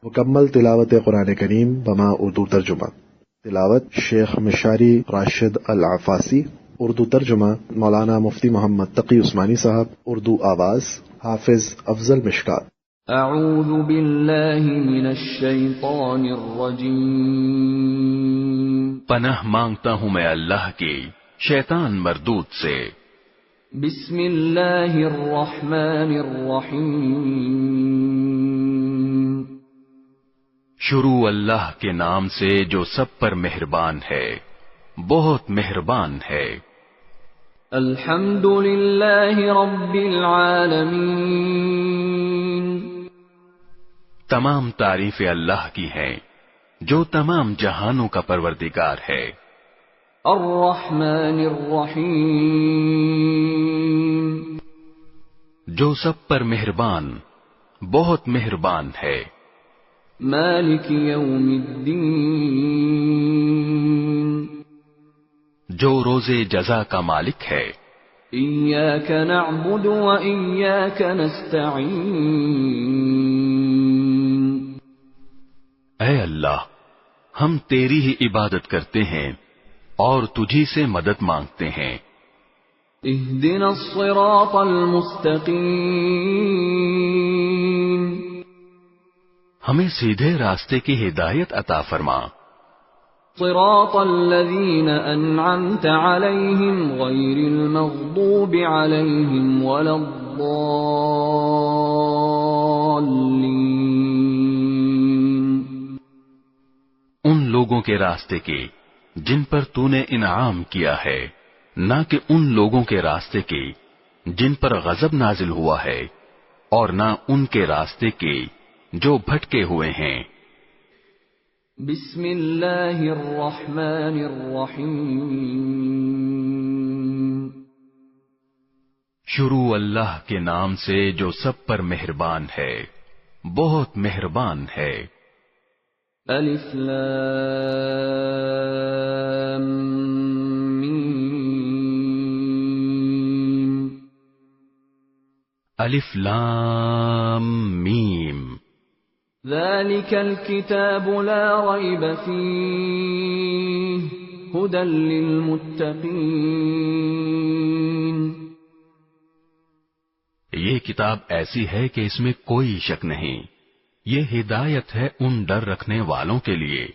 مکمل تلاوت قرآن کریم بما اردو ترجمہ. تلاوت شیخ مشاری راشد العفاسی. اردو ترجمہ مولانا مفتی محمد تقی عثمانی صاحب. اردو آواز حافظ افضل مشکات. اعوذ باللہ من الشیطان الرجیم. پناہ مانگتا ہوں میں اللہ کی شیطان مردود سے. بسم اللہ الرحمن الرحیم. شروع اللہ کے نام سے جو سب پر مہربان ہے، بہت مہربان ہے. الحمد للہ رب العالمین. تمام تعریفیں اللہ کی ہیں جو تمام جہانوں کا پروردگار ہے. الرحمن الرحیم. جو سب پر مہربان، بہت مہربان ہے. مالک یوم الدین. جو روز جزا کا مالک ہے. ایاک نعبد و ایاک نستعین. اے اللہ، ہم تیری ہی عبادت کرتے ہیں اور تجھی سے مدد مانگتے ہیں. اہدنا الصراط المستقیم. ہمیں سیدھے راستے کی ہدایت عطا فرما. صراط الذین انعمت علیہم غیر المغضوب علیہم ولا الضالین. ان لوگوں کے راستے کی جن پر تو نے انعام کیا ہے، نہ کہ ان لوگوں کے راستے کی جن پر غضب نازل ہوا ہے، اور نہ ان کے راستے کی جو بھٹکے ہوئے ہیں. بسم اللہ الرحمن الرحیم. شروع اللہ کے نام سے جو سب پر مہربان ہے، بہت مہربان ہے. الف لام میم. الف لام میم. ذلك الكتاب لا ريب فيه هدى للمتقين. یہ کتاب ایسی ہے کہ اس میں کوئی شک نہیں، یہ ہدایت ہے ان ڈر رکھنے والوں کے لیے.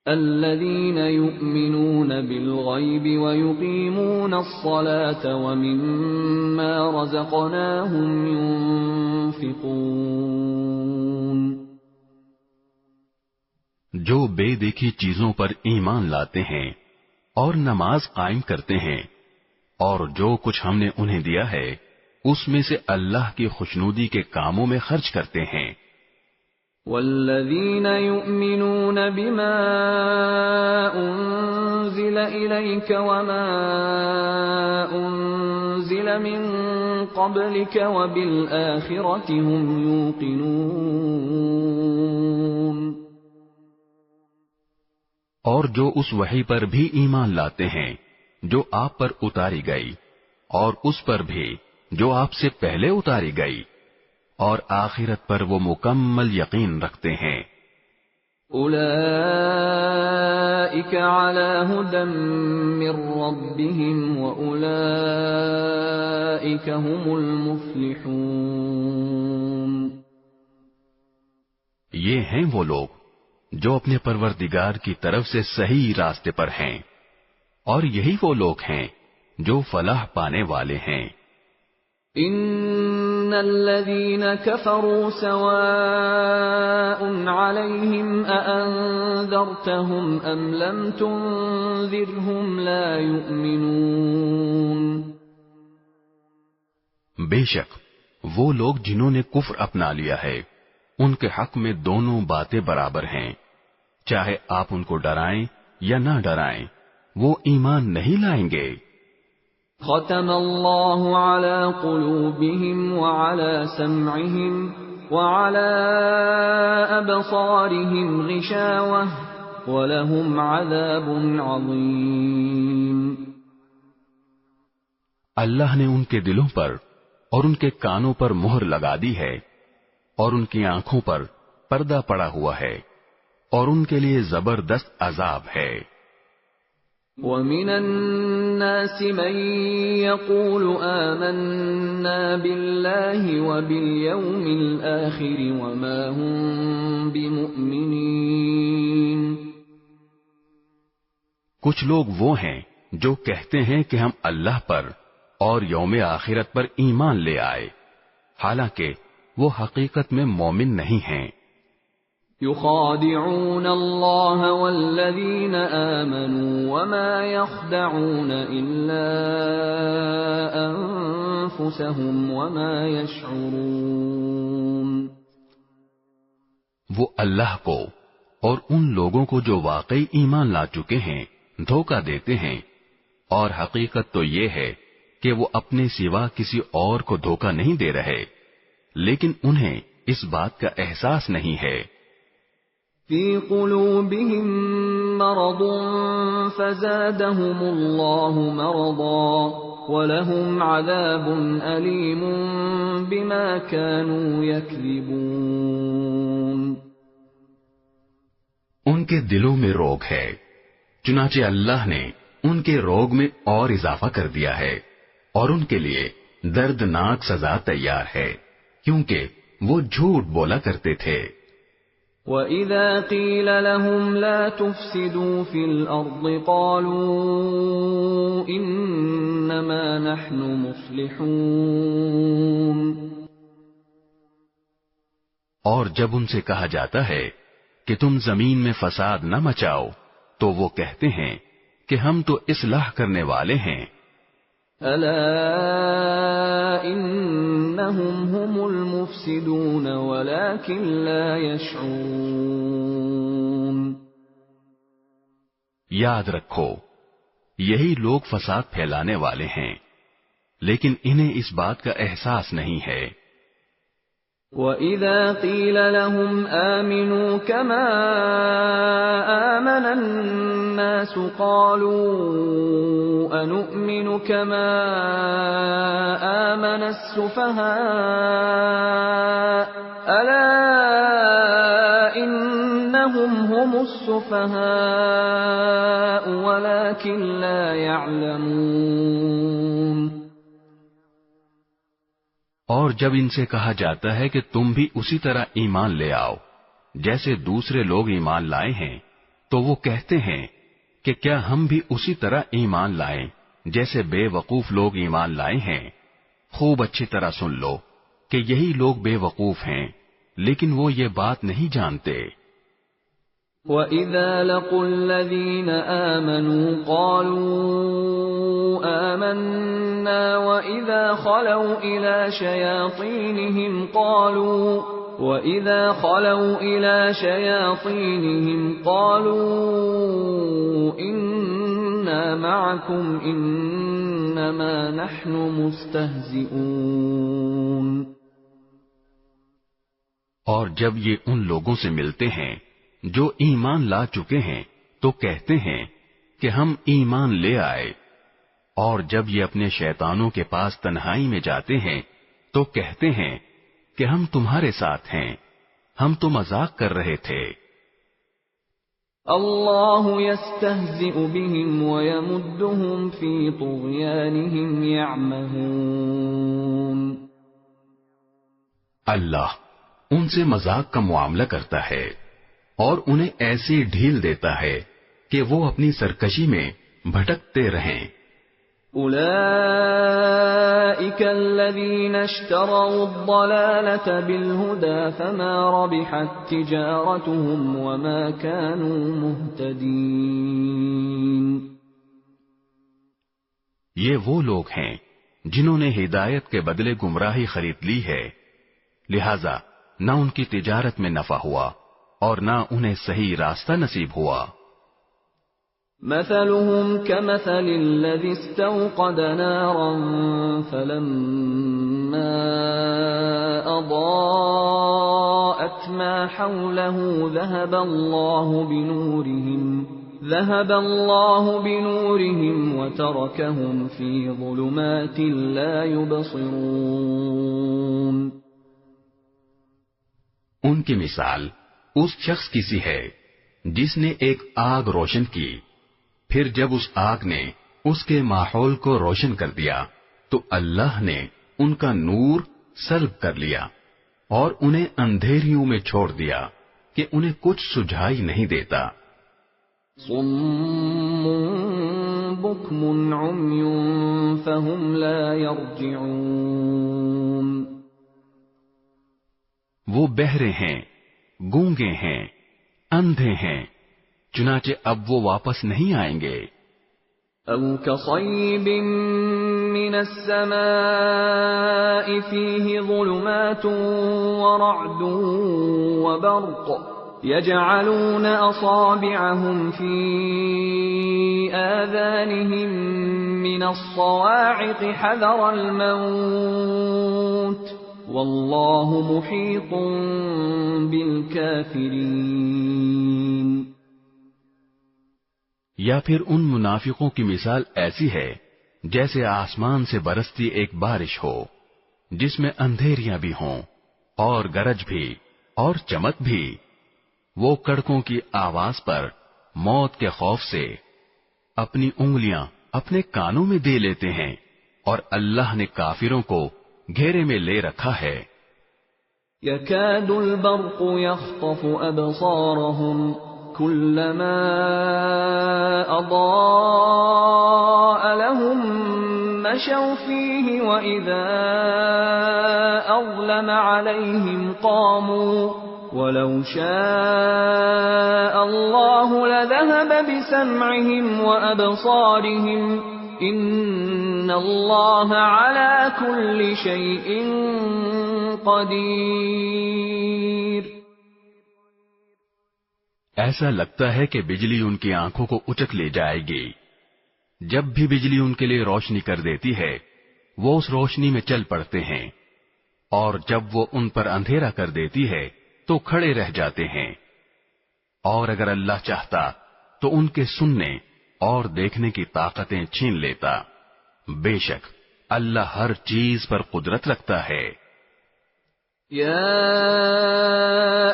الذين يؤمنون بالغيب ويقيمون الصلاة ومما رزقناهم ينفقون. جو بے دیکھی چیزوں پر ایمان لاتے ہیں اور نماز قائم کرتے ہیں، اور جو کچھ ہم نے انہیں دیا ہے اس میں سے اللہ کی خوشنودی کے کاموں میں خرچ کرتے ہیں. والذین یؤمنون بما انزل الیک وما انزل من قبلک وبالآخرة هم یوقنون. اور جو اس وحی پر بھی ایمان لاتے ہیں جو آپ پر اتاری گئی، اور اس پر بھی جو آپ سے پہلے اتاری گئی، اور آخرت پر وہ مکمل یقین رکھتے ہیں. اولئک علی ھدی من ربہم واولئک ھم المفلحون. یہ ہیں وہ لوگ جو اپنے پروردگار کی طرف سے صحیح راستے پر ہیں، اور یہی وہ لوگ ہیں جو فلاح پانے والے ہیں. ان الذين كفروا سواء عليهم أأنذرتهم ام لم تنذرهم لا يؤمنون. بے شک وہ لوگ جنہوں نے کفر اپنا لیا ہے، ان کے حق میں دونوں باتیں برابر ہیں، چاہے آپ ان کو ڈرائیں یا نہ ڈرائیں، وہ ایمان نہیں لائیں گے. ختم اللہ علی قلوبہم وعلی سمعہم وعلی ابصارہم غشاوہ ولہم عذاب عظیم. اللہ نے ان کے دلوں پر اور ان کے کانوں پر مہر لگا دی ہے، اور ان کی آنکھوں پر پردہ پڑا ہوا ہے اور ان کے لیے زبردست عذاب ہے۔ وَمِنَ النَّاسِ مَن يَقُولُ آمَنَّا بِاللَّهِ وَبِالْيَوْمِ الْآخِرِ وَمَا هُمْ بِمُؤْمِنِينَ۔ کچھ لوگ وہ ہیں جو کہتے ہیں کہ ہم اللہ پر اور یوم آخرت پر ایمان لے آئے، حالانکہ وہ حقیقت میں مومن نہیں ہیں۔ يخادعون الله والذين آمنوا وما يخدعون إلا أنفسهم وما يشعرون۔ وہ اللہ کو اور ان لوگوں کو جو واقعی ایمان لا چکے ہیں دھوکہ دیتے ہیں، اور حقیقت تو یہ ہے کہ وہ اپنے سوا کسی اور کو دھوکہ نہیں دے رہے، لیکن انہیں اس بات کا احساس نہیں ہے۔ فی قلوبہم مرض فزادہم اللہ مرضا ولہم عذاب علیم بما كانوا یکذبون۔ ان کے دلوں میں روگ ہے، چنانچہ اللہ نے ان کے روگ میں اور اضافہ کر دیا ہے، اور ان کے لیے دردناک سزا تیار ہے، کیونکہ وہ جھوٹ بولا کرتے تھے۔ وَإِذَا قِيلَ لَهُمْ لَا تُفْسِدُوا فِي الْأَرْضِ قَالُوا إِنَّمَا نَحْنُ مُصْلِحُونَ۔ اور جب ان سے کہا جاتا ہے کہ تم زمین میں فساد نہ مچاؤ تو وہ کہتے ہیں کہ ہم تو اصلاح کرنے والے ہیں۔ أَلَا إِنَّهُمْ هُمُ الْمُفْسِدُونَ وَلَكِنْ لَا يَشْعُرُونَ۔ یاد رکھو، یہی لوگ فساد پھیلانے والے ہیں، لیکن انہیں اس بات کا احساس نہیں ہے۔ وَإِذَا قِيلَ لَهُمْ آمِنُوا كَمَا آمَنَ النَّاسُ قَالُوا أَنُؤْمِنُ كَمَا آمَنَ السُّفَهَاءُ أَلَا إِنَّهُمْ هُمُ السُّفَهَاءُ وَلَكِنْ لَا يَعْلَمُونَ۔ اور جب ان سے کہا جاتا ہے کہ تم بھی اسی طرح ایمان لے آؤ جیسے دوسرے لوگ ایمان لائے ہیں، تو وہ کہتے ہیں کہ کیا ہم بھی اسی طرح ایمان لائیں جیسے بے وقوف لوگ ایمان لائے ہیں۔ خوب اچھی طرح سن لو کہ یہی لوگ بے وقوف ہیں، لیکن وہ یہ بات نہیں جانتے۔ وَإِذَا لَقُوا الَّذِينَ آمَنُوا قَالُوا آمَنَّا وَإِذَا خَلَوْا إِلَى شَيَاطِينِهِمْ قَالُوا إِنَّا مَعَكُمْ إِنَّمَا نَحْنُ مُسْتَهْزِئُونَ۔ اور جب یہ ان لوگوں سے ملتے ہیں جو ایمان لا چکے ہیں تو کہتے ہیں کہ ہم ایمان لے آئے، اور جب یہ اپنے شیطانوں کے پاس تنہائی میں جاتے ہیں تو کہتے ہیں کہ ہم تمہارے ساتھ ہیں، ہم تو مذاق کر رہے تھے۔ اللہ یستہزئ بہم ویمدہم فی طغیانہم یعمہون۔ اللہ ان سے مذاق کا معاملہ کرتا ہے اور انہیں ایسی ڈھیل دیتا ہے کہ وہ اپنی سرکشی میں بھٹکتے رہیں۔ اولئک الذین اشتروا الضلالة بالہدى فما ربحت تجارتهم وما كانوا مہتدین۔ یہ وہ لوگ ہیں جنہوں نے ہدایت کے بدلے گمراہی خرید لی ہے، لہذا نہ ان کی تجارت میں نفع ہوا اور نہ انہیں صحیح راستہ نصیب ہوا۔ مثلهم كمثل الذي استوقد نارا فلما أضاءت ما حوله ذهب الله بنورهم وتركهم في ظلمات لا يبصرون۔ ان کی مثال اس شخص کی سی ہے جس نے ایک آگ روشن کی، پھر جب اس آگ نے اس کے ماحول کو روشن کر دیا تو اللہ نے ان کا نور سلب کر لیا اور انہیں اندھیریوں میں چھوڑ دیا کہ انہیں کچھ سجھائی نہیں دیتا۔ صم بکم عمی فهم لا يرجعون، وہ بہرے ہیں، گونگے ہیں، اندھے ہیں، چنانچہ اب وہ واپس نہیں آئیں گے۔ او كصيب من السماء فيه ظلمات ورعد وبرق يجعلون أصابعهم في آذانهم من الصواعق حذر الموت والله محيط بالكافرين۔ یا پھر ان منافقوں کی مثال ایسی ہے جیسے آسمان سے برستی ایک بارش ہو جس میں اندھیریاں بھی ہوں اور گرج بھی اور چمک بھی، وہ کڑکوں کی آواز پر موت کے خوف سے اپنی انگلیاں اپنے کانوں میں دے لیتے ہیں، اور اللہ نے کافروں کو گھیرے میں لے رکھا ہے۔ يكاد البرق يخطف أبصارهم كلما أضاء لهم مشوا فيه وإذا أظلم عليهم قاموا ولو شاء الله لذهب بسمعهم وأبصارهم إن الله على كل شيء قدير۔ ایسا لگتا ہے کہ بجلی ان کی آنکھوں کو اچک لے جائے گی، جب بھی بجلی ان کے لیے روشنی کر دیتی ہے وہ اس روشنی میں چل پڑتے ہیں، اور جب وہ ان پر اندھیرا کر دیتی ہے تو کھڑے رہ جاتے ہیں، اور اگر اللہ چاہتا تو ان کے سننے اور دیکھنے کی طاقتیں چھین لیتا، بے شک اللہ ہر چیز پر قدرت رکھتا ہے۔ يا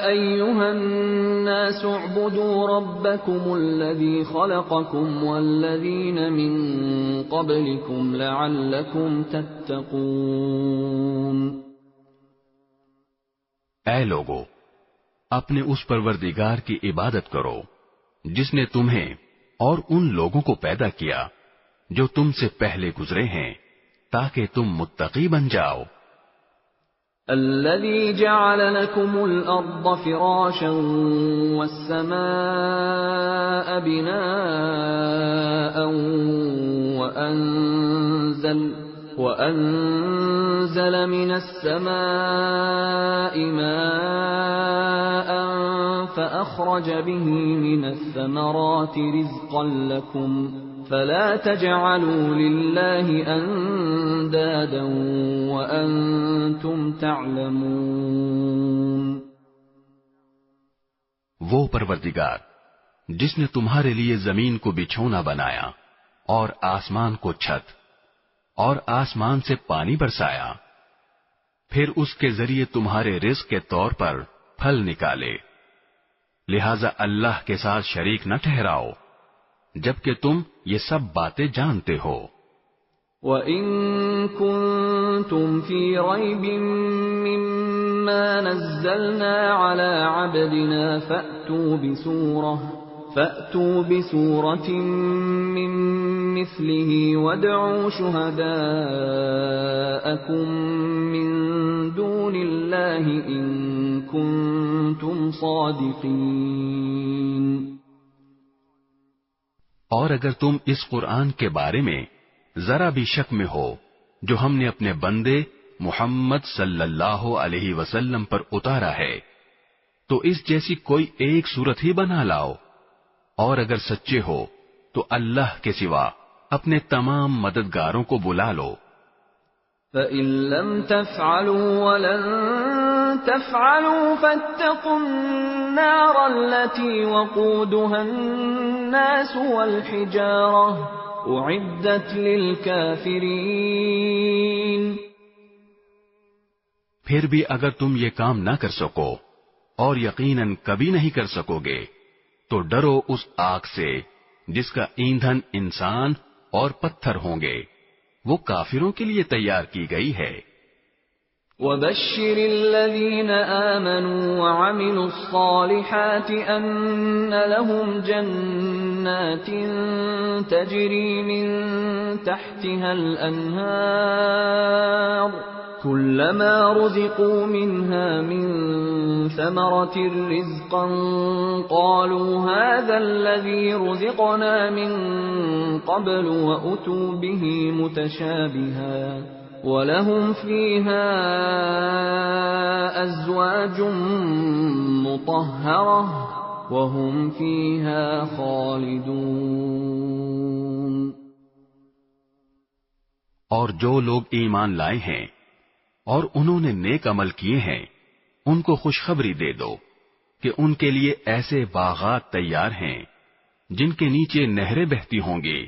أيها الناس اعبدوا ربكم الذي خلقكم والذين من قبلكم لعلكم تتقون۔ اے لوگو، اپنے اس پروردگار کی عبادت کرو جس نے تمہیں اور ان لوگوں کو پیدا کیا جو تم سے پہلے گزرے ہیں تاکہ تم متقی بن جاؤ۔ الذي جعل لكم الأرض فراشا والسماء بناء وأنزل من السماء ماء فأخرج به من الثمرات رزقا لكم فلا تجعلوا لله اندادا وانتم تعلمون۔ وہ پروردگار جس نے تمہارے لیے زمین کو بچھونا بنایا اور آسمان کو چھت اور آسمان سے پانی برسایا، پھر اس کے ذریعے تمہارے رزق کے طور پر پھل نکالے، لہذا اللہ کے ساتھ شریک نہ ٹھہراؤ جبکہ تم یہ سب باتیں جانتے ہو۔ وَإِن كُنتُمْ فِي رَيْبٍ مِّمَّا نَزَّلْنَا عَلَى عَبْدِنَا فَأْتُوا بِسُورَةٍ مِّن مِّثْلِهِ وَادْعُوا شُهَدَاءَكُم مِّن دُونِ اللَّهِ إِن كُنتُمْ صَادِقِينَ۔ اور اگر تم اس قرآن کے بارے میں ذرا بھی شک میں ہو جو ہم نے اپنے بندے محمد صلی اللہ علیہ وسلم پر اتارا ہے تو اس جیسی کوئی ایک صورت ہی بنا لاؤ، اور اگر سچے ہو تو اللہ کے سوا اپنے تمام مددگاروں کو بلا لو۔ فَإِن لَّمْ تَفْعَلُوا وَلَن تَفْعَلُوا فَاتَّقُوا النَّارَ الَّتِي وَقُودُهَا النَّاسُ وَالْحِجَارَةُ أُعِدَّتْ لِلْكَافِرِينَ۔ پھر بھی اگر تم یہ کام نہ کر سکو اور یقیناً کبھی نہیں کر سکو گے، تو ڈرو اس آگ سے جس کا ایندھن انسان اور پتھر ہوں گے، وہ کافروں کے لیے تیار کی گئی ہے۔ وَبَشِّرِ الَّذِينَ آمَنُوا وَعَمِلُوا الصَّالِحَاتِ أَنَّ لَهُمْ جَنَّاتٍ تَجْرِي مِن تَحْتِهَا الْأَنْهَارُ كُلَّمَا رُزِقُوا مِنْهَا مِن ثَمَرَةٍ رِزْقًا قَالُوا هَذَا الَّذِي رُزِقْنَا مِن قَبْلُ وَأُتُوا بِهِ مُتَشَابِهًا وَلَهُمْ فِيهَا أَزْوَاجٌ مُطَهَّرَةٌ وَهُمْ فِيهَا خَالِدُونَ۔ اور جو لوگ ایمان لائے ہیں اور انہوں نے نیک عمل کیے ہیں، ان کو خوشخبری دے دو کہ ان کے لیے ایسے باغات تیار ہیں جن کے نیچے نہریں بہتی ہوں گی۔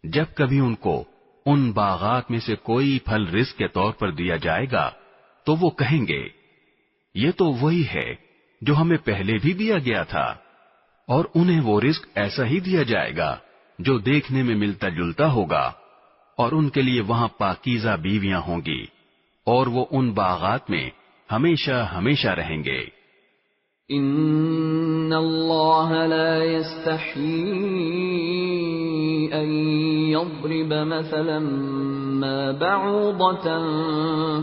جب کبھی ان کو ان باغات میں سے کوئی پھل رزق کے طور پر دیا جائے گا تو وہ کہیں گے یہ تو وہی ہے جو ہمیں پہلے بھی دیا گیا تھا، اور انہیں وہ رزق ایسا ہی دیا جائے گا جو دیکھنے میں ملتا جلتا ہوگا، اور ان کے لیے وہاں پاکیزہ بیویاں ہوں گی، اور وہ ان باغات میں ہمیشہ ہمیشہ رہیں گے۔ ان اللہ لا يستحيي ان يضرب مثلا ما بعوضة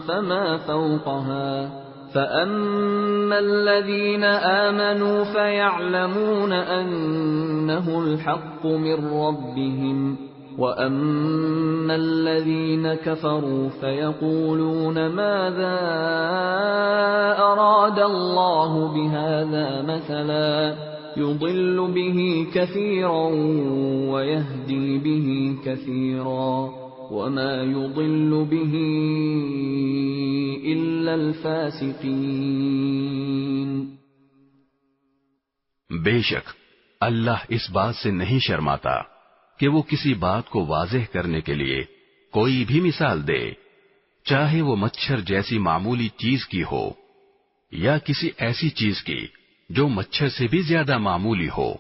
فما فوقها فأما الذين آمنوا فيعلمون أنه الحق من ربهم وَأَمَّا الَّذِينَ كَفَرُوا فَيَقُولُونَ مَاذَا أَرَادَ اللَّهُ بِهَذَا مَثَلًا يُضِلُّ بِهِ كَثِيرًا وَيَهْدِي بِهِ كَثِيرًا وَمَا يُضِلُّ بِهِ إِلَّا الْفَاسِقِينَ۔ بے شک اللہ اس بات سے نہیں شرماتا کہ وہ کسی بات کو واضح کرنے کے لیے کوئی بھی مثال دے، چاہے وہ مچھر جیسی معمولی چیز کی ہو یا کسی ایسی چیز کی جو مچھر سے بھی زیادہ معمولی ہو۔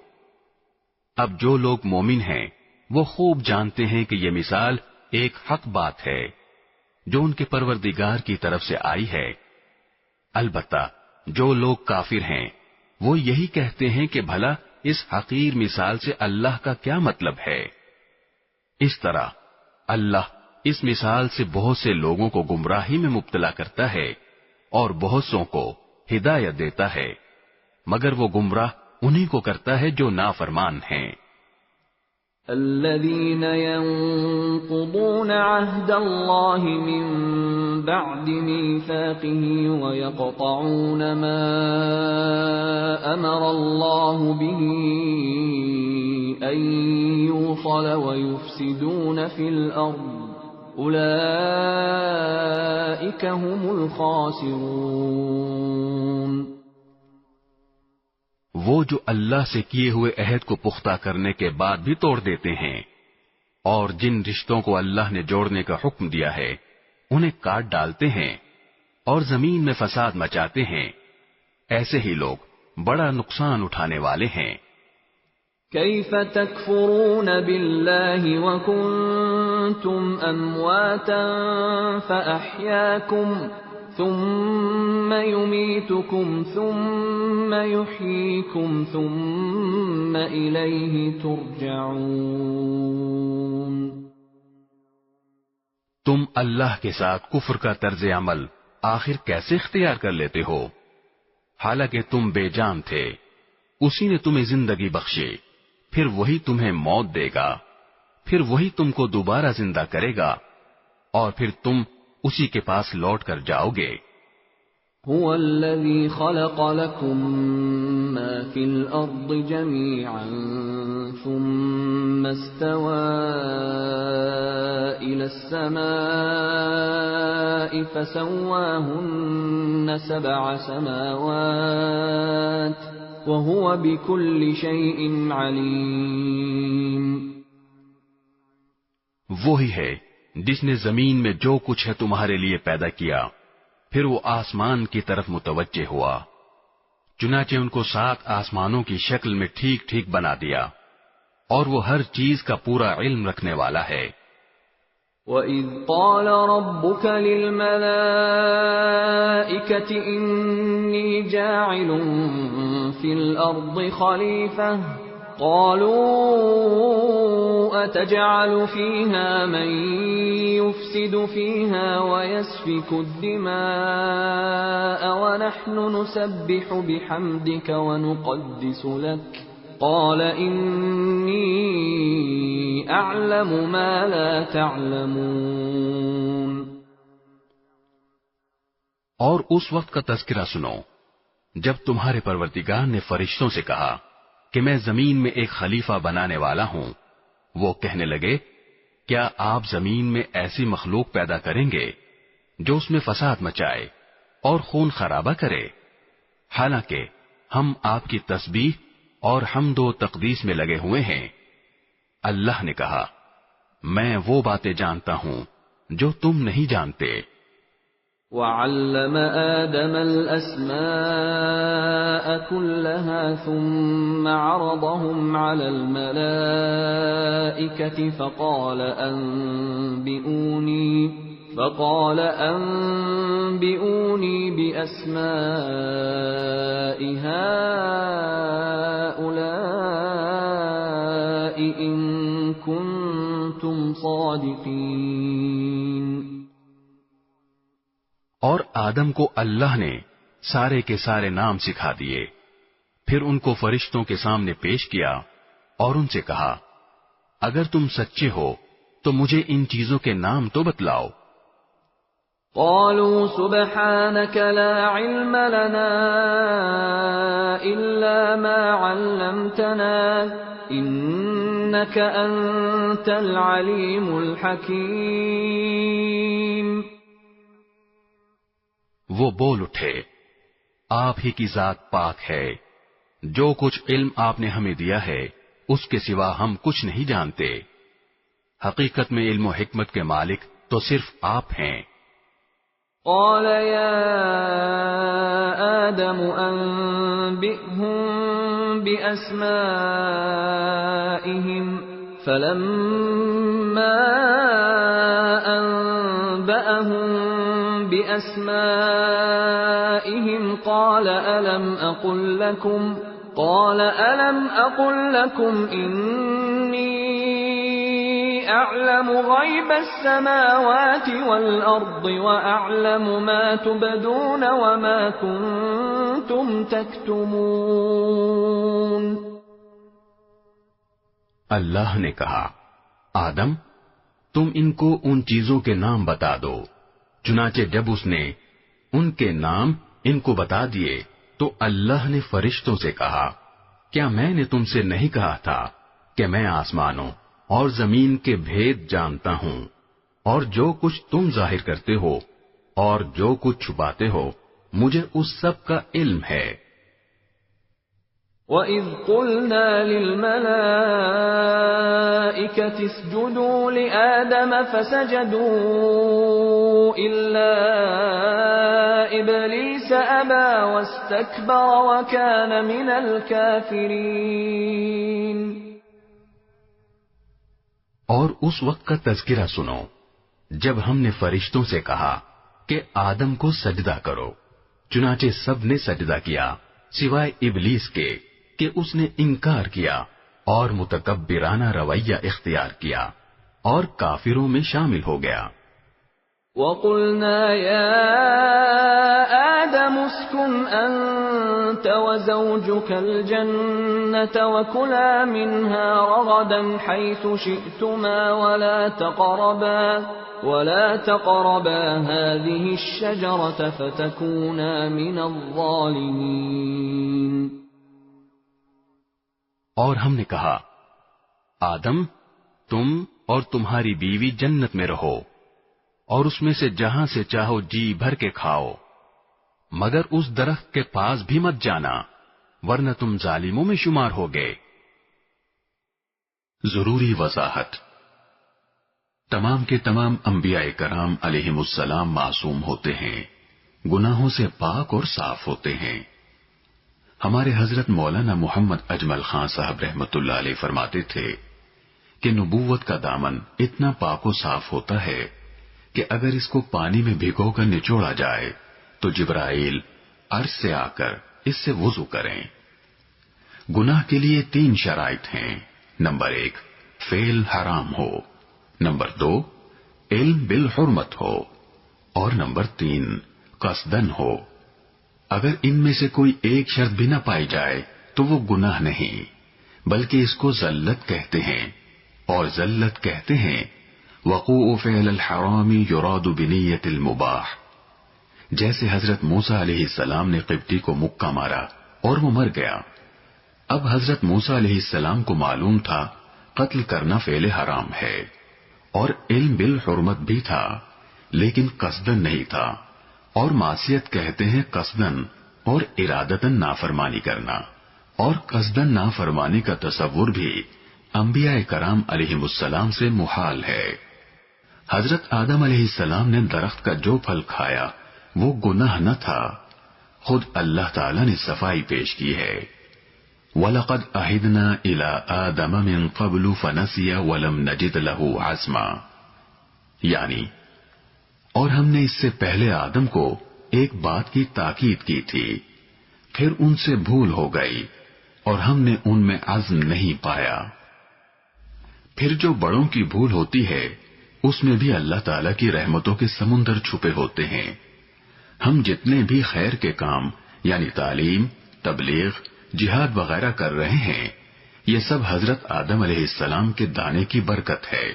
اب جو لوگ مومن ہیں وہ خوب جانتے ہیں کہ یہ مثال ایک حق بات ہے جو ان کے پروردگار کی طرف سے آئی ہے۔ البتہ جو لوگ کافر ہیں وہ یہی کہتے ہیں کہ بھلا اس حقیر مثال سے اللہ کا کیا مطلب ہے۔ اس طرح اللہ اس مثال سے بہت سے لوگوں کو گمراہی میں مبتلا کرتا ہے اور بہت سوں کو ہدایت دیتا ہے، مگر وہ گمراہ انہی کو کرتا ہے جو نافرمان ہیں۔ الذين ينقضون عهد الله من بعد ميثاقه ويقطعون ما أمر الله به أن يوصل ويفسدون في الأرض أولئك هم الخاسرون۔ وہ جو اللہ سے کیے ہوئے عہد کو پختہ کرنے کے بعد بھی توڑ دیتے ہیں اور جن رشتوں کو اللہ نے جوڑنے کا حکم دیا ہے انہیں کاٹ ڈالتے ہیں اور زمین میں فساد مچاتے ہیں، ایسے ہی لوگ بڑا نقصان اٹھانے والے ہیں۔ كيف تكفرون بالله وكنتم أمواتا فأحياكم ثم يميتكم ثم يحييكم ثم إليه ترجعون۔ تم اللہ کے ساتھ کفر کا طرز عمل آخر کیسے اختیار کر لیتے ہو، حالانکہ تم بے جان تھے، اسی نے تمہیں زندگی بخشی، پھر وہی تمہیں موت دے گا، پھر وہی تم کو دوبارہ زندہ کرے گا، اور پھر تم اسی کے پاس لوٹ کر جاؤ گے۔ هو الذي خلق لكم ما في الأرض جميعا ثم استوى إلى السماء فسواهن 7 سماوات وهو بكل شيء عليم۔ وہی ہے جس نے زمین میں جو کچھ ہے تمہارے لیے پیدا کیا، پھر وہ آسمان کی طرف متوجہ ہوا، چنانچہ ان کو 7 آسمانوں کی شکل میں ٹھیک ٹھیک بنا دیا، اور وہ ہر چیز کا پورا علم رکھنے والا ہے۔ وَإِذْ قَالَ رَبُّكَ لِلْمَلَائِكَةِ إِنِّي جَاعِلٌ فِي الْأَرْضِ خَلِيفَةً قَالُوا أَتَجْعَلُ فِيهَا مَن يُفْسِدُ فِيهَا وَيَسْفِكُ الدِّمَاءَ وَنَحْنُ نُسَبِّحُ بِحَمْدِكَ وَنُقَدِّسُ لَكَ قال انی اعلم ما لا تعلمون۔ اور اس وقت کا تذکرہ سنو جب تمہارے پروردگار نے فرشتوں سے کہا کہ میں زمین میں ایک خلیفہ بنانے والا ہوں۔ وہ کہنے لگے کیا آپ زمین میں ایسی مخلوق پیدا کریں گے جو اس میں فساد مچائے اور خون خرابہ کرے؟ حالانکہ ہم آپ کی تسبیح اور حمد و تقدیس میں لگے ہوئے ہیں۔ اللہ نے کہا میں وہ باتیں جانتا ہوں جو تم نہیں جانتے۔ وَعَلَّمَ آدَمَ الْأَسْمَاءَ كُلَّهَا ثُمَّ عَرَضَهُمْ عَلَى الْمَلَائِكَةِ فقال أنبئوني بأسماء هؤلاء إن كنتم صادقين۔ اور آدم کو اللہ نے سارے کے سارے نام سکھا دیے، پھر ان کو فرشتوں کے سامنے پیش کیا اور ان سے کہا اگر تم سچے ہو تو مجھے ان چیزوں کے نام تو بتلاؤ۔ قالوا سبحانك لا علم لنا إلا ما علمتنا إنك أنت العليم الحكيم۔ وہ بول اٹھے آپ ہی کی ذات پاک ہے، جو کچھ علم آپ نے ہمیں دیا ہے اس کے سوا ہم کچھ نہیں جانتے۔ حقیقت میں علم و حکمت کے مالک تو صرف آپ ہیں۔ قال يا آدم أنبئهم بأسمائهم فلما أنبأهم بأسمائهم قال ألم أقل لكم إني أعلم غيب السماوات والأرض وأعلم ما تبدون وما كنتم تكتمون۔ اللہ نے کہا آدم تم ان کو ان چیزوں کے نام بتا دو۔ چنانچہ جب اس نے ان کے نام ان کو بتا دیے تو اللہ نے فرشتوں سے کہا کیا میں نے تم سے نہیں کہا تھا کہ میں آسمانوں اور زمین کے بھید جانتا ہوں، اور جو کچھ تم ظاہر کرتے ہو اور جو کچھ چھپاتے ہو مجھے اس سب کا علم ہے۔ وَإِذْ قُلْنَا لِلْمَلَائِكَةِ اسْجُدُوا لِآدَمَ فَسَجَدُوا إِلَّا إِبْلِيسَ أَبَى وَاسْتَكْبَرَ وَكَانَ مِنَ الْكَافِرِينَ۔ اور اس وقت کا تذکرہ سنو جب ہم نے فرشتوں سے کہا کہ آدم کو سجدہ کرو، چنانچہ سب نے سجدہ کیا سوائے ابلیس کے کہ اس نے انکار کیا اور متکبرانہ رویہ اختیار کیا اور کافروں میں شامل ہو گیا۔ وَقُلْنَا يَا آدَمُ اسْكُنْ أَنْتَ وَزَوْجُكَ الْجَنَّةَ وَكُلَا مِنْهَا رَغَدًا حَيْثُ شِئْتُمَا وَلَا تَقْرَبَا هَذِهِ الشَّجَرَةَ فَتَكُونَا مِنَ الظَّالِمِينَ۔ اور ہم نے کہا آدم تم اور تمہاری بیوی جنت میں رہو اور اس میں سے جہاں سے چاہو جی بھر کے کھاؤ، مگر اس درخت کے پاس بھی مت جانا ورنہ تم ظالموں میں شمار ہوگے۔ ضروری وضاحت، تمام کے تمام انبیاء کرام علیہم السلام معصوم ہوتے ہیں، گناہوں سے پاک اور صاف ہوتے ہیں۔ ہمارے حضرت مولانا محمد اجمل خان صاحب رحمت اللہ علیہ فرماتے تھے کہ نبوت کا دامن اتنا پاک و صاف ہوتا ہے کہ اگر اس کو پانی میں بھگو کر نچوڑا جائے تو جبرائیل عرش سے آ کر اس سے وضو کریں۔ گناہ کے لیے 3 شرائط ہیں۔ نمبر 1، فعل حرام ہو، نمبر 2، علم بالحرمت ہو، اور نمبر 3، قصدن ہو۔ اگر ان میں سے کوئی ایک شرط بھی نہ پائی جائے تو وہ گناہ نہیں، بلکہ اس کو ذلت کہتے ہیں، اور ذلت کہتے ہیں وقوع فعل الحرام یراد بنیت المباح۔ جیسے حضرت موسیٰ علیہ السلام نے قبطی کو مکہ مارا اور وہ مر گیا۔ اب حضرت موسیٰ علیہ السلام کو معلوم تھا قتل کرنا فعل حرام ہے، اور علم بالحرمت بھی تھا، لیکن قصدن نہیں تھا، اور معصیت کہتے ہیں قصدن اور ارادتن نافرمانی کرنا، اور قصدن نافرمانی کا تصور بھی انبیاء کرام علیہم السلام سے محال ہے۔ حضرت آدم علیہ السلام نے درخت کا جو پھل کھایا وہ گناہ نہ تھا، خود اللہ تعالی نے صفائی پیش کی ہے۔ وَلَقَدْ أَعِدْنَا إِلَىٰ آدَمَ مِن قَبْلُ فَنَسِيَ وَلَمْ نَجِدْ لَهُ عَزْمًا، یعنی اور ہم نے اس سے پہلے آدم کو ایک بات کی تاکید کی تھی، پھر ان سے بھول ہو گئی اور ہم نے ان میں عزم نہیں پایا۔ پھر جو بڑوں کی بھول ہوتی ہے اس میں بھی اللہ تعالی کی رحمتوں کے سمندر چھپے ہوتے ہیں۔ ہم جتنے بھی خیر کے کام یعنی تعلیم، تبلیغ، جہاد وغیرہ کر رہے ہیں، یہ سب حضرت آدم علیہ السلام کے دانے کی برکت ہے۔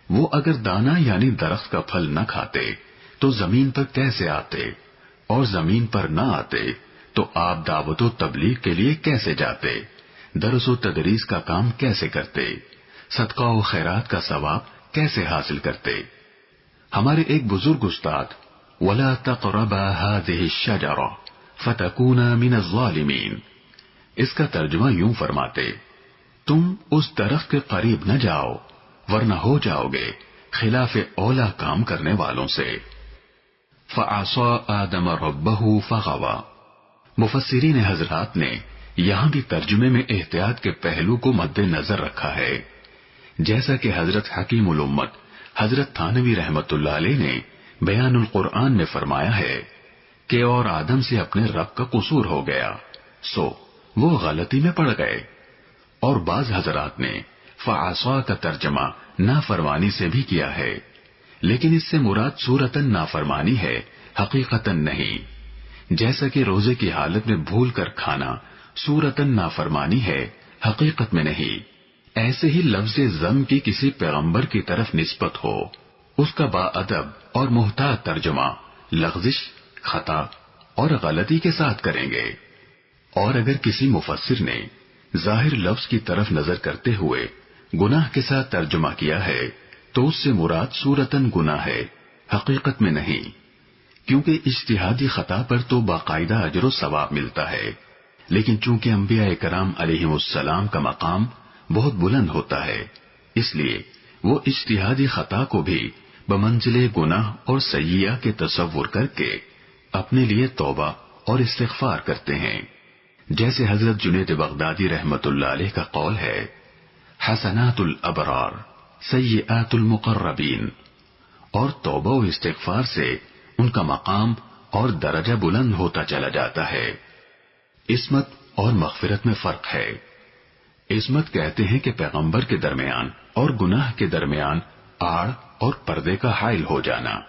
وہ اگر دانا یعنی درخت کا پھل نہ کھاتے تو زمین پر کیسے آتے، اور زمین پر نہ آتے تو آپ دعوت و تبلیغ کے لیے کیسے جاتے، درس و تدریس کا کام کیسے کرتے، صدقہ و خیرات کا ثواب کیسے حاصل کرتے۔ ہمارے ایک بزرگ استاد وَلَا تَقْرَبَا هَذِهِ الشَّجَرَةَ فَتَكُونَا مِنَ الظَّالِمِينَ، اس کا ترجمہ یوں فرماتے، تم اس درخت کے قریب نہ جاؤ ورنہ ہو جاؤ گے خلاف اولا کام کرنے والوں سے۔ فَعَصَىٰ آدَمَ رَبَّهُ فَغَوَىٰ، مفسرین حضرات نے یہاں بھی ترجمے میں احتیاط کے پہلو کو مد نظر رکھا ہے، جیسا کہ حضرت حکیم الامت حضرت تھانوی رحمت اللہ علیہ نے بیان القرآن میں فرمایا ہے کہ اور آدم سے اپنے رب کا قصور ہو گیا سو وہ غلطی میں پڑ گئے۔ اور بعض حضرات نے فعصا کا ترجمہ نافرمانی سے بھی کیا ہے، لیکن اس سے مراد صورتاً نافرمانی ہے، حقیقتاً نہیں۔ جیسا کہ روزے کی حالت میں بھول کر کھانا صورتاً نافرمانی ہے، حقیقت میں نہیں، ایسے ہی لفظ ذم کی کسی پیغمبر کی طرف نسبت ہو، اس کا با ادب اور محتاط ترجمہ لغزش، خطا اور غلطی کے ساتھ کریں گے۔ اور اگر کسی مفسر نے ظاہر لفظ کی طرف نظر کرتے ہوئے گناہ کے ساتھ ترجمہ کیا ہے تو اس سے مراد صورتاً گناہ ہے، حقیقت میں نہیں، کیونکہ اجتہادی خطا پر تو باقاعدہ اجر و ثواب ملتا ہے، لیکن چونکہ انبیاء کرام علیہم السلام کا مقام بہت بلند ہوتا ہے، اس لیے وہ اجتہادی خطا کو بھی بمنزلے گناہ اور سیئہ کے تصور کر کے اپنے لیے توبہ اور استغفار کرتے ہیں۔ جیسے حضرت جنید بغدادی رحمت اللہ علیہ کا قول ہے، حسنات الابرار سیئات المقربین، اور توبہ و استغفار سے ان کا مقام اور درجہ بلند ہوتا چلا جاتا ہے۔ عصمت اور مغفرت میں فرق ہے۔ عصمت کہتے ہیں کہ پیغمبر کے درمیان اور گناہ کے درمیان آڑ اور پردے کا حائل ہو جانا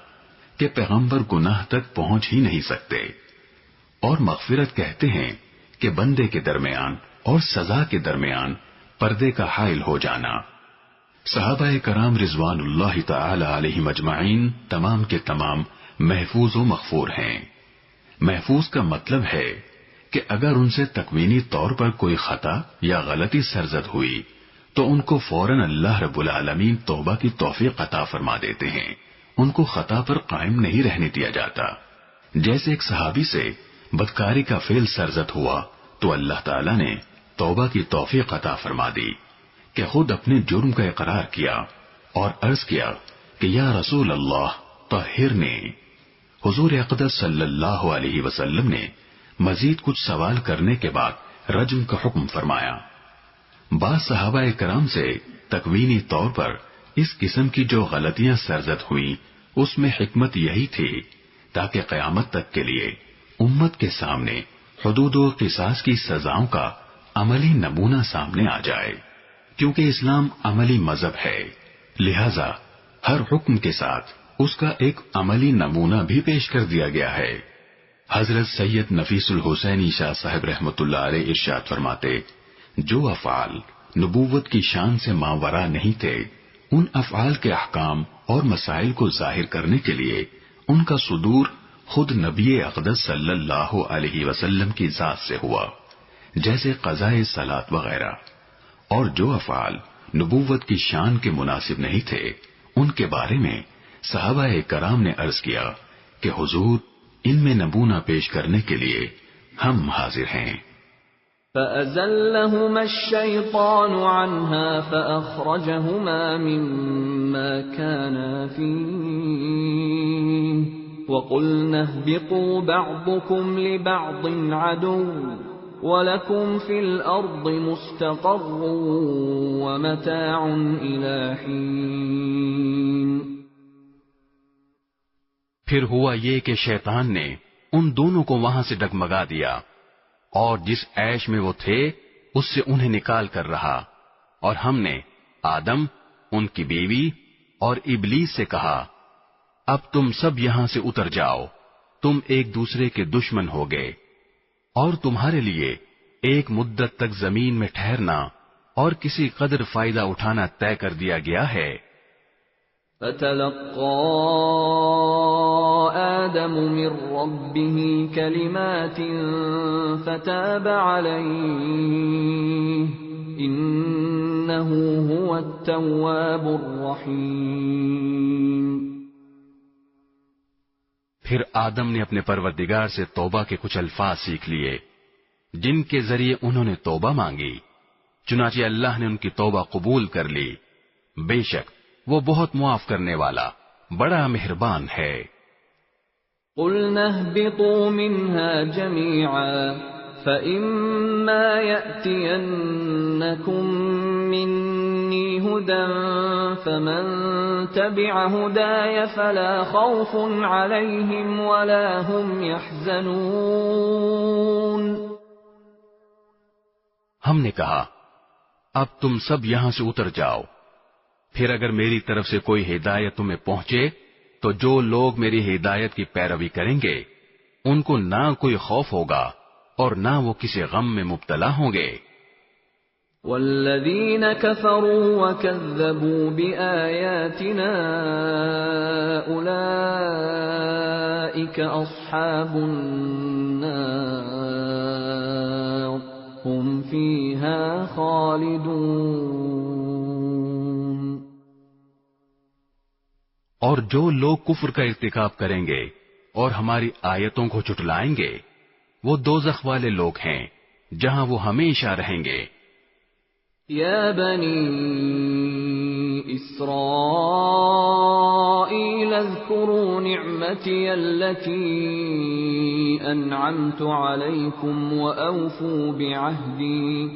کہ پیغمبر گناہ تک پہنچ ہی نہیں سکتے، اور مغفرت کہتے ہیں کہ بندے کے درمیان اور سزا کے درمیان پردے کا حائل ہو جانا۔ صحابہ کرام رضوان اللہ تعالی علیہم اجمعین تمام کے تمام محفوظ و مغفور ہیں۔ محفوظ کا مطلب ہے کہ اگر ان سے تکوینی طور پر کوئی خطا یا غلطی سرزد ہوئی تو ان کو فوراً اللہ رب العالمین توبہ کی توفیق عطا فرما دیتے ہیں، ان کو خطا پر قائم نہیں رہنے دیا جاتا۔ جیسے ایک صحابی سے بدکاری کا فعل سرزد ہوا تو اللہ تعالیٰ نے توبہ کی توفیق عطا فرما دی کہ خود اپنے جرم کا اقرار کیا اور عرض کیا کہ یا رسول اللہ طہرنی۔ حضور اقدس صلی اللہ علیہ وسلم نے مزید کچھ سوال کرنے کے بعد رجم کا حکم فرمایا۔ بعض صحابہ کرام سے تکوینی طور پر اس قسم کی جو غلطیاں سرزد ہوئی اس میں حکمت یہی تھی تاکہ قیامت تک کے لیے امت کے سامنے حدود و قصاص کی سزاؤں کا عملی نمونہ سامنے آ جائے، کیونکہ اسلام عملی مذہب ہے، لہذا ہر حکم کے ساتھ اس کا ایک عملی نمونہ بھی پیش کر دیا گیا ہے۔ حضرت سید نفیس الحسینی شاہ صاحب رحمۃ اللہ علیہ ارشاد فرماتے، جو افعال نبوت کی شان سے ماورا نہیں تھے، ان افعال کے احکام اور مسائل کو ظاہر کرنے کے لیے ان کا صدور خود نبی اقدس صلی اللہ علیہ وسلم کی ذات سے ہوا، جیسے قضاء صلاۃ وغیرہ، اور جو افعال نبوت کی شان کے مناسب نہیں تھے ان کے بارے میں صحابہ کرام نے عرض کیا کہ حضور ان میں نمونہ پیش کرنے کے لیے ہم حاضر ہیں۔ فَأَزَلَّهُمَا الشَّيْطَانُ عَنْهَا فَأَخْرَجَهُمَا مِمَّا كَانَا فِيهِ وَقُلْنَا اهْبِطُوا بَعْضُكُمْ لِبَعْضٍ عَدُوٌّ وَلَكُمْ فِي الْأَرْضِ مُسْتَقَرٌّ وَمَتَاعٌ إِلَىٰ حِينٍ۔ پھر ہوا یہ کہ شیطان نے ان دونوں کو وہاں سے ڈگمگا دیا اور جس عیش میں وہ تھے اس سے انہیں نکال کر رہا، اور ہم نے آدم، ان کی بیوی اور ابلیس سے کہا، اب تم سب یہاں سے اتر جاؤ، تم ایک دوسرے کے دشمن ہو گئے، اور تمہارے لیے ایک مدت تک زمین میں ٹھہرنا اور کسی قدر فائدہ اٹھانا طے کر دیا گیا ہے۔ فَتَلَقَّى آدَمُ مِن رَّبِّهِ كَلِمَاتٍ فَتَابَ عَلَيْهِ إِنَّهُ هُوَ التَّوَّابُ الرَّحِيمُ۔ پھر آدم نے اپنے پروردگار سے توبہ کے کچھ الفاظ سیکھ لیے جن کے ذریعے انہوں نے توبہ مانگی، چنانچہ اللہ نے ان کی توبہ قبول کر لی، بے شک وہ بہت معاف کرنے والا بڑا مہربان ہے۔ قُلْنَا اهْبِطُوا مِنْهَا جَمِيعًا فَإِمَّا يَأْتِيَنَّكُم مِّنِّي هُدًى فَمَن تَبِعَ هُدَايَ فَلَا خَوْفٌ عَلَيْهِمْ وَلَا هُمْ يَحْزَنُونَ۔ ہم نے کہا اب تم سب یہاں سے اتر جاؤ، پھر اگر میری طرف سے کوئی ہدایت تمہیں پہنچے تو جو لوگ میری ہدایت کی پیروی کریں گے ان کو نہ کوئی خوف ہوگا اور نہ وہ کسی غم میں مبتلا ہوں گے۔ والذین کفروا وکذبوا بآیاتنا اولئک اصحاب النار هم فیہا خالدون۔ اور جو لوگ کفر کا ارتکاب کریں گے اور ہماری آیتوں کو جھٹلائیں گے وہ دوزخ والے لوگ ہیں جہاں وہ ہمیشہ رہیں گے۔ یا بنی اسرائیل اذکروا نعمتی التي انعمت علیکم وأوفوا بعهدي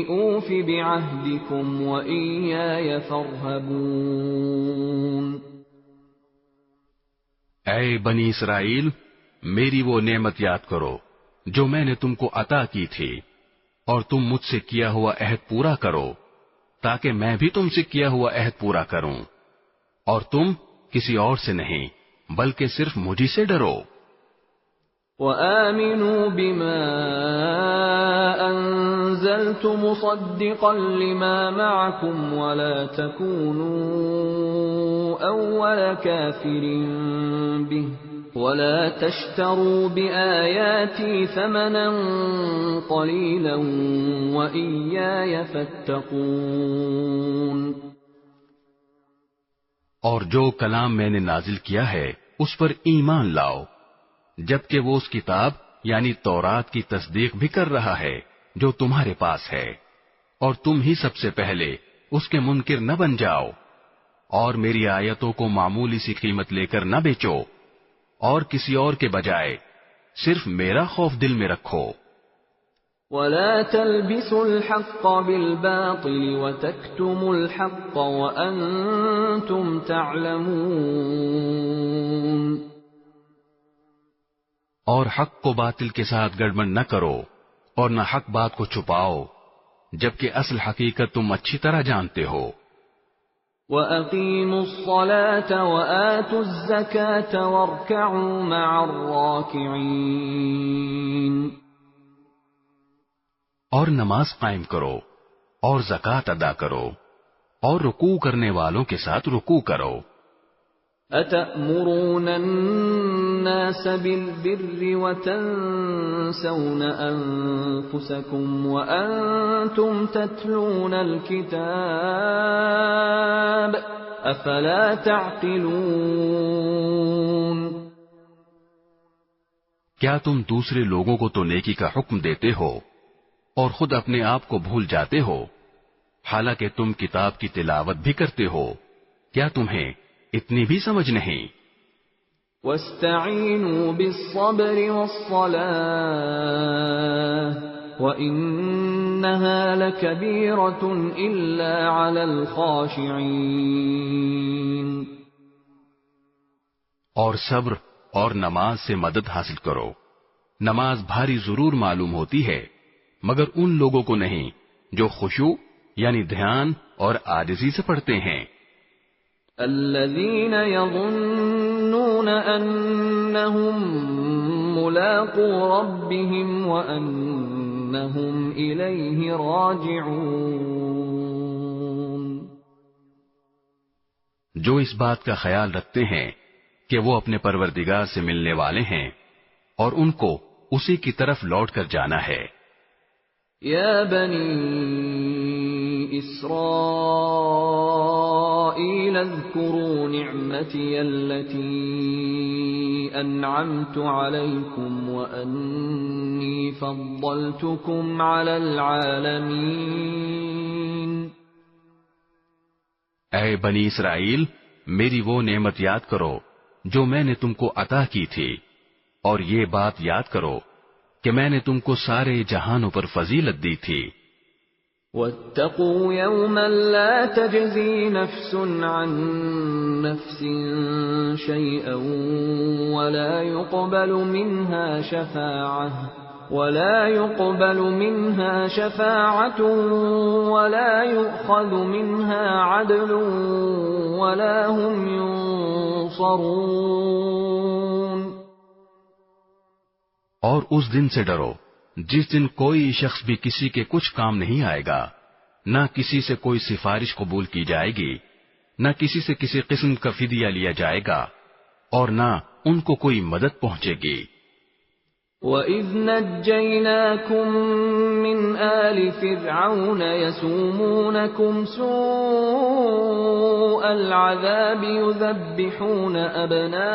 أوف بعهدكم وإياي فارهبون۔ اے بنی اسرائیل، میری وہ نعمت یاد کرو جو میں نے تم کو عطا کی تھی، اور تم مجھ سے کیا ہوا عہد پورا کرو تاکہ میں بھی تم سے کیا ہوا عہد پورا کروں، اور تم کسی اور سے نہیں بلکہ صرف مجھی سے ڈرو۔ وآمنوا بما أنزلت مصدقا لما معكم ولا تكونوا أول كافر به ولا تشتروا بآياتي ثمنا قليلا وإياي فاتقون۔ اور جو کلام میں نے نازل کیا ہے اس پر ایمان لاؤ، جبکہ وہ اس کتاب یعنی تورات کی تصدیق بھی کر رہا ہے جو تمہارے پاس ہے، اور تم ہی سب سے پہلے اس کے منکر نہ بن جاؤ، اور میری آیتوں کو معمولی سی قیمت لے کر نہ بیچو۔ اور کسی اور کے بجائے صرف میرا خوف دل میں رکھو. وَلَا تَلْبِسُوا الْحَقَّ بِالْبَاطِلِ وَتَكْتُمُوا الْحَقَّ وَأَنْتُمْ تَعْلَمُونَ. اور حق کو باطل کے ساتھ گڑبڑ نہ کرو اور نہ حق بات کو چھپاؤ جبکہ اصل حقیقت تم اچھی طرح جانتے ہو. وَأَقِيمُوا الصَّلَاةَ وَآتُوا الزَّكَاةَ وَارْكَعُوا مَعَ الرَّاكِعِينَ. اور نماز قائم کرو اور زکوٰۃ ادا کرو اور رکوع کرنے والوں کے ساتھ رکوع کرو. أَتَأْمُرُونَ النَّاسَ بِالْبِرِّ وَتَنْسَوْنَ أَنفُسَكُمْ وَأَنْتُمْ تَتْلُونَ الْكِتَابَ أَفَلَا تَعْقِلُونَ. کیا تم دوسرے لوگوں کو تو نیکی کا حکم دیتے ہو اور خود اپنے آپ کو بھول جاتے ہو حالانکہ تم کتاب کی تلاوت بھی کرتے ہو؟ کیا تمہیں اتنی بھی سمجھ نہیں؟ وَاسْتَعِينُوا بِالصَّبْرِ وَالصَّلَاةِ وَإِنَّهَا لَكَبِيرَةٌ إِلَّا عَلَى الْخَاشِعِينَ. اور صبر اور نماز سے مدد حاصل کرو. نماز بھاری ضرور معلوم ہوتی ہے مگر ان لوگوں کو نہیں جو خشوع یعنی دھیان اور عاجزی سے پڑھتے ہیں. الذين يظنون أنهم ملاقو ربهم وأنهم إليه راجعون. جو اس بات کا خیال رکھتے ہیں کہ وہ اپنے پروردگار سے ملنے والے ہیں اور ان کو اسی کی طرف لوٹ کر جانا ہے. يا بني إسرائيل اذكروا نعمتي التي أنعمت عليكم وأني فضلتكم على العالمين. اے بنی اسرائیل میری وہ نعمت یاد کرو جو میں نے تم کو عطا کی تھی اور یہ بات یاد کرو کہ میں نے تم کو سارے جہانوں پر فضیلت دی تھی. وَاتَّقُوا يَوْمًا لَا تَجْزِي نَفْسٌ عَن نَفْسٍ شَيْئًا وَلَا يُقْبَلُ مِنْهَا شَفَاعَةٌ وَلَا يُؤْخَذُ مِنْهَا عَدْلٌ وَلَا هُمْ يُنصَرُونَ. اور اس دن سے ڈرو جس دن کوئی شخص بھی کسی کے کچھ کام نہیں آئے گا، نہ کسی سے کوئی سفارش قبول کی جائے گی، نہ کسی سے کسی قسم کا فدیہ لیا جائے گا اور نہ ان کو کوئی مدد پہنچے گی. وَإِذْ نَجَّيْنَاكُمْ مِنْ آلِ فِرْعَوْنَ يَسُومُونَكُمْ سُوءَ الْعَذَابِ يُذَبِّحُونَ أَبْنَاءَكُمْ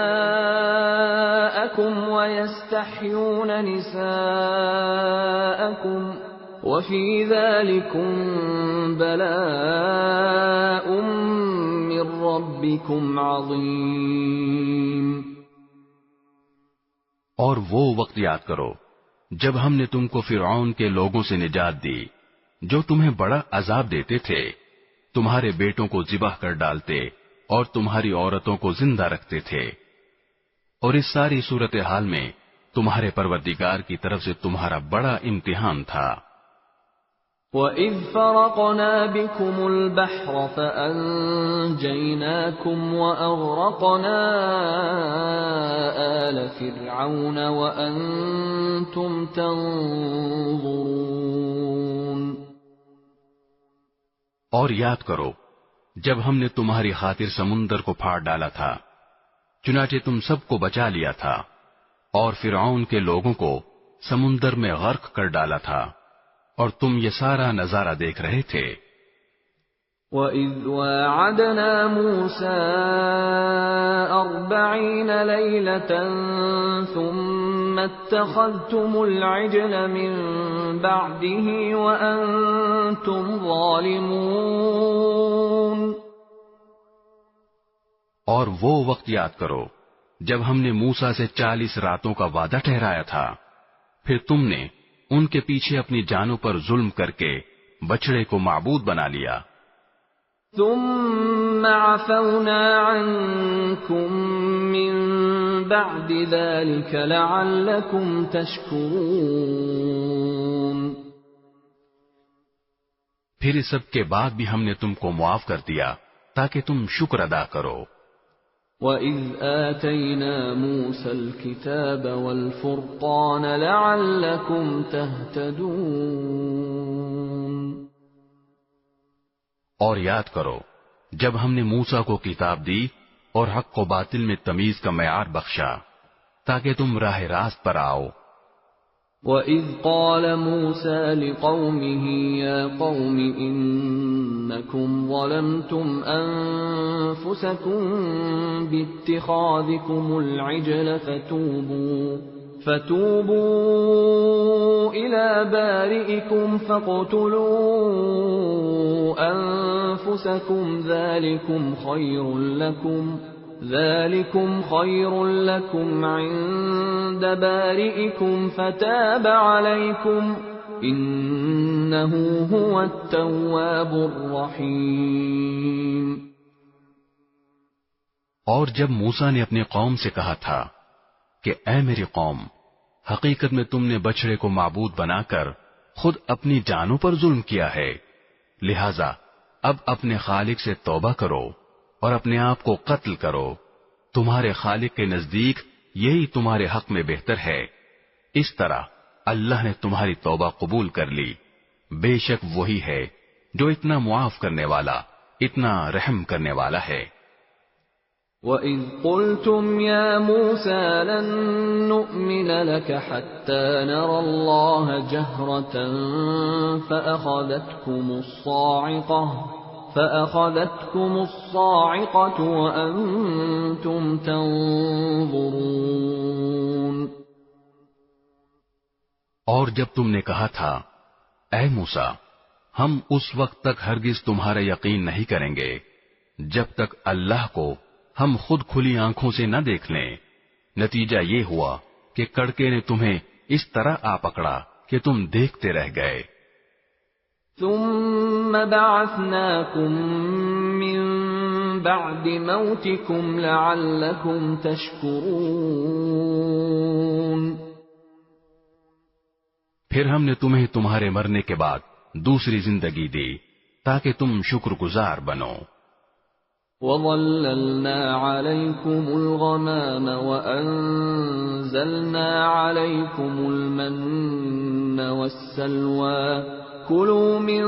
وَيَسْتَحْيُونَ نِسَاءَكُمْ وَفِي ذَلِكُمْ بَلَاءٌ مِّن رَّبِّكُمْ عَظِيمٌ. اور وہ وقت یاد کرو جب ہم نے تم کو فرعون کے لوگوں سے نجات دی جو تمہیں بڑا عذاب دیتے تھے، تمہارے بیٹوں کو ذبح کر ڈالتے اور تمہاری عورتوں کو زندہ رکھتے تھے، اور اس ساری صورتحال میں تمہارے پروردگار کی طرف سے تمہارا بڑا امتحان تھا. وَإِذْ فَرَقْنَا بِكُمُ الْبَحْرَ فَأَنْجَيْنَاكُمْ وَأَغْرَقْنَا آلَ فِرْعَوْنَ وَأَنْتُمْ تَنْظُرُونَ. اور یاد کرو جب ہم نے تمہاری خاطر سمندر کو پھاڑ ڈالا تھا، چنانچہ تم سب کو بچا لیا تھا اور فرعون کے لوگوں کو سمندر میں غرق کر ڈالا تھا اور تم یہ سارا نظارہ دیکھ رہے تھے. وَإِذْ وَاعَدْنَا مُوسَىٰ 40 لَيْلَةً ثُمَّ اتَّخَذْتُمُ الْعِجْلَ مِن بَعْدِهِ وَأَنْتُمْ ظَالِمُونَ. اور وہ وقت یاد کرو جب ہم نے موسیٰ سے 40 راتوں کا وعدہ ٹھہرایا تھا، پھر تم نے ان کے پیچھے اپنی جانوں پر ظلم کر کے بچڑے کو معبود بنا لیا۔ ثم عفونا عنكم من بعد ذلك لعلكم تشكرون۔ پھر اس سب کے بعد بھی ہم نے تم کو معاف کر دیا تاکہ تم شکر ادا کرو۔ وَإِذْ آتَيْنَا مُوسَى الْكِتَابَ وَالْفُرْقَانَ لَعَلَّكُمْ تَهْتَدُونَ۔ اور یاد کرو جب ہم نے موسیٰ کو کتاب دی اور حق و باطل میں تمیز کا معیار بخشا تاکہ تم راہ راست پر آؤ۔ وَإِذْ قَالَ مُوسَى لِقَوْمِهِ يَا قَوْمِ إِنَّكُمْ ظَلَمْتُمْ أَنفُسَكُمْ بِاتِّخَاذِكُمُ الْعِجْلَ فَتُوبُوا إِلَى بَارِئِكُمْ فَاقْتُلُوا أَنفُسَكُمْ ذَلِكُمْ خَيْرٌ لَكُمْ عِندَ بَارِئِكُمْ فَتَابَ عَلَيْكُمْ إِنَّهُ هُوَ التَّوَّابُ الرَّحِيمُ۔ اور جب موسیٰ نے اپنی قوم سے کہا تھا کہ اے میری قوم، حقیقت میں تم نے بچڑے کو معبود بنا کر خود اپنی جانوں پر ظلم کیا ہے، لہذا اب اپنے خالق سے توبہ کرو اور اپنے آپ کو قتل کرو، تمہارے خالق کے نزدیک یہی تمہارے حق میں بہتر ہے۔ اس طرح اللہ نے تمہاری توبہ قبول کر لی، بے شک وہی ہے جو اتنا معاف کرنے والا، اتنا رحم کرنے والا ہے۔ وَإِذْ قُلْتُمْ يَا مُوسَى لَن نُّؤْمِنَ لَكَ حَتَّى نَرَى اللَّهَ جَهْرَةً فَأَخَذَتْكُمُ الصَّاعِقَةُ وَأَنْتُمْ تَنظُرُونَ۔ اور جب تم نے کہا تھا اے موسیٰ، ہم اس وقت تک ہرگز تمہارا یقین نہیں کریں گے جب تک اللہ کو ہم خود کھلی آنکھوں سے نہ دیکھ لیں، نتیجہ یہ ہوا کہ کڑکے نے تمہیں اس طرح آ پکڑا کہ تم دیکھتے رہ گئے۔ ثم بعثناكم من بعد موتكم لعلكم تشكرون۔ پھر ہم نے تمہیں تمہارے مرنے کے بعد دوسری زندگی دی تاکہ تم شکر گزار بنو۔ وَظَلَّلْنَا عَلَيْكُمُ الْغَمَامَ وَأَنزَلْنَا عَلَيْكُمُ الْمَنَّ وَالسَّلْوَىٰ كُلُوا مِن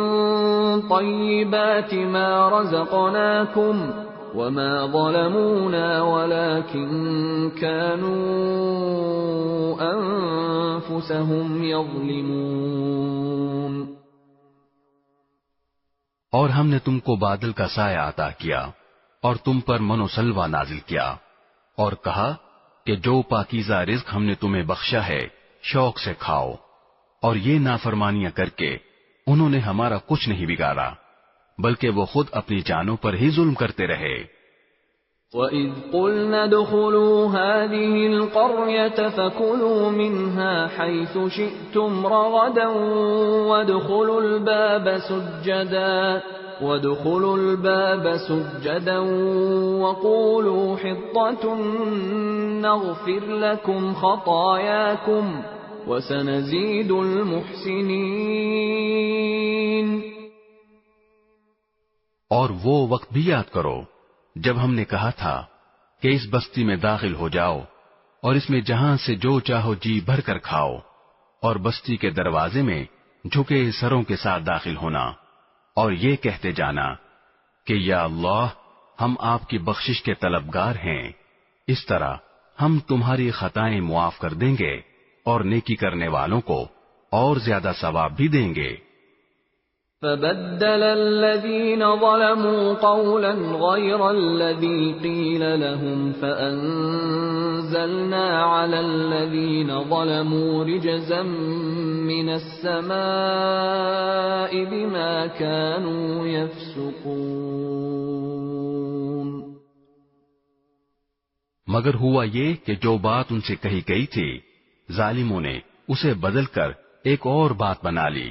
طَيِّبَاتِ مَا رَزَقْنَاكُمْ وَمَا ظَلَمُونَا وَلَٰكِن كَانُوا أَنفُسَهُمْ يَظْلِمُونَ۔ اور ہم نے تم کو بادل کا سایہ عطا کیا اور تم پر من و سلوہ نازل کیا اور کہا کہ جو پاکیزہ رزق ہم نے تمہیں بخشا ہے شوق سے کھاؤ، اور یہ نافرمانیاں کر کے انہوں نے ہمارا کچھ نہیں بگاڑا بلکہ وہ خود اپنی جانوں پر ہی ظلم کرتے رہے۔ وَإِذْ قُلْنَا ادْخُلُوا هَٰذِهِ الْقَرْيَةَ فَكُلُوا مِنْهَا حَيْثُ شِئْتُمْ رَغَدًا وَادْخُلُوا الْبَابَ سُجَّدًا وَقُولُوا حِطَّةٌ نَّغْفِرْ لَكُمْ خَطَايَاكُمْ وَسَنَزِيدُ الْمُحْسِنِينَ۔ اور وہ وقت بھی یاد کرو جب ہم نے کہا تھا کہ اس بستی میں داخل ہو جاؤ اور اس میں جہاں سے جو چاہو جی بھر کر کھاؤ، اور بستی کے دروازے میں جھکے سروں کے ساتھ داخل ہونا اور یہ کہتے جانا کہ یا اللہ ہم آپ کی بخشش کے طلبگار ہیں، اس طرح ہم تمہاری خطائیں معاف کر دیں گے اور نیکی کرنے والوں کو اور زیادہ ثواب بھی دیں گے۔ فَبَدَّلَ الَّذِينَ ظَلَمُوا قَوْلًا غَيْرَ الَّذِي قِيلَ لَهُمْ فَأَنزَلْنَا عَلَى الَّذِينَ ظَلَمُوا رِجْزًا مِّنَ السَّمَاءِ بِمَا كَانُوا يَفْسُقُونَ۔ مگر ہوا یہ کہ جو بات ان سے کہی گئی تھی ظالموں نے اسے بدل کر ایک اور بات بنا لی.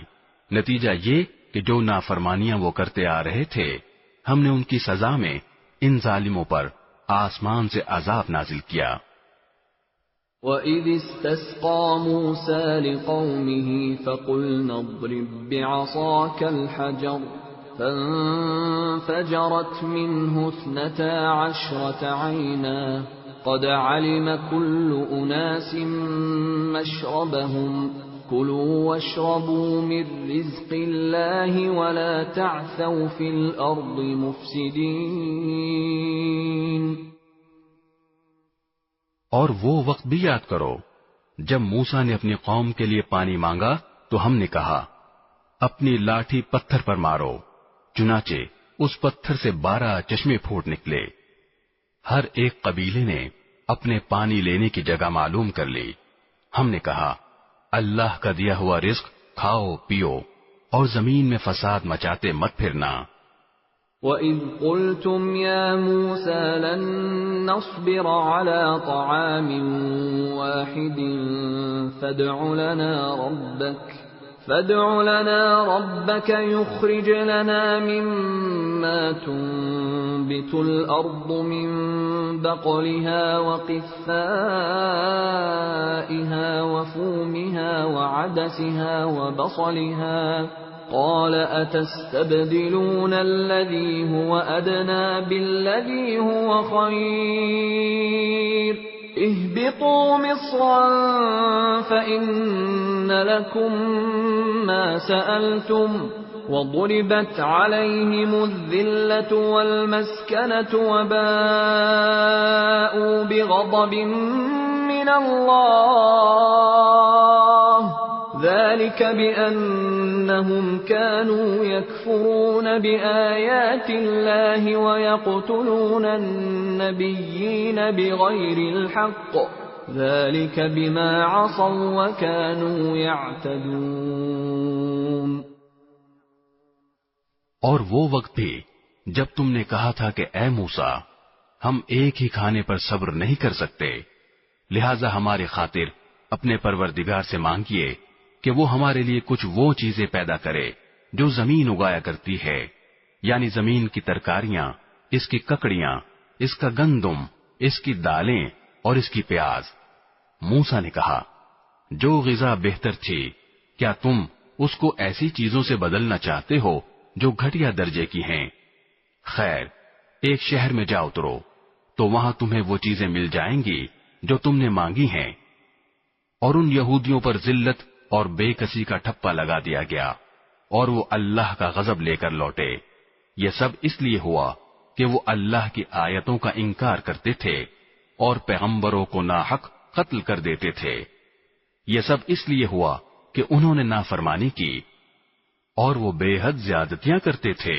نتیجہ یہ کہ جو نافرمانیاں وہ کرتے آ رہے تھے ہم نے ان کی سزا میں ان ظالموں پر آسمان سے عذاب نازل کیا. وَإِذِ اسْتَسْقَىٰ مُوسَىٰ لِقَوْمِهِ فَقُلْنَا اضْرِب بِّعَصَاكَ الْحَجَرَ فَانفَجَرَتْ مِنْهُ 12 عَيْنًا قَدْ عَلِمَ كُلُّ أُنَاسٍ مَّشْرَبَهُمْ كُلُوا وَاشْرَبُوا مِن رِّزْقِ اللَّهِ وَلَا تَعْثَوْا فِي الْأَرْضِ مُفْسِدِينَ. اور وہ وقت بھی یاد کرو جب موسیٰ نے اپنی قوم کے لیے پانی مانگا تو ہم نے کہا اپنی لاٹھی پتھر پر مارو. چنانچہ اس پتھر سے 12 چشمے پھوٹ نکلے. ہر ایک قبیلے نے اپنے پانی لینے کی جگہ معلوم کر لی. ہم نے کہا اللہ کا دیا ہوا رزق کھاؤ پیو اور زمین میں فساد مچاتے مت پھرنا. وَإِذْ قُلْتُمْ يَا مُوسَىٰ لَن نَّصْبِرَ عَلَىٰ طَعَامٍ وَاحِدٍ فَادْعُ لَنَا رَبَّكَ يُخْرِجْ لَنَا مِمَّا تُنبِتُ الْأَرْضُ مِن بَقْلِهَا وَقِثَّائِهَا وَفُومِهَا وَعَدَسِهَا وَبَصَلِهَا قَالَ أَتَسْتَبْدِلُونَ الَّذِي هُوَ أَدْنَىٰ بِالَّذِي هُوَ خَيْرٌ اهْبِطُوا مِصْرًا فَإِنَّ لَكُم مَّا سَأَلْتُمْ وَضُرِبَتْ عَلَيْهِمُ الذِّلَّةُ وَالْمَسْكَنَةُ وَبَاءُوا بِغَضَبٍ مِّنَ اللَّهِ ذَلِكَ بِأَنَّهُمْ كَانُوا يَكْفُرُونَ بِآيَاتِ اللَّهِ وَيَقْتُلُونَ النَّبِيِّينَ بِغَيْرِ الْحَقِّ ذَلِكَ بِمَا عَصَوا وَكَانُوا يَعْتَدُونَ. اور وہ وقت بھی جب تم نے کہا تھا کہ اے موسیٰ ہم ایک ہی کھانے پر صبر نہیں کر سکتے لہذا ہماری خاطر اپنے پروردگار سے مانگیے کہ وہ ہمارے لیے کچھ وہ چیزیں پیدا کرے جو زمین اگایا کرتی ہے یعنی زمین کی ترکاریاں اس کی ککڑیاں اس کا گندم اس کی دالیں اور اس کی پیاز. موسیٰ نے کہا جو غذا بہتر تھی کیا تم اس کو ایسی چیزوں سے بدلنا چاہتے ہو جو گھٹیا درجے کی ہیں؟ خیر ایک شہر میں جا اترو تو وہاں تمہیں وہ چیزیں مل جائیں گی جو تم نے مانگی ہیں. اور ان یہودیوں پر ذلت اور بے کسی کا ٹھپا لگا دیا گیا اور وہ اللہ کا غضب لے کر لوٹے. یہ سب اس لیے ہوا کہ وہ اللہ کی آیتوں کا انکار کرتے تھے اور پیغمبروں کو ناحق قتل کر دیتے تھے. یہ سب اس لیے ہوا کہ انہوں نے نافرمانی کی اور وہ بے حد زیادتیاں کرتے تھے.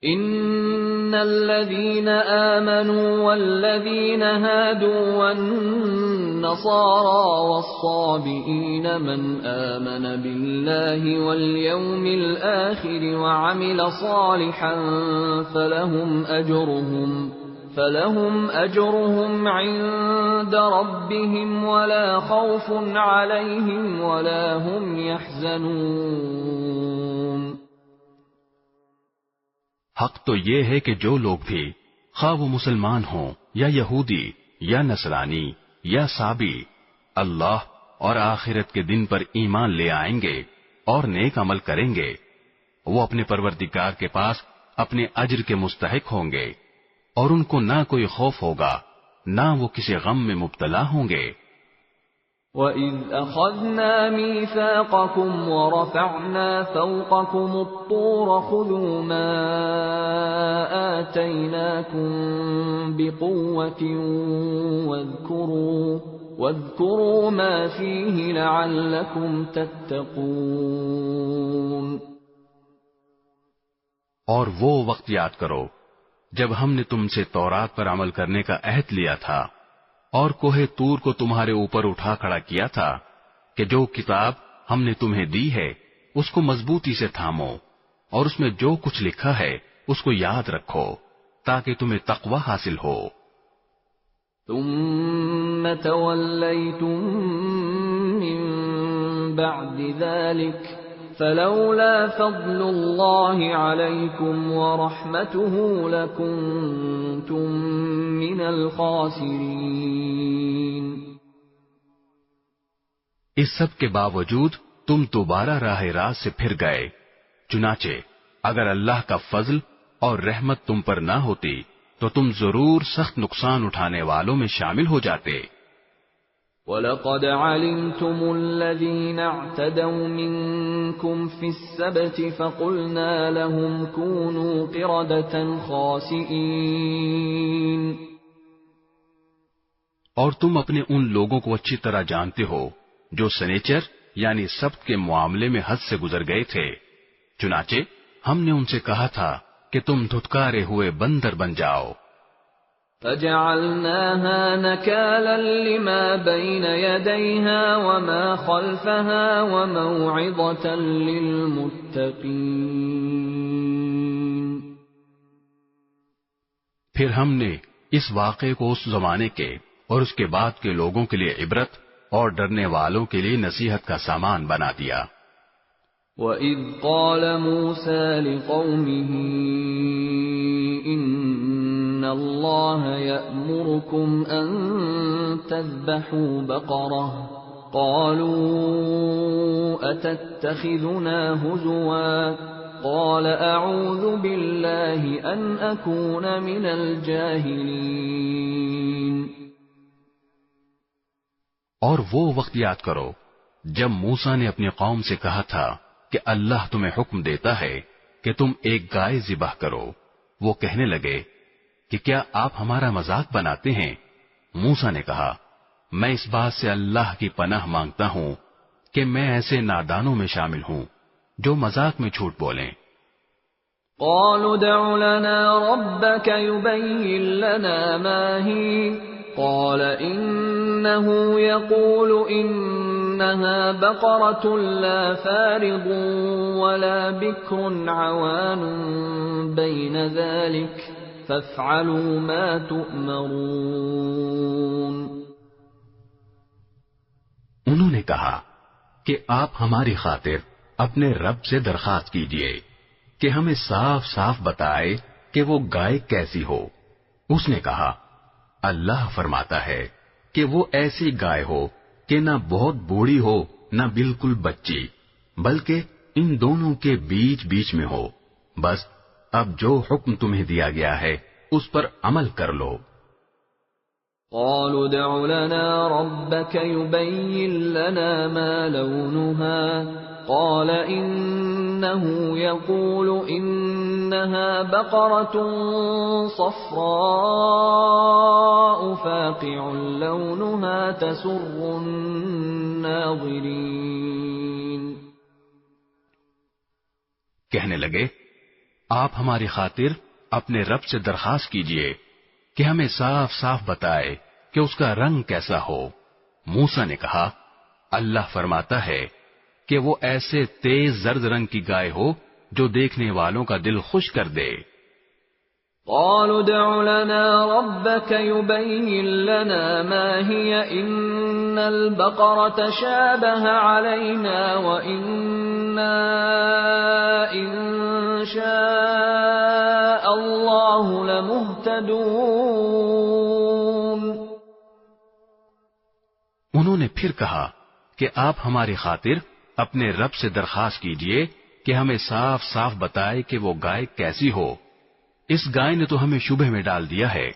ان الذين آمنوا والذين هادوا والنصارى والصابئين من آمن بالله واليوم الآخر وعمل صالحا فلهم أجرهم عند ربهم ولا خوف عليهم ولا هم يحزنون. حق تو یہ ہے کہ جو لوگ بھی خواہ وہ مسلمان ہوں یا یہودی یا نصرانی یا صابی اللہ اور آخرت کے دن پر ایمان لے آئیں گے اور نیک عمل کریں گے وہ اپنے پروردگار کے پاس اپنے اجر کے مستحق ہوں گے اور ان کو نہ کوئی خوف ہوگا نہ وہ کسی غم میں مبتلا ہوں گے. وَإِذْ أَخَذْنَا مِيثَاقَكُمْ وَرَفَعْنَا فَوْقَكُمُ الطُّورَ خُذُوا مَا آتَيْنَاكُمْ بِقُوَّةٍ وَاذْكُرُوا مَا فِيهِ لَعَلَّكُمْ تَتَّقُونَ. اور وہ وقت یاد کرو جب ہم نے تم سے تورات پر عمل کرنے کا عہد لیا تھا اور کوہ طور کو تمہارے اوپر اٹھا کھڑا کیا تھا کہ جو کتاب ہم نے تمہیں دی ہے اس کو مضبوطی سے تھامو اور اس میں جو کچھ لکھا ہے اس کو یاد رکھو تاکہ تمہیں تقوی حاصل ہو. ثم توليتم من بعد ذلك فلولا فضل الله عليكم ورحمته لكنتم من الخاسرين۔ اس سب کے باوجود تم دوبارہ راہ راست سے پھر گئے، چنانچہ اگر اللہ کا فضل اور رحمت تم پر نہ ہوتی تو تم ضرور سخت نقصان اٹھانے والوں میں شامل ہو جاتے۔ وَلَقَدْ عَلِمْتُمُ الَّذِينَ اعْتَدَوْا مِنكُمْ فِي السَّبْتِ فَقُلْنَا لَهُمْ كُونُوا قِرَدَةً خَاسِئِينَ۔ اور تم اپنے ان لوگوں کو اچھی طرح جانتے ہو جو سنیچر یعنی سبت کے معاملے میں حد سے گزر گئے تھے، چنانچہ ہم نے ان سے کہا تھا کہ تم دھتکارے ہوئے بندر بن جاؤ۔ فَجَعَلْنَاهَا نَكَالًا لِمَا بَيْنَ يَدَيْهَا وَمَا خَلْفَهَا وَمَوْعِظَةً لِلْمُتَّقِينَ۔ پھر ہم نے اس واقعے کو اس زمانے کے اور اس کے بعد کے لوگوں کے لیے عبرت اور ڈرنے والوں کے لیے نصیحت کا سامان بنا دیا۔ وَإِذْ قَالَ مُوسَى لِقَوْمِهِ إِنَّ اللَّهَ يَأْمُرُكُمْ أَن تَذْبَحُوا بَقَرَةً قَالُوا أَتَتَّخِذُنَا هُزُوًا قَالَ أَعُوذُ بِاللَّهِ أَنْ أَكُونَ مِنَ الْجَاهِلِينَ۔ اور وہ وقت یاد کرو جب موسیٰ نے اپنی قوم سے کہا تھا کہ اللہ تمہیں حکم دیتا ہے کہ تم ایک گائے ذبح کرو۔ وہ کہنے لگے کہ کیا آپ ہمارا مذاق بناتے ہیں؟ موسیٰ نے کہا میں اس بات سے اللہ کی پناہ مانگتا ہوں کہ میں ایسے نادانوں میں شامل ہوں جو مذاق میں جھوٹ بولیں۔ قالوا ادع لنا ربك يبين لنا ما هي قال إنه يقول إنها بقرة لا فارض ولا بكر عوان بين ذلك فافعلوا ما تؤمرون۔ انہوں نے کہا کہ آپ ہماری خاطر اپنے رب سے درخواست کیجئے کہ ہمیں صاف صاف بتائے کہ وہ گائے کیسی ہو۔ اس نے کہا اللہ فرماتا ہے کہ وہ ایسی گائے ہو کہ نہ بہت بوڑھی ہو نہ بالکل بچی، بلکہ ان دونوں کے بیچ بیچ میں ہو۔ بس اب جو حکم تمہیں دیا گیا ہے اس پر عمل کر لو۔ قالوا ادع لنا ربك يبين لنا ما لونها قال إنه يقول إنها بقرة صفراء فاقع لونها تسر الناظرين۔ کہنے لگے آپ ہماری خاطر اپنے رب سے درخواست کیجئے کہ ہمیں صاف صاف بتائے کہ اس کا رنگ کیسا ہو۔ موسیٰ نے کہا اللہ فرماتا ہے کہ وہ ایسے تیز زرد رنگ کی گائے ہو جو دیکھنے والوں کا دل خوش کر دے۔ قالوا ادع لنا ربك يبين لنا ما هي إن البقرة شابه علينا وإنا إن شاء الله لمهتدون۔ انہوں نے پھر کہا کہ آپ ہماری خاطر اپنے رب سے درخواست کیجئے کہ ہمیں صاف صاف بتائے کہ وہ گائے کیسی ہو۔ اس گائے نے تو ہمیں شبہ میں ڈال دیا ہے،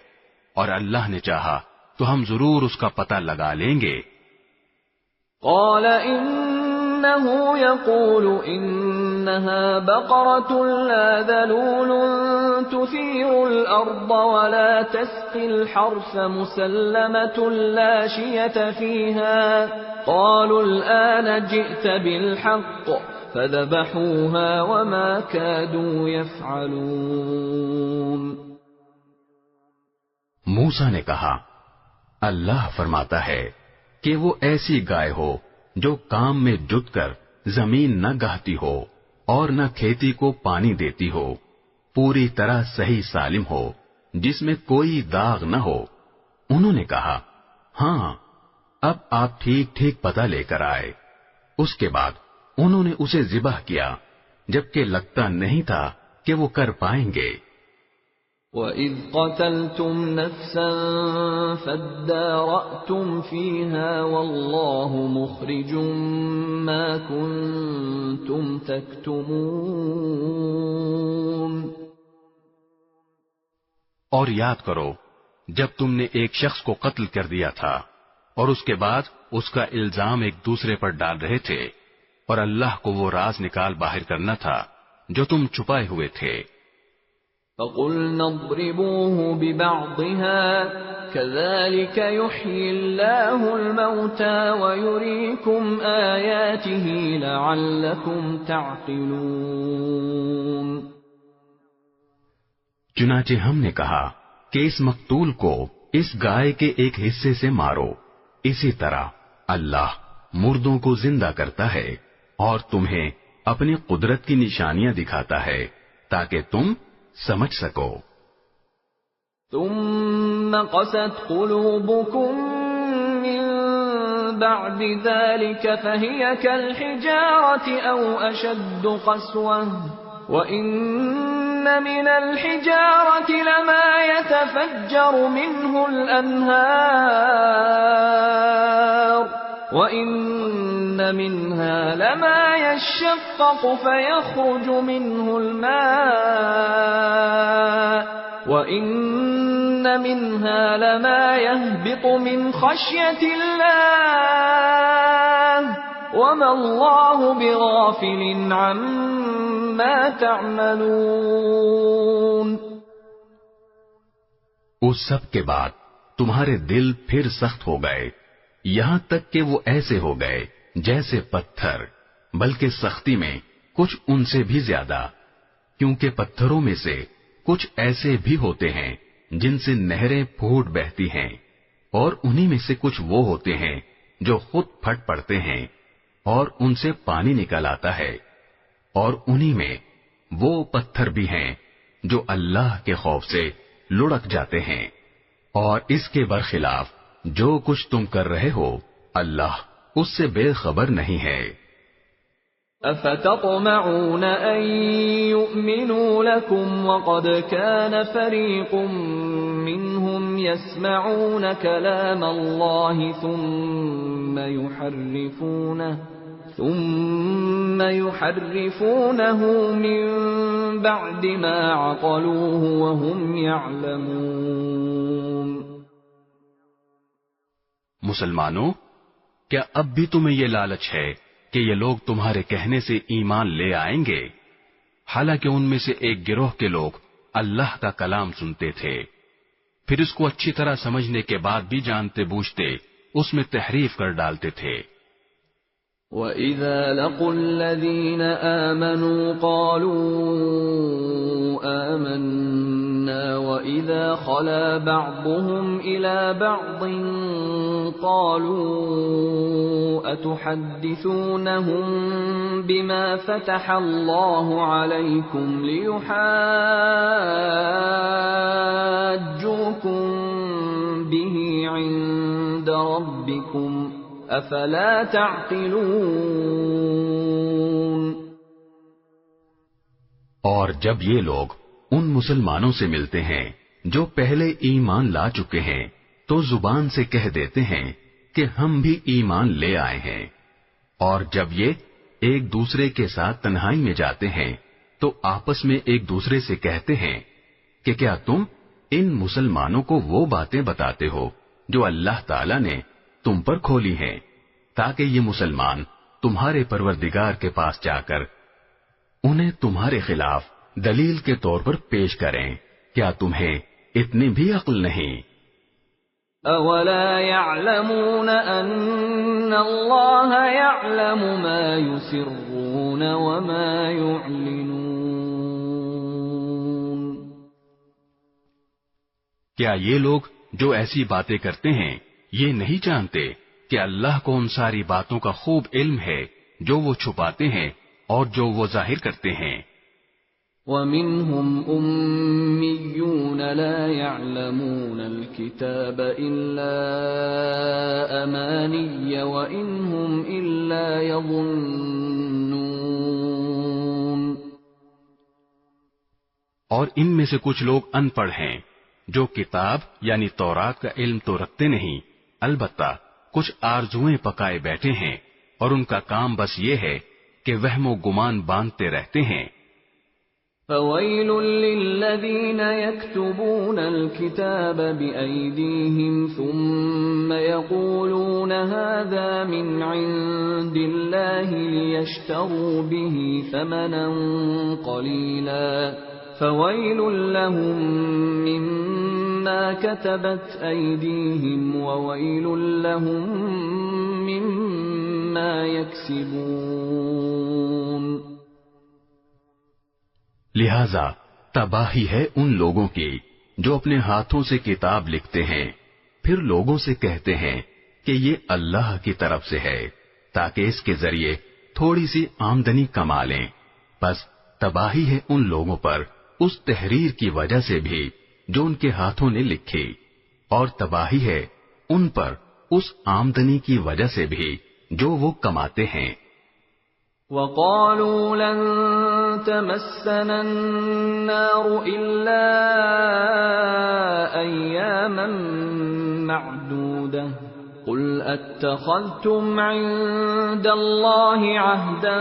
اور اللہ نے چاہا تو ہم ضرور اس کا پتہ لگا لیں گے۔ قال إنه يقول إنها بقرة لا ذلول تثير الأرض ولا تسقي الحرث مسلمة لا شية فيها قالوا الآن جئت بالحق فذبحوها وما كادوا يفعلون۔ موسیٰ نے کہا اللہ فرماتا ہے کہ وہ ایسی گائے ہو جو کام میں جت کر زمین نہ گہتی ہو اور نہ کھیتی کو پانی دیتی ہو، پوری طرح صحیح سالم ہو، جس میں کوئی داغ نہ ہو۔ انہوں نے کہا ہاں اب آپ ٹھیک ٹھیک پتہ لے کر آئے۔ اس کے بعد انہوں نے اسے ذبح کیا جبکہ لگتا نہیں تھا کہ وہ کر پائیں گے۔ وَإِذْ قَتَلْتُمْ نَفْسًا فَادَّارَأْتُمْ فِيهَا وَاللَّهُ مُخْرِجٌ مَا كُنْتُمْ تَكْتُمُونَ۔ اور یاد کرو جب تم نے ایک شخص کو قتل کر دیا تھا اور اس کے بعد اس کا الزام ایک دوسرے پر ڈال رہے تھے، اور اللہ کو وہ راز نکال باہر کرنا تھا جو تم چھپائے ہوئے تھے۔ فَقُلْنَا اضْرِبُوهُ بِبَعْضِهَا كَذَلِكَ يُحْيِي اللَّهُ الْمَوْتَى وَيُرِيكُمْ آيَاتِهِ لَعَلَّكُمْ تَعْقِلُونَ۔ چنانچہ ہم نے کہا کہ اس مقتول کو اس گائے کے ایک حصے سے مارو، اسی طرح اللہ مردوں کو زندہ کرتا ہے اور تمہیں اپنی قدرت کی نشانیاں دکھاتا ہے تاکہ تم سمجھ سکو۔ ثم قست قلوبكم من بعد ذلك فهي كالحجارة أو أشد قسوة وإن من الحجارة لما يتفجر منه الأنهار وَإِنَّ مِنْهَا لَمَا يَشَّقَّقُ فَيَخْرُجُ مِنْهُ الْمَاءُ وَإِنَّ مِنْهَا لَمَا يَهْبِطُ مِنْ خَشْيَةِ اللَّهِ وَمَا اللَّهُ بِغَافِلٍ عَمَّا تَعْمَلُونَ۔ اس سب کے بعد تمہارے دل پھر سخت ہو گئے، یہاں تک کہ وہ ایسے ہو گئے جیسے پتھر، بلکہ سختی میں کچھ ان سے بھی زیادہ، کیونکہ پتھروں میں سے کچھ ایسے بھی ہوتے ہیں جن سے نہریں پھوٹ بہتی ہیں، اور انہی میں سے کچھ وہ ہوتے ہیں جو خود پھٹ پڑتے ہیں اور ان سے پانی نکل آتا ہے، اور انہی میں وہ پتھر بھی ہیں جو اللہ کے خوف سے لڑک جاتے ہیں، اور اس کے برخلاف جو کچھ تم کر رہے ہو اللہ اس سے بے خبر نہیں ہے۔ افتطمعون ان يؤمنوا لكم وقد كان فريق منهم يسمعون كلام الله ثم يحرفونه من بعد ما عقلوه وهم يعلمون۔ مسلمانوں، کیا اب بھی تمہیں یہ لالچ ہے کہ یہ لوگ تمہارے کہنے سے ایمان لے آئیں گے، حالانکہ ان میں سے ایک گروہ کے لوگ اللہ کا کلام سنتے تھے، پھر اس کو اچھی طرح سمجھنے کے بعد بھی جانتے بوجھتے اس میں تحریف کر ڈالتے تھے۔ وَإِذَا لَقُوا الَّذِينَ آمَنُوا قَالُوا آمَنَّا وَإِذَا خَلَا بَعْضُهُمْ إِلَى بَعْضٍ قَالُوا أَتُحَدِّثُونَهُم بِمَا فَتَحَ اللَّهُ عَلَيْكُمْ لِيُحَاجُّوكُم بِهِ عِندَ رَبِّكُمْ افلا تعقلون۔ اور جب یہ لوگ ان مسلمانوں سے ملتے ہیں جو پہلے ایمان لا چکے ہیں تو زبان سے کہہ دیتے ہیں کہ ہم بھی ایمان لے آئے ہیں، اور جب یہ ایک دوسرے کے ساتھ تنہائی میں جاتے ہیں تو آپس میں ایک دوسرے سے کہتے ہیں کہ کیا تم ان مسلمانوں کو وہ باتیں بتاتے ہو جو اللہ تعالی نے تم پر کھولی ہیں، تاکہ یہ مسلمان تمہارے پروردگار کے پاس جا کر انہیں تمہارے خلاف دلیل کے طور پر پیش کریں۔ کیا تمہیں اتنی بھی عقل نہیں؟ اولا يعلمون ان اللہ يعلم ما يسرون وما يعلنون۔ کیا یہ لوگ جو ایسی باتیں کرتے ہیں یہ نہیں جانتے کہ اللہ کو ان ساری باتوں کا خوب علم ہے جو وہ چھپاتے ہیں اور جو وہ ظاہر کرتے ہیں؟ وَمِنْهُمْ أُمِّيُّونَ لَا يَعْلَمُونَ الْكِتَابَ إِلَّا أَمَانِيَّ وَإِنْ هُمْ إِلَّا يَظُنُّونَ. اور ان میں سے کچھ لوگ ان پڑھ ہیں جو کتاب یعنی تورات کا علم تو رکھتے نہیں، البتہ کچھ آرزویں پکائے بیٹھے ہیں اور ان کا کام بس یہ ہے کہ وہم و گمان باندھتے رہتے ہیں. فَوَيْلٌ لِّلَّذِينَ يَكْتُبُونَ الْكِتَابَ بِأَيْدِيهِمْ ثُمَّ يَقُولُونَ هَٰذَا مِنْ عِندِ اللَّهِ لِيَشْتَرُوا بِهِ ثَمَنًا قَلِيلًا فَوَيْلٌ لَّهُم مِّمَّا كَتَبَتْ أَيْدِيهِمْ وَوَيْلٌ لَّهُم مِّمَّا يَكْسِبُونَ. لہذا تباہی ہے ان لوگوں کی جو اپنے ہاتھوں سے کتاب لکھتے ہیں پھر لوگوں سے کہتے ہیں کہ یہ اللہ کی طرف سے ہے تاکہ اس کے ذریعے تھوڑی سی آمدنی کما لیں. بس تباہی ہے ان لوگوں پر اس تحریر کی وجہ سے بھی جو ان کے ہاتھوں نے لکھی، اور تباہی ہے ان پر اس آمدنی کی وجہ سے بھی جو وہ کماتے ہیں. وَقَالُوا لَن تَمَسَّنَا النَّارُ إِلَّا أَيَّامًا مَّعْدُودَةً قُلْ أَتَّخَذْتُمْ عِندَ اللَّهِ عَهْدًا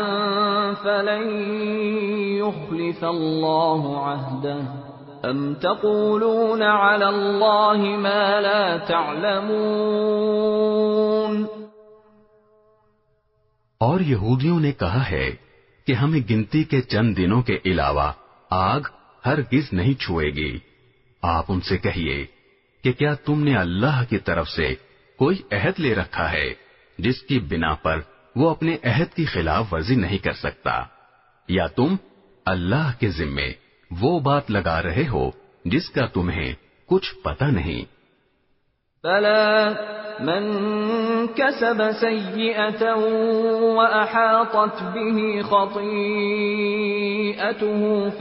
فَلَن يُخْلِفَ اللَّهُ عَهْدَهُ أَمْ تَقُولُونَ عَلَى اللَّهِ مَا لَا تَعْلَمُونَ. اور یہودیوں نے کہا ہے کہ ہمیں گنتی کے چند دنوں کے علاوہ آگ ہرگز نہیں چھوئے گی. آپ ان سے کہیے کہ کیا تم نے اللہ کی طرف سے کوئی عہد لے رکھا ہے جس کی بنا پر وہ اپنے عہد کی خلاف ورزی نہیں کر سکتا، یا تم اللہ کے ذمے وہ بات لگا رہے ہو جس کا تمہیں کچھ پتہ نہیں. بَلَىٰ مَن كَسَبَ سَيِّئَةً وَأَحَاطَتْ بِهِ خَطِيئَتُهُ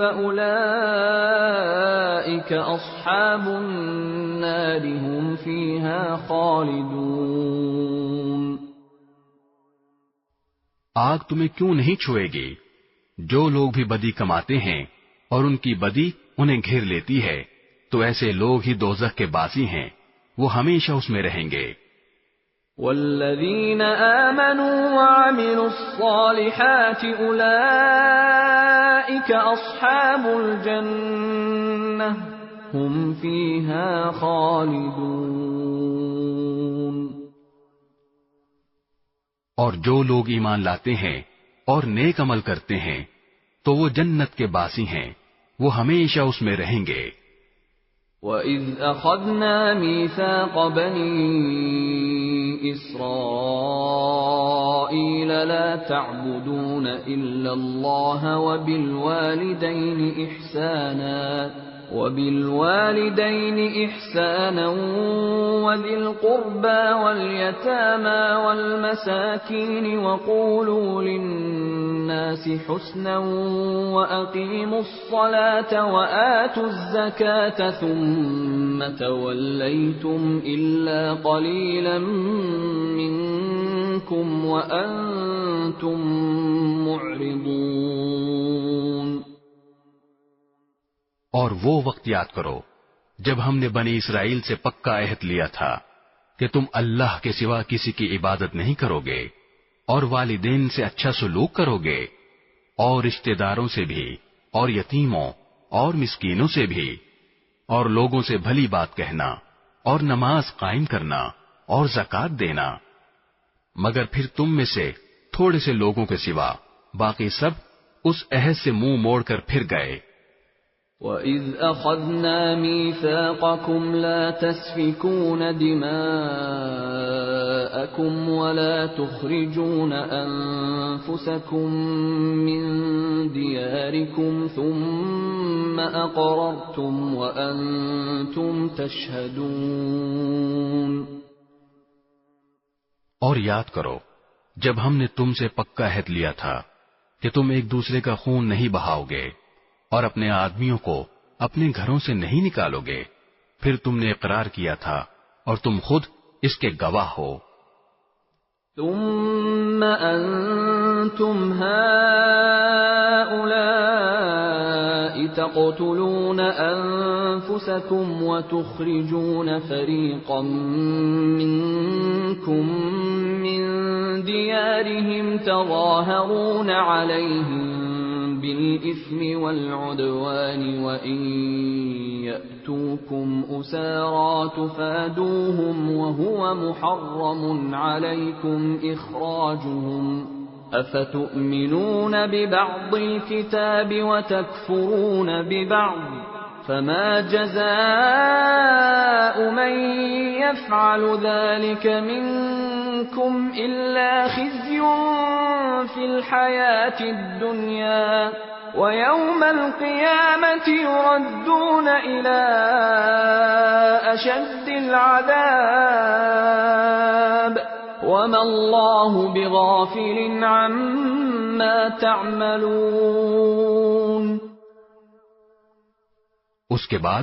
فَأُولَٰئِكَ أَصْحَابُ النَّارِ هُمْ فِيهَا خَالِدُونَ. آگ تمہیں کیوں نہیں چھوئے گی؟ جو لوگ بھی بدی کماتے ہیں اور ان کی بدی انہیں گھیر لیتی ہے تو ایسے لوگ ہی دوزخ کے باسی ہیں، وہ ہمیشہ اس میں رہیں گے. والذین آمنوا وعملوا الصالحات اولئک اصحاب الجنہ هم فیہا خالدون. اور جو لوگ ایمان لاتے ہیں اور نیک عمل کرتے ہیں تو وہ جنت کے باسی ہیں، وہ ہمیشہ اس میں رہیں گے. وَإِذْ أَخَذْنَا مِيثَاقَ بَنِي إِسْرَائِيلَ لَا تَعْبُدُونَ إِلَّا اللَّهَ وَبِالْوَالِدَيْنِ إِحْسَانًا وَذِي الْقُرْبَى وَالْيَتَامَى وَالْمَسَاكِينِ وَقُولُوا لِلنَّاسِ حُسْنًا وَأَقِيمُوا الصَّلَاةَ وَآتُوا الزَّكَاةَ ثُمَّ تَوَلَّيْتُمْ إِلَّا قَلِيلًا مِّنكُمْ وَأَنتُم مُّعْرِضُونَ. اور وہ وقت یاد کرو جب ہم نے بنی اسرائیل سے پکا عہد لیا تھا کہ تم اللہ کے سوا کسی کی عبادت نہیں کرو گے اور والدین سے اچھا سلوک کرو گے اور رشتہ داروں سے بھی اور یتیموں اور مسکینوں سے بھی اور لوگوں سے بھلی بات کہنا اور نماز قائم کرنا اور زکوٰۃ دینا، مگر پھر تم میں سے تھوڑے سے لوگوں کے سوا باقی سب اس عہد سے منہ موڑ کر پھر گئے. وَإِذْ أَخَذْنَا مِيثَاقَكُمْ لَا تَسْفِكُونَ دِمَاءَكُمْ وَلَا تُخْرِجُونَ أَنفُسَكُمْ مِنْ دِيَارِكُمْ ثُمَّ أَقْرَرْتُمْ وَأَنْتُمْ تَشْهَدُونَ. اور یاد کرو جب ہم نے تم سے پکا عہد لیا تھا کہ تم ایک دوسرے کا خون نہیں بہاؤ گے اور اپنے آدمیوں کو اپنے گھروں سے نہیں نکالو گے، پھر تم نے اقرار کیا تھا اور تم خود اس کے گواہ ہو۔ ثم أنتم هؤلاء تقتلون أنفسكم وتخرجون فريقا منكم من ديارهم تظاهرون عليهم بالإثم والعدوان وإن يأتوكم أسارى تفادوهم وهو محرم عليكم إخراجهم أفتؤمنون ببعض الكتاب وتكفرون ببعض فما جزاء من يفعل ذلك منكم إلا خزي في الحياة الدنيا ويوم القيامة يردون إلى أشد العذاب وما الله بغافل عما تعملون۔ اس کے بعد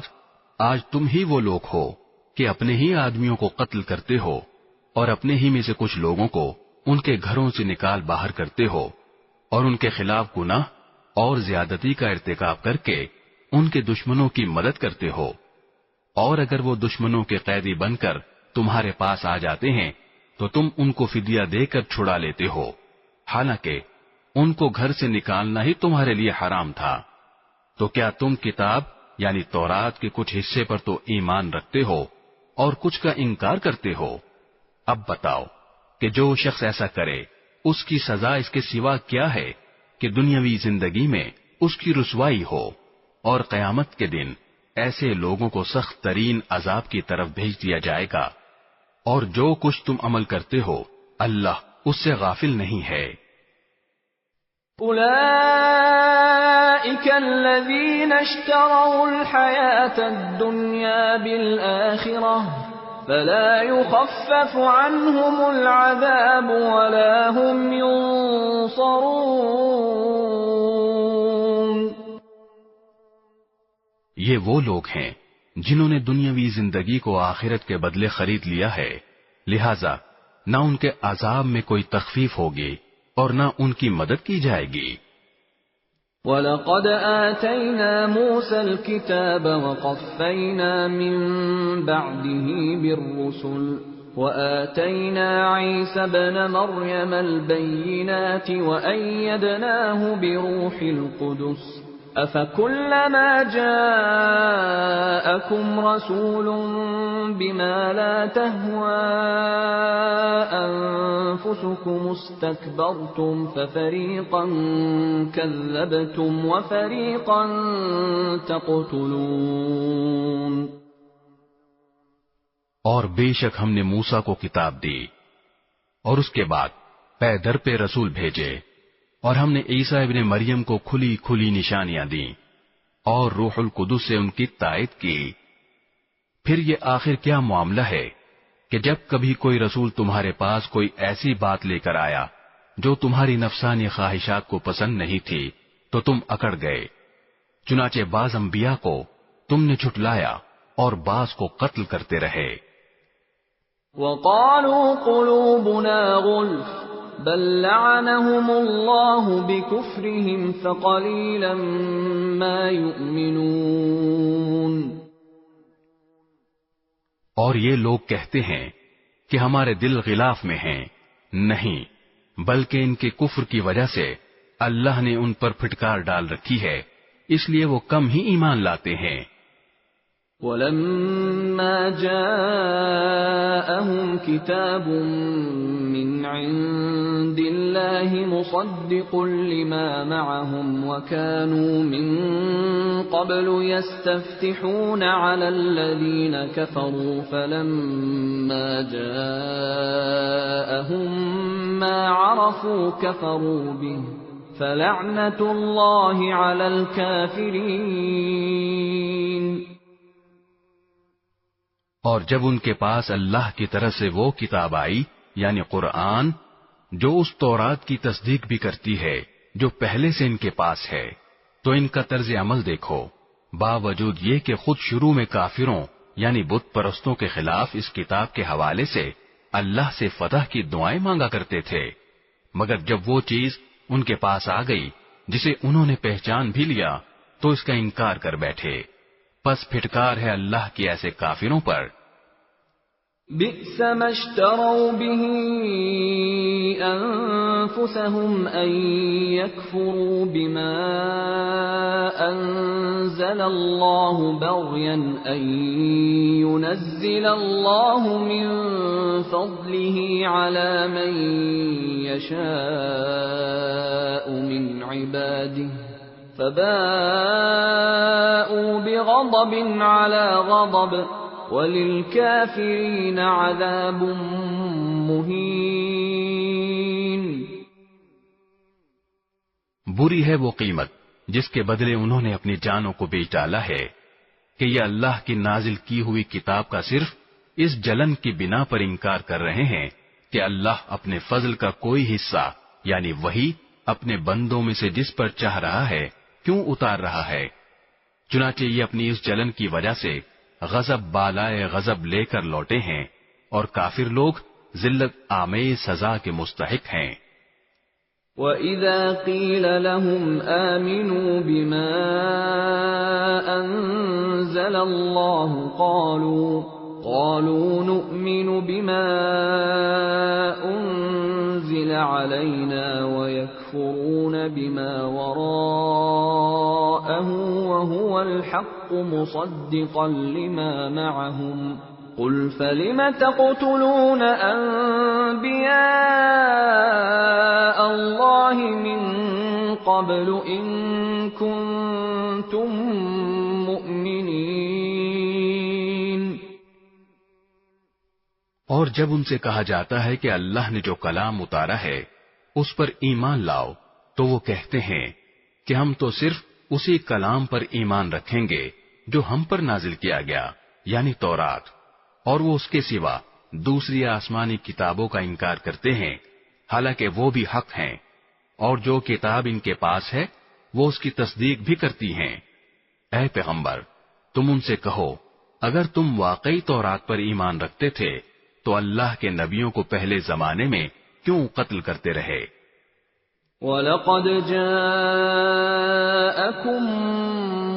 آج تم ہی وہ لوگ ہو کہ اپنے ہی آدمیوں کو قتل کرتے ہو اور اپنے ہی میں سے کچھ لوگوں کو ان کے گھروں سے نکال باہر کرتے ہو اور ان کے خلاف گناہ اور زیادتی کا ارتکاب کر کے ان کے دشمنوں کی مدد کرتے ہو، اور اگر وہ دشمنوں کے قیدی بن کر تمہارے پاس آ جاتے ہیں تو تم ان کو فدیہ دے کر چھڑا لیتے ہو، حالانکہ ان کو گھر سے نکالنا ہی تمہارے لیے حرام تھا۔ تو کیا تم کتاب یعنی تورات کے کچھ حصے پر تو ایمان رکھتے ہو اور کچھ کا انکار کرتے ہو؟ اب بتاؤ کہ جو شخص ایسا کرے اس کی سزا اس کے سوا کیا ہے کہ دنیاوی زندگی میں اس کی رسوائی ہو، اور قیامت کے دن ایسے لوگوں کو سخت ترین عذاب کی طرف بھیج دیا جائے گا، اور جو کچھ تم عمل کرتے ہو اللہ اس سے غافل نہیں ہے۔ أولئك الذين اشتروا الحياة الدنيا بالآخرة فلا يخفف عنهم العذاب ولا هم ينصرون۔ یہ وہ لوگ ہیں جنہوں نے دنیاوی زندگی کو آخرت کے بدلے خرید لیا ہے، لہذا نہ ان کے عذاب میں کوئی تخفیف ہوگی اور نہ ان کی مدد کی جائے گی۔ وَلَقَدْ آتَيْنَا مُوسَى الْكِتَابَ وَقَفَّيْنَا مِن بَعْدِهِ بِالرُّسُلِ وَآتَيْنَا عِيسَى ابْنَ مَرْيَمَ الْبَيِّنَاتِ وَأَيَّدْنَاهُ بِرُوحِ الْقُدُسِ أَفَكُلَّمَا جَاءَكُمْ رَسُولٌ بِمَا لَا تَهْوَى أَنفُسُكُمُ اسْتَكْبَرْتُمْ فَفَرِيقًا كَذَّبْتُمْ وَفَرِيقًا تَقْتُلُونَ۔ اور بے شک ہم نے موسیٰ کو کتاب دی اور اس کے بعد پے در پہ رسول بھیجے، اور ہم نے عیسیٰ ابن مریم کو کھلی کھلی نشانیاں دیں اور روح القدس سے ان کی تائید کی۔ پھر یہ آخر کیا معاملہ ہے کہ جب کبھی کوئی رسول تمہارے پاس کوئی ایسی بات لے کر آیا جو تمہاری نفسانی خواہشات کو پسند نہیں تھی تو تم اکڑ گئے، چنانچہ بعض انبیاء کو تم نے جھٹلایا اور بعض کو قتل کرتے رہے۔ وَقَالُوا قُلُوبُنَا غُلْفٌ بل لعنهم اللہ بکفرهم فقلیلا ما یؤمنون۔ اور یہ لوگ کہتے ہیں کہ ہمارے دل غلاف میں ہیں، نہیں بلکہ ان کے کفر کی وجہ سے اللہ نے ان پر پھٹکار ڈال رکھی ہے، اس لیے وہ کم ہی ایمان لاتے ہیں۔ وَلَمَّا جَاءَهُمْ كِتَابٌ مِّنْ عِندِ اللَّهِ مُصَدِّقٌ لِّمَا مَعَهُمْ وَكَانُوا مِن قَبْلُ يَسْتَفْتِحُونَ عَلَى الَّذِينَ كَفَرُوا فَلَمَّا جَاءَهُم مَّا عَرَفُوا كَفَرُوا بِهِ فَلَعْنَةُ اللَّهِ عَلَى الْكَافِرِينَ۔ اور جب ان کے پاس اللہ کی طرف سے وہ کتاب آئی یعنی قرآن جو اس تورات کی تصدیق بھی کرتی ہے جو پہلے سے ان کے پاس ہے، تو ان کا طرز عمل دیکھو، باوجود یہ کہ خود شروع میں کافروں یعنی بت پرستوں کے خلاف اس کتاب کے حوالے سے اللہ سے فتح کی دعائیں مانگا کرتے تھے، مگر جب وہ چیز ان کے پاس آ گئی جسے انہوں نے پہچان بھی لیا تو اس کا انکار کر بیٹھے۔ پس پھٹکار ہے اللہ کی ایسے کافروں پر۔ بئس ما اشتروا به انفسهم ان يكفروا بما انزل الله بغيا ان ينزل الله من فضله على من يشاء من عباده فباءوا بغضب على غضب وَلِلْكَافِرِينَ عَذَابٌ مُّهِينٌ۔ بری ہے وہ قیمت جس کے بدلے انہوں نے اپنی جانوں کو بیچ ڈالا ہے کہ یہ اللہ کی نازل کی ہوئی کتاب کا صرف اس جلن کی بنا پر انکار کر رہے ہیں کہ اللہ اپنے فضل کا کوئی حصہ یعنی وہی اپنے بندوں میں سے جس پر چاہ رہا ہے کیوں اتار رہا ہے۔ چنانچہ یہ اپنی اس جلن کی وجہ سے غضب بالائے غضب لے کر لوٹے ہیں اور کافر لوگ ذلت آمیز سزا کے مستحق ہیں۔ وَإِذَا قِيلَ لَهُمْ آمِنُوا بِمَا أَنزَلَ اللَّهُ قَالُوا نُؤْمِنُ بِمَا أُنزِلَ عَلَيْنَا وَيَكْفُرُونَ بِمَا وَرَاءَهُ وَهُوَ الْحَقُّ مُصَدِّقًا لِمَا مَعَهُمْ قُلْ فَلِمَ تَقْتُلُونَ أَنبِيَاءَ اللَّهِ مِن قَبْلُ إِن كُنتُم مُّؤْمِنِينَ۔ اور جب ان سے کہا جاتا ہے کہ اللہ نے جو کلام اتارا ہے اس پر ایمان لاؤ تو وہ کہتے ہیں کہ ہم تو صرف اسی کلام پر ایمان رکھیں گے جو ہم پر نازل کیا گیا یعنی تورات، اور وہ اس کے سوا دوسری آسمانی کتابوں کا انکار کرتے ہیں حالانکہ وہ بھی حق ہیں، اور جو کتاب ان کے پاس ہے وہ اس کی تصدیق بھی کرتی ہیں۔ اے پیغمبر تم ان سے کہو اگر تم واقعی تورات پر ایمان رکھتے تھے تو اللہ کے نبیوں کو پہلے زمانے میں کیوں قتل کرتے رہے؟ وَلَقَدْ جَاءَكُم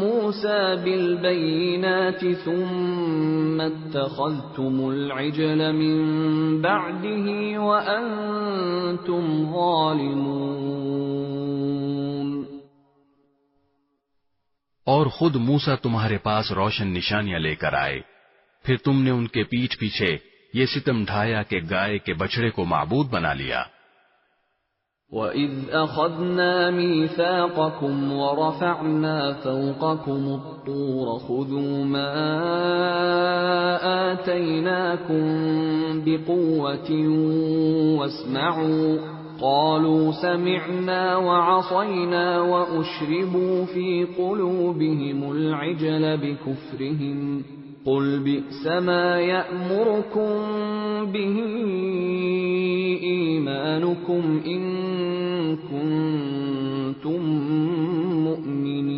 مُّوسَىٰ بِالْبَيِّنَاتِ ثُمَّ اتَّخَذْتُمُ الْعِجْلَ مِن بَعْدِهِ وَأَنتُمْ ظَالِمُونَ۔ اور خود موسیٰ تمہارے پاس روشن نشانیاں لے کر آئے، پھر تم نے ان کے پیٹھ پیچھے یہ ستم ڈھایا کہ گائے کے بچڑے کو معبود بنا لیا۔ وَإِذْ أَخَذْنَا مِيثَاقَكُمْ وَرَفَعْنَا فَوْقَكُمُ الطُّورَ خُذُوا مَا آتَيْنَاكُمْ بِقُوَّةٍ وَاسْمَعُوا قَالُوا سَمِعْنَا وَعَصَيْنَا وَأُشْرِبُوا فِي قُلُوبِهِمُ الْعِجْلَ بِكُفْرِهِمْ قُلْ بِئْسَ مَا يَأْمُرُكُمْ بِهِ إِيمَانُكُمْ إِن كُنتُم مُّؤْمِنِينَ۔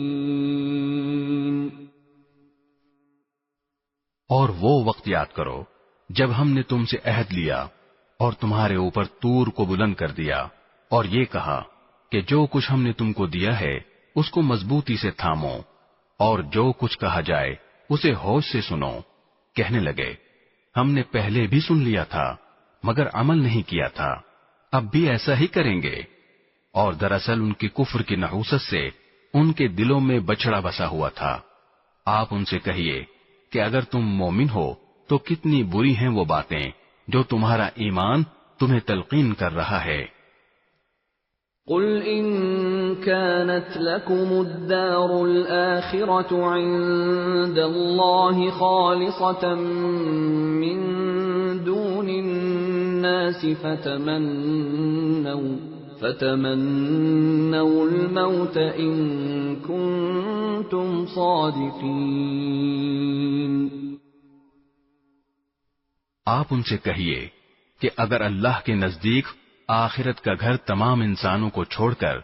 اور وہ وقت یاد کرو جب ہم نے تم سے عہد لیا اور تمہارے اوپر طور کو بلند کر دیا اور یہ کہا کہ جو کچھ ہم نے تم کو دیا ہے اس کو مضبوطی سے تھامو اور جو کچھ کہا جائے اسے ہوش سے سنو۔ کہنے لگے ہم نے پہلے بھی سن لیا تھا مگر عمل نہیں کیا تھا، اب بھی ایسا ہی کریں گے۔ اور دراصل ان کی کفر کی نحوست سے ان کے دلوں میں بچڑا بسا ہوا تھا۔ آپ ان سے کہیے کہ اگر تم مومن ہو تو کتنی بری ہیں وہ باتیں جو تمہارا ایمان تمہیں تلقین کر رہا ہے۔ قُلْ إِن كَانَتْ لَكُمُ الدَّارُ الْآخِرَةُ عِندَ اللَّهِ خَالِصَةً مِّن دُونِ النَّاسِ فَتَمَنَّوُا الْمَوْتَ إِن كُنتُمْ صَادِقِينَ۔ آپ ان سے کہیے کہ اگر اللہ کے نزدیک آخرت کا گھر تمام انسانوں کو چھوڑ کر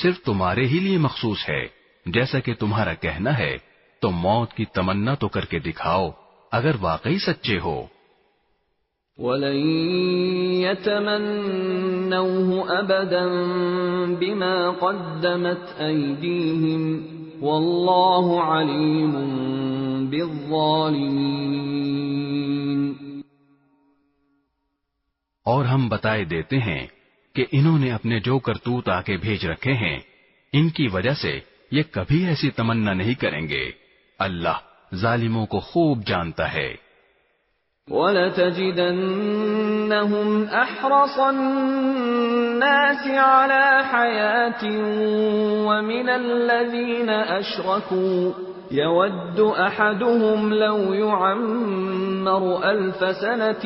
صرف تمہارے ہی لیے مخصوص ہے جیسا کہ تمہارا کہنا ہے تو موت کی تمنا تو کر کے دکھاؤ اگر واقعی سچے ہو۔ وَلَن يَتَمَنَّوْهُ أَبَدًا بِمَا قَدَّمَتْ أَيْدِيهِمْ وَاللَّهُ عَلِيمٌ بِالظَّالِمِينَ۔ اور ہم بتائے دیتے ہیں کہ انہوں نے اپنے جو کرتوت آکے بھیج رکھے ہیں ان کی وجہ سے یہ کبھی ایسی تمنا نہیں کریں گے، اللہ ظالموں کو خوب جانتا ہے۔ وَلَتَجِدَنَّهُمْ أَحْرَصَ النَّاسِ عَلَى حَيَاةٍ وَمِنَ الَّذِينَ أَشْرَكُوا يَوَدُّ أَحَدُهُمْ لَوْ يُعَمَّرُ أَلْفَ سَنَةٍ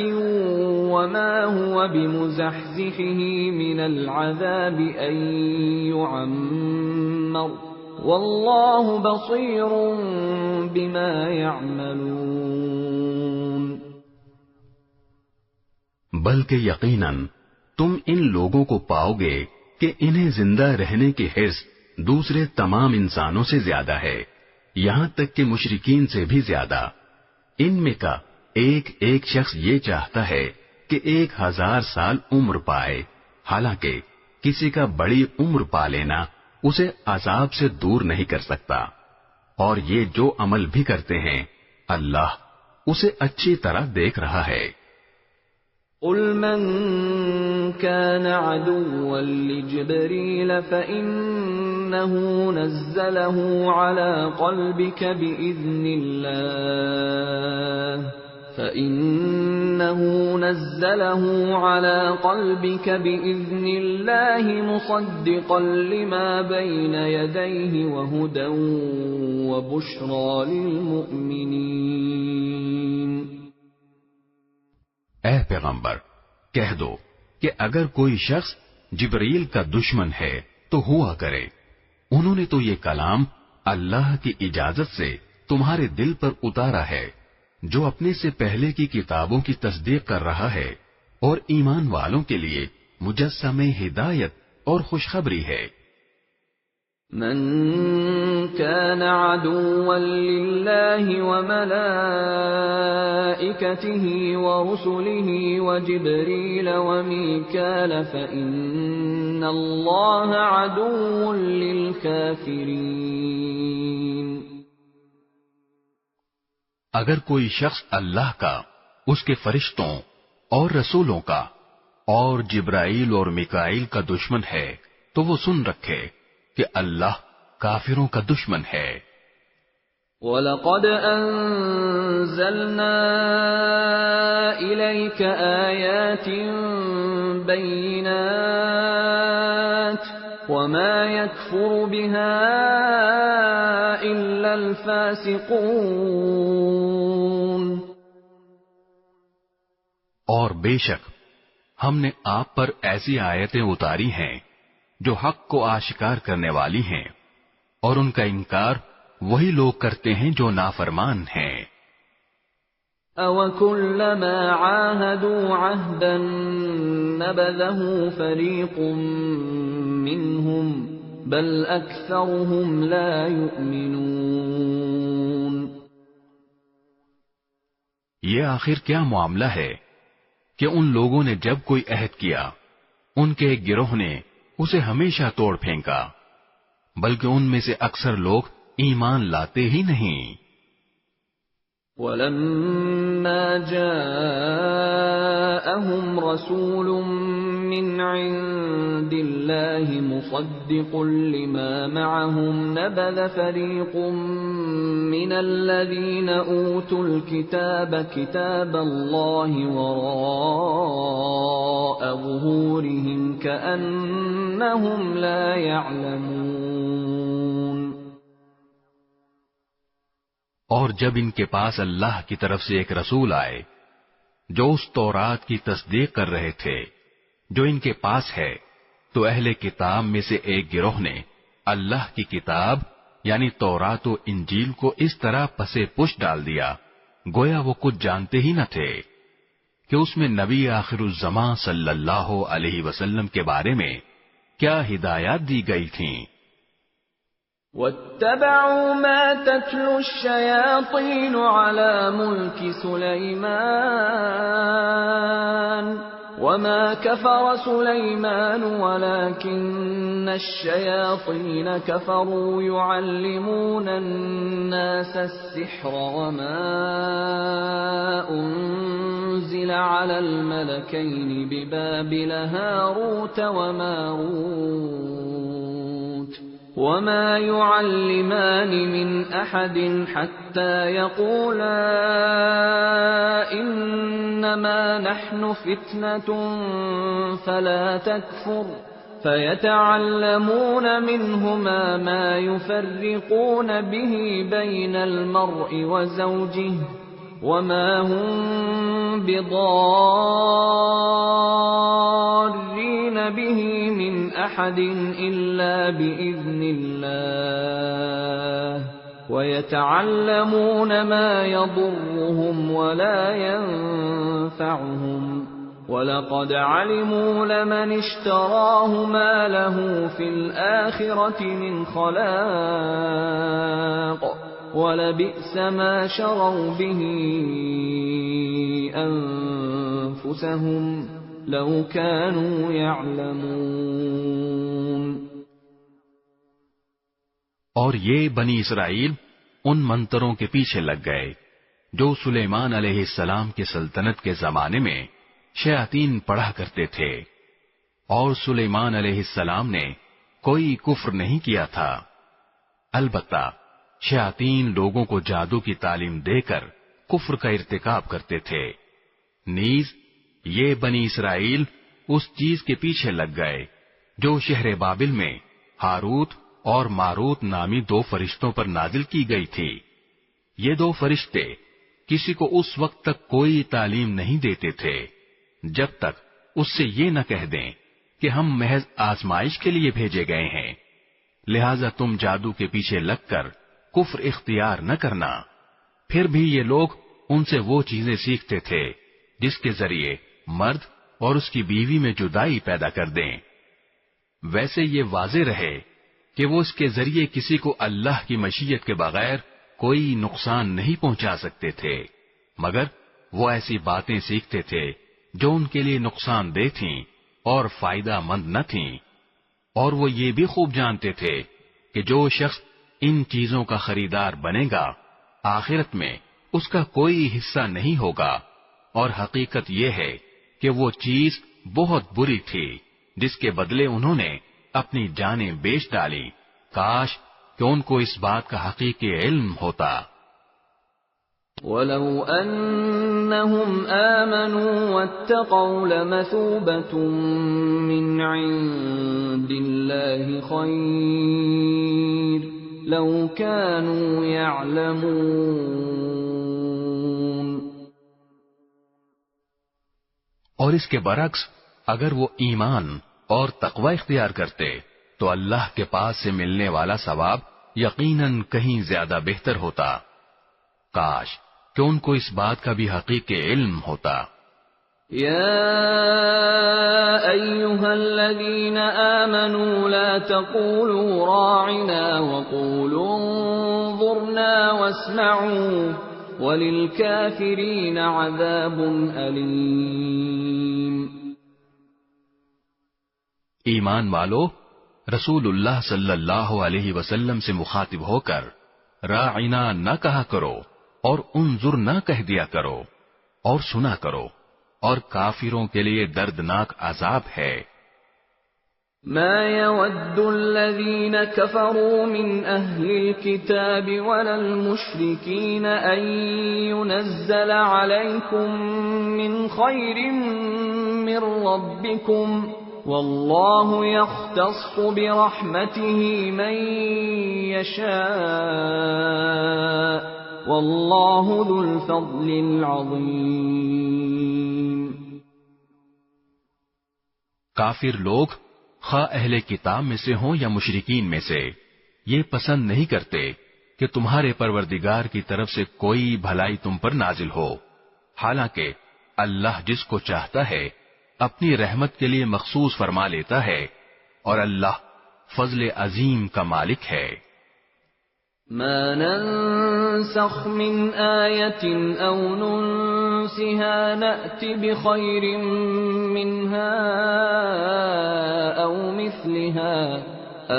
وَمَا هُوَ بِمُزَحْزِحِهِ مِنَ الْعَذَابِ أَن يُعَمَّرَ وَاللَّهُ بَصِيرٌ بِمَا يَعْمَلُونَ۔ بلکہ یقیناً تم ان لوگوں کو پاؤ گے کہ انہیں زندہ رہنے کی حرص دوسرے تمام انسانوں سے زیادہ ہے، یہاں تک کہ مشرکین سے بھی زیادہ۔ ان میں کا ایک ایک شخص یہ چاہتا ہے کہ 1000 سال عمر پائے، حالانکہ کسی کا بڑی عمر پا لینا اسے عذاب سے دور نہیں کر سکتا، اور یہ جو عمل بھی کرتے ہیں اللہ اسے اچھی طرح دیکھ رہا ہے۔ قُلْ مَنْ كَانَ عَدُوًّا لِجِبْرِيلَ فَإِنَّهُ نَزَّلَهُ عَلَى قَلْبِكَ بِإِذْنِ اللَّهِ مُصَدِّقًا لِمَا بَيْنَ يَدَيْهِ وَهُدًى وَبُشْرَى لِلْمُؤْمِنِينَ۔ اے پیغمبر کہہ دو کہ اگر کوئی شخص جبرائیل کا دشمن ہے تو ہوا کرے، انہوں نے تو یہ کلام اللہ کی اجازت سے تمہارے دل پر اتارا ہے، جو اپنے سے پہلے کی کتابوں کی تصدیق کر رہا ہے اور ایمان والوں کے لیے مجسم ہدایت اور خوشخبری ہے۔ من كان عدوا لله وملائكته ورسله وجبريل وميكال فإن الله عدو للكافرين۔ اگر کوئی شخص اللہ کا، اس کے فرشتوں اور رسولوں کا اور جبرائیل اور میکائیل کا دشمن ہے تو وہ سن رکھے کہ اللہ کافروں کا دشمن ہے۔ وَلَقَدْ أَنزَلْنَا إِلَيْكَ آيَاتٍ بَيِّنَاتٍ وَمَا يَكْفُرُ بِهَا إِلَّا الْفَاسِقُونَ۔ اور بے شک ہم نے آپ پر ایسی آیتیں اتاری ہیں جو حق کو آشکار کرنے والی ہیں، اور ان کا انکار وہی لوگ کرتے ہیں جو نافرمان ہیں۔ أَوَكُلَّمَا عَاهَدُوا عَهْدًا نَبَذَهُ فَرِيقٌ مِّنْهُمْ بَلْ أَكْثَرُهُمْ لَا يُؤْمِنُونَ۔ یہ آخر کیا معاملہ ہے کہ ان لوگوں نے جب کوئی عہد کیا ان کے ایک گروہ نے اسے ہمیشہ توڑ پھینکا، بلکہ ان میں سے اکثر لوگ ایمان لاتے ہی نہیں۔ وَلَمَّا جَاءَهُمْ رَسُولٌ مِّنْ عِندِ اللَّهِ مُصَدِّقٌ لِمَا مَعَهُمْ نَبَذَ فَرِيقٌ مِّنَ الَّذِينَ أُوتُوا الْكِتَابَ كِتَابَ اللَّهِ وَرَاءَ ظُهُورِهِمْ كَأَنَّهُمْ لَا يَعْلَمُونَ۔ اور جب ان کے پاس اللہ کی طرف سے ایک رسول آئے جو اس تورات کی تصدیق کر رہے تھے جو ان کے پاس ہے، تو اہل کتاب میں سے ایک گروہ نے اللہ کی کتاب یعنی تورات و انجیل کو اس طرح پسے پش ڈال دیا گویا وہ کچھ جانتے ہی نہ تھے کہ اس میں نبی آخر الزماں صلی اللہ علیہ وسلم کے بارے میں کیا ہدایات دی گئی تھیں۔ واتبعوا ما تتلو الشياطين على ملك سليمان وما كفر سليمان ولكن الشياطين كفروا يعلمون الناس السحر وما أنزل على الملكين ببابل هاروت وماروت وما يعلمان من أحد حتى يقولا إنما نحن فتنة فلا تكفر فيتعلمون منهما ما يفرقون به بين المرء وزوجه وما هم بضارين به من أحد إلا بإذن الله ويتعلمون ما يضرهم ولا ينفعهم وَلَقَدْ عَلِمُوا لَمَنِ اشْتَرَاهُ مَا لَهُ فِي الْآخِرَةِ مِنْ خَلَاقٍ وَلَبِئْسَ مَا شَرَوْا بِهِ أَنفُسَهُمْ لَوْ كَانُوا يَعْلَمُونَ۔ اور یہ بنی اسرائیل ان منتروں کے پیچھے لگ گئے جو سلیمان علیہ السلام کی سلطنت کے زمانے میں شیاطین پڑھا کرتے تھے، اور سلیمان علیہ السلام نے کوئی کفر نہیں کیا تھا، البتہ شیاطین لوگوں کو جادو کی تعلیم دے کر کفر کا ارتکاب کرتے تھے۔ نیز یہ بنی اسرائیل اس چیز کے پیچھے لگ گئے جو شہر بابل میں ہاروت اور ماروت نامی دو فرشتوں پر نازل کی گئی تھی۔ یہ دو فرشتے کسی کو اس وقت تک کوئی تعلیم نہیں دیتے تھے جب تک اس سے یہ نہ کہہ دیں کہ ہم محض آزمائش کے لیے بھیجے گئے ہیں، لہذا تم جادو کے پیچھے لگ کر کفر اختیار نہ کرنا۔ پھر بھی یہ لوگ ان سے وہ چیزیں سیکھتے تھے جس کے ذریعے مرد اور اس کی بیوی میں جدائی پیدا کر دیں۔ ویسے یہ واضح رہے کہ وہ اس کے ذریعے کسی کو اللہ کی مشیت کے بغیر کوئی نقصان نہیں پہنچا سکتے تھے، مگر وہ ایسی باتیں سیکھتے تھے جو ان کے لیے نقصان دہ تھیں اور فائدہ مند نہ تھیں، اور وہ یہ بھی خوب جانتے تھے کہ جو شخص ان چیزوں کا خریدار بنے گا آخرت میں اس کا کوئی حصہ نہیں ہوگا، اور حقیقت یہ ہے کہ وہ چیز بہت بری تھی جس کے بدلے انہوں نے اپنی جانیں بیچ ڈالی۔ کاش کہ ان کو اس بات کا حقیقی علم ہوتا۔ وَلَوْ أَنَّهُمْ آمَنُوا وَاتَّقَوْا لَمَثُوبَةٌ مِّنْ عِندِ اللَّهِ خَيْرٌ لَوْ كَانُوا يَعْلَمُونَ۔ اور اس کے برعکس اگر وہ ایمان اور تقوی اختیار کرتے تو اللہ کے پاس سے ملنے والا ثواب یقیناً کہیں زیادہ بہتر ہوتا۔ کاش کہ ان کو اس بات کا بھی حقیقی علم ہوتا۔ یا ایھا الذین آمنوا لا تقولوا راعنا وقولوا انظرنا واسمعوا وللکافرین عذاب علیم۔ ایمان والو، رسول اللہ صلی اللہ علیہ وسلم سے مخاطب ہو کر راعنا نہ کہا کرو اور انظر نہ کہہ دیا کرو، اور سنا کرو، اور کافروں کے لیے دردناک عذاب ہے۔ ما يود الذين كفروا من أهل الكتاب ولا المشركين أن ينزل عليكم من خير من ربكم والله يختص برحمته من يشاء والله ذو الفضل العظيم۔ کافر لوگ خواہ اہل کتاب میں سے ہوں یا مشرکین میں سے یہ پسند نہیں کرتے کہ تمہارے پروردگار کی طرف سے کوئی بھلائی تم پر نازل ہو، حالانکہ اللہ جس کو چاہتا ہے اپنی رحمت کے لیے مخصوص فرما لیتا ہے، اور اللہ فضل عظیم کا مالک ہے۔ ما ننسخ من آية أو ننسها نأت بخير منها أو مثلها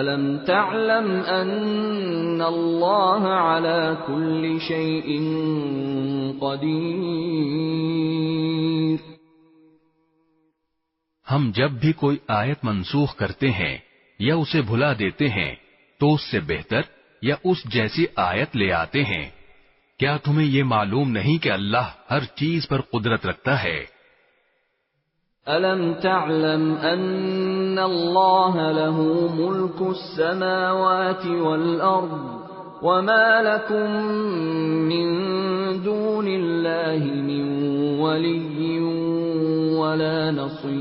ألم تعلم أن الله على كل شيء قدير۔ ہم جب بھی کوئی آیت منسوخ کرتے ہیں یا اسے بھلا دیتے ہیں تو اس سے بہتر یا اس جیسی آیت لے آتے ہیں۔ کیا تمہیں یہ معلوم نہیں کہ اللہ ہر چیز پر قدرت رکھتا ہے؟ أَلَمْ تَعْلَمْ أَنَّ اللَّهَ لَهُ مُلْكُ السَّمَاوَاتِ وَالْأَرْضِ وَمَا لَكُمْ مِنْ دُونِ اللَّهِ مِنْ وَلِيٍّ وَلَا نَصِيرٍ۔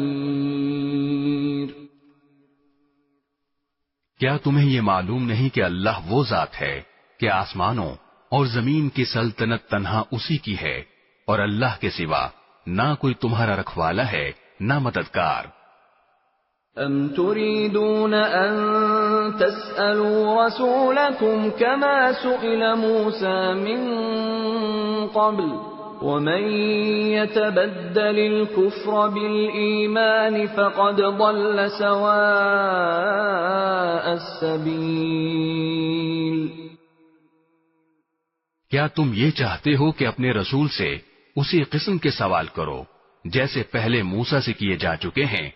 کیا تمہیں یہ معلوم نہیں کہ اللہ وہ ذات ہے کہ آسمانوں اور زمین کی سلطنت تنہا اسی کی ہے اور اللہ کے سوا نہ کوئی تمہارا رکھوالا ہے نہ مددگار۔ أَمْ تُرِيدُونَ أَن تَسْأَلُوا رَسُولَكُمْ كَمَا سُئِلَ مُوسَى مِن قَبْلُ وَمَن يَتَبَدَّلِ الْكُفْرَ بِالْإِيمَانِ فَقَدْ ضَلَّ سَوَاءَ السَّبِيلِ۔ کیا تم یہ چاہتے ہو کہ اپنے رسول سے اسی قسم کے سوال کرو جیسے پہلے موسیٰ سے کیے جا چکے ہیں،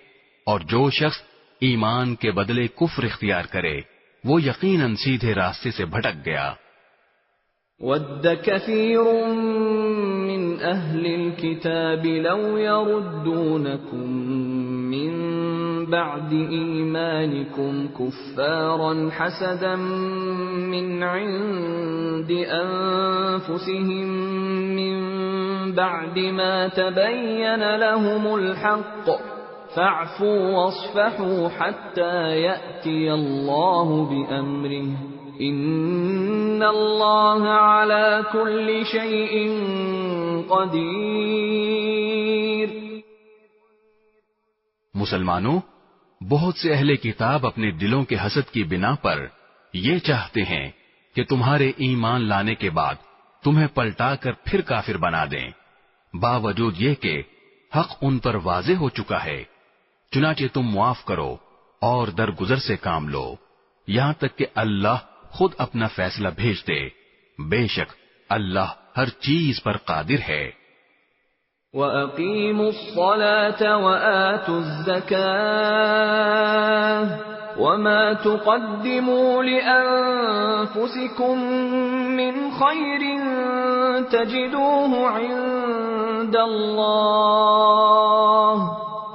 اور جو شخص ایمان کے بدلے کفر اختیار کرے وہ یقیناً سیدھے راستے سے بھٹک گیا۔ وَدَّ كَثِيرٌ مِّنْ أَهْلِ الْكِتَابِ لَوْ يَرُدُّونَكُمْ مِّن بَعْدِ إِيمَانِكُمْ كُفَّارًا حَسَدًا مِّنْ عِندِ أَنفُسِهِم مِّن بَعْدِ مَا تَبَيَّنَ لَهُمُ الْحَقُّ فَاعْفُوا وَاصْفَحُوا حَتَّى يَأْتِيَ اللَّهُ بِأَمْرِهِ إِنَّ اللَّهَ عَلَى كُلِّ شَيْءٍ قَدِيرٌ۔ مسلمانوں، بہت سے اہل کتاب اپنے دلوں کے حسد کی بنا پر یہ چاہتے ہیں کہ تمہارے ایمان لانے کے بعد تمہیں پلٹا کر پھر کافر بنا دیں، باوجود یہ کہ حق ان پر واضح ہو چکا ہے۔ چنانچہ تم معاف کرو اور درگزر سے کام لو یہاں تک کہ اللہ خود اپنا فیصلہ بھیج دے، بے شک اللہ ہر چیز پر قادر ہے۔ وَأَقِيمُوا الصَّلَاةَ وَآتُوا الزَّكَاةَ وَمَا تُقَدِّمُوا لِأَنفُسِكُم مِّنْ خَيْرٍ تَجِدُوهُ عِندَ اللَّهِ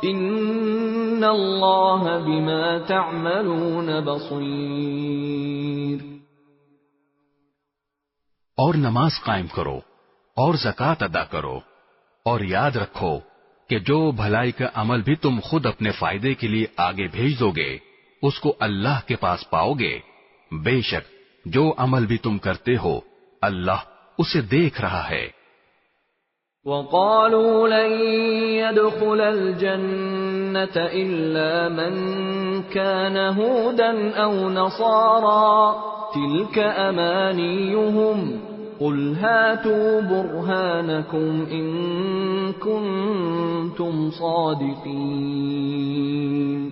إِنَّ اللَّهَ بِمَا تَعْمَلُونَ بَصِيرٌ۔ اور نماز قائم کرو اور زکوٰۃ ادا کرو، اور یاد رکھو کہ جو بھلائی کا عمل بھی تم خود اپنے فائدے کے لیے آگے بھیج دو گے اس کو اللہ کے پاس پاؤ گے، بے شک جو عمل بھی تم کرتے ہو اللہ اسے دیکھ رہا ہے۔ وَقَالُوا لَن يَدْخُلَ الْجَنَّةَ إِلَّا مَن كَانَ هُودًا أَوْ نَصَارَىٰ تِلْكَ أَمَانِيُّهُمْ قُلْ هَاتُوا بُرْهَانَكُمْ إِن كُنتُمْ صَادِقِينَ۔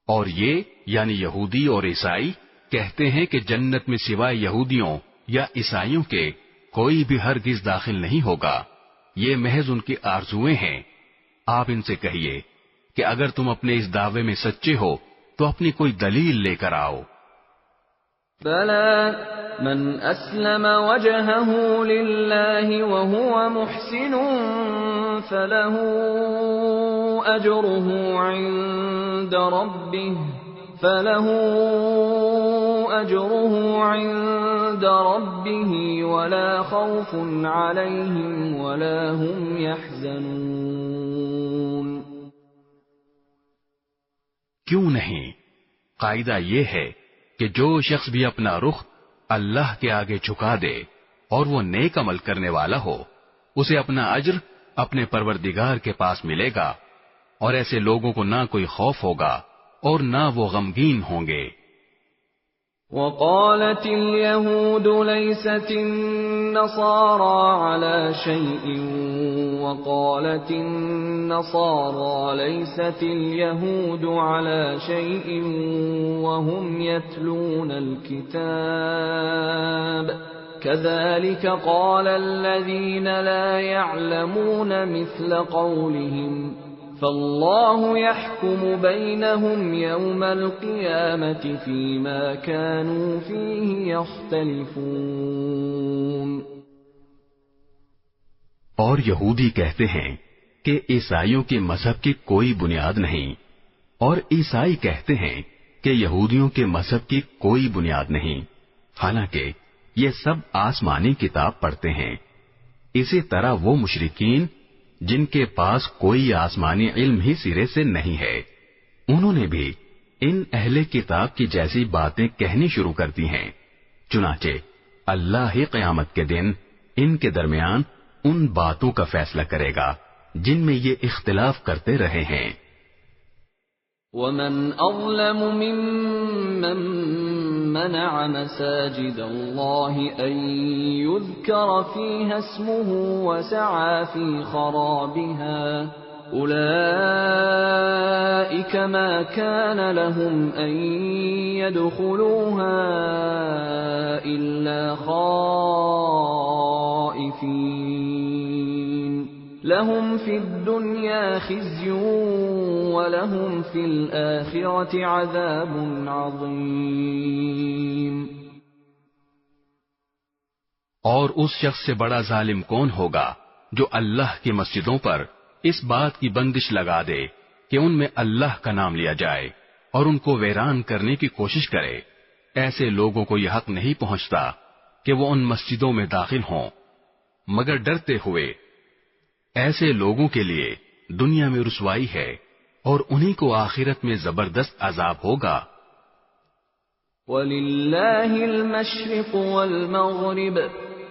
اور یہ یعنی یہودی اور عیسائی کہتے ہیں کہ جنت میں سوائے یہودیوں یا عیسائیوں کے کوئی بھی ہرگز داخل نہیں ہوگا، یہ محض ان کی آرزویں ہیں۔ آپ ان سے کہیے کہ اگر تم اپنے اس دعوے میں سچے ہو تو اپنی کوئی دلیل لے کر آؤ۔ بَلَى مَنْ أَسْلَمَ وَجْهَهُ لِلَّهِ وَهُوَ مُحْسِنٌ فَلَهُ أَجْرُهُ عِندَ رَبِّهِ وَلَا خَوْفٌ عَلَيْهِمْ وَلَا هُمْ يَحْزَنُونَ۔ کیوں نہیں؟ قاعدہ یہ ہے کہ جو شخص بھی اپنا رخ اللہ کے آگے جھکا دے اور وہ نیک عمل کرنے والا ہو اسے اپنا اجر اپنے پروردگار کے پاس ملے گا، اور ایسے لوگوں کو نہ کوئی خوف ہوگا اور نہ وہ غمگین ہوں گے۔ وقالت اليهود ليست النصارى على شيء وقالت النصارى ليست اليهود على شيء وهم يتلون الكتاب كذلك قال الذين لا يعلمون مثل قولهم فالله يحكم بينهم يوم القيامة فيما كانوا فيه يختلفون۔ اور یہودی کہتے ہیں کہ عیسائیوں کے مذہب کی کوئی بنیاد نہیں، اور عیسائی کہتے ہیں کہ یہودیوں کے مذہب کی کوئی بنیاد نہیں، حالانکہ یہ سب آسمانی کتاب پڑھتے ہیں۔ اسی طرح وہ مشرکین جن کے پاس کوئی آسمانی علم ہی سرے سے نہیں ہے، انہوں نے بھی ان اہل کتاب کی جیسی باتیں کہنی شروع کر دی ہیں۔ چنانچہ اللہ ہی قیامت کے دن ان کے درمیان ان باتوں کا فیصلہ کرے گا جن میں یہ اختلاف کرتے رہے ہیں۔ وَمَنْ أَظْلَمُ مِمَّنْ مَنَعَ مَسَاجِدَ اللَّهِ أَنْ يُذْكَرَ فِيهَا اسْمُهُ وَسَعَى فِي خَرَابِهَا أُولَئِكَ مَا كَانَ لَهُمْ أَنْ يَدْخُلُوهَا إِلَّا خَائِفِينَ لَهُمْ فِي الدُّنْيَا خِزْيٌ وَلَهُمْ فِي الْآخِرَةِ عَذَابٌ عَظِيمٌ۔ اور اس شخص سے بڑا ظالم کون ہوگا جو اللہ کی مسجدوں پر اس بات کی بندش لگا دے کہ ان میں اللہ کا نام لیا جائے اور ان کو ویران کرنے کی کوشش کرے۔ ایسے لوگوں کو یہ حق نہیں پہنچتا کہ وہ ان مسجدوں میں داخل ہوں مگر ڈرتے ہوئے۔ ایسے لوگوں کے لیے دنیا میں رسوائی ہے اور انہی کو آخرت میں زبردست عذاب ہوگا۔ وَلِلَّهِ الْمَشْرِقُ وَالْمَغْرِبُ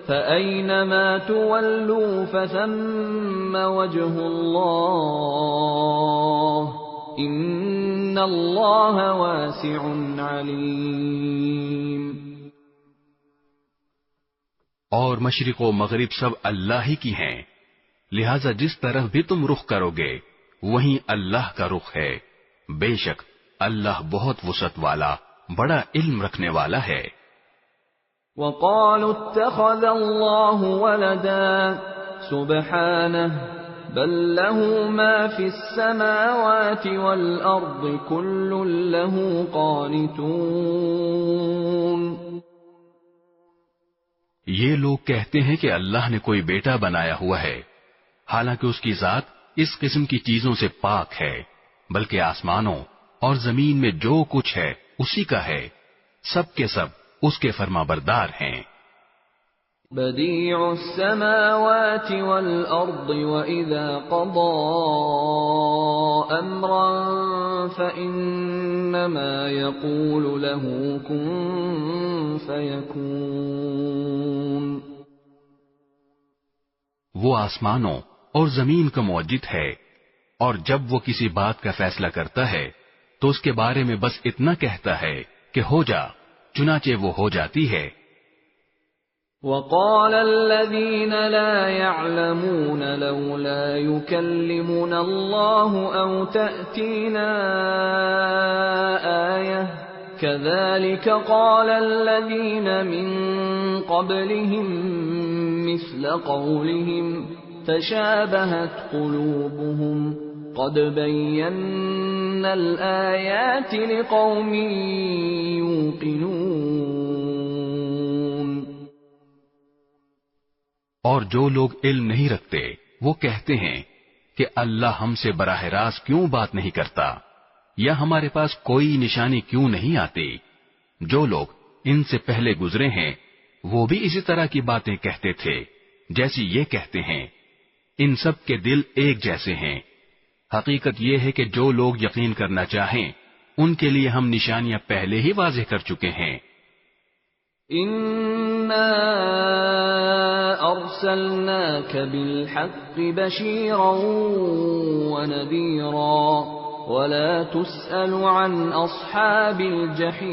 فَأَيْنَمَا تُوَلُّوا فَثَمَّ وَجْهُ اللَّهِ إِنَّ اللَّهَ وَاسِعٌ عَلِيمٌ۔ اور مشرق و مغرب سب اللہ ہی کی ہیں، لہذا جس طرف بھی تم رخ کرو گے وہیں اللہ کا رخ ہے، بے شک اللہ بہت وسعت والا بڑا علم رکھنے والا ہے۔ وَقَالُوا اتَّخَذَ اللَّهُ وَلَدًا سُبْحَانَهُ بَل لَّهُ مَا فِي السَّمَاوَاتِ وَالْأَرْضِ كُلٌّ لَّهُ قَانِتُونَ۔ یہ لوگ کہتے ہیں کہ اللہ نے کوئی بیٹا بنایا ہوا ہے، حالانکہ اس کی ذات اس قسم کی چیزوں سے پاک ہے، بلکہ آسمانوں اور زمین میں جو کچھ ہے اسی کا ہے، سب کے سب اس کے فرما بردار ہیں۔ بدیع السماوات والارض واذا قضى امرا فانما يقول له كن فيكون۔ وہ آسمانوں اور زمین کا موجد ہے، اور جب وہ کسی بات کا فیصلہ کرتا ہے تو اس کے بارے میں بس اتنا کہتا ہے کہ ہو جا، چنانچہ وہ ہو جاتی ہے۔ وقال الذين لا يعلمون لولا يكلمنا الله أو تأتينا آية كذلك قال الذين من قبلهم مثل قولهم تشابهت قلوبهم قد بينا الآيات لقوم يوقنون۔ اور جو لوگ علم نہیں رکھتے وہ کہتے ہیں کہ اللہ ہم سے براہ راست کیوں بات نہیں کرتا، یا ہمارے پاس کوئی نشانی کیوں نہیں آتی۔ جو لوگ ان سے پہلے گزرے ہیں وہ بھی اسی طرح کی باتیں کہتے تھے جیسی یہ کہتے ہیں، ان سب کے دل ایک جیسے ہیں۔ حقیقت یہ ہے کہ جو لوگ یقین کرنا چاہیں ان کے لیے ہم نشانیاں پہلے ہی واضح کر چکے ہیں۔ إِنَّا أَرْسَلْنَاكَ بِالْحَقِّ بَشِيرًا وَنَذِيرًا ولا تسأل عن أصحاب الجحيم.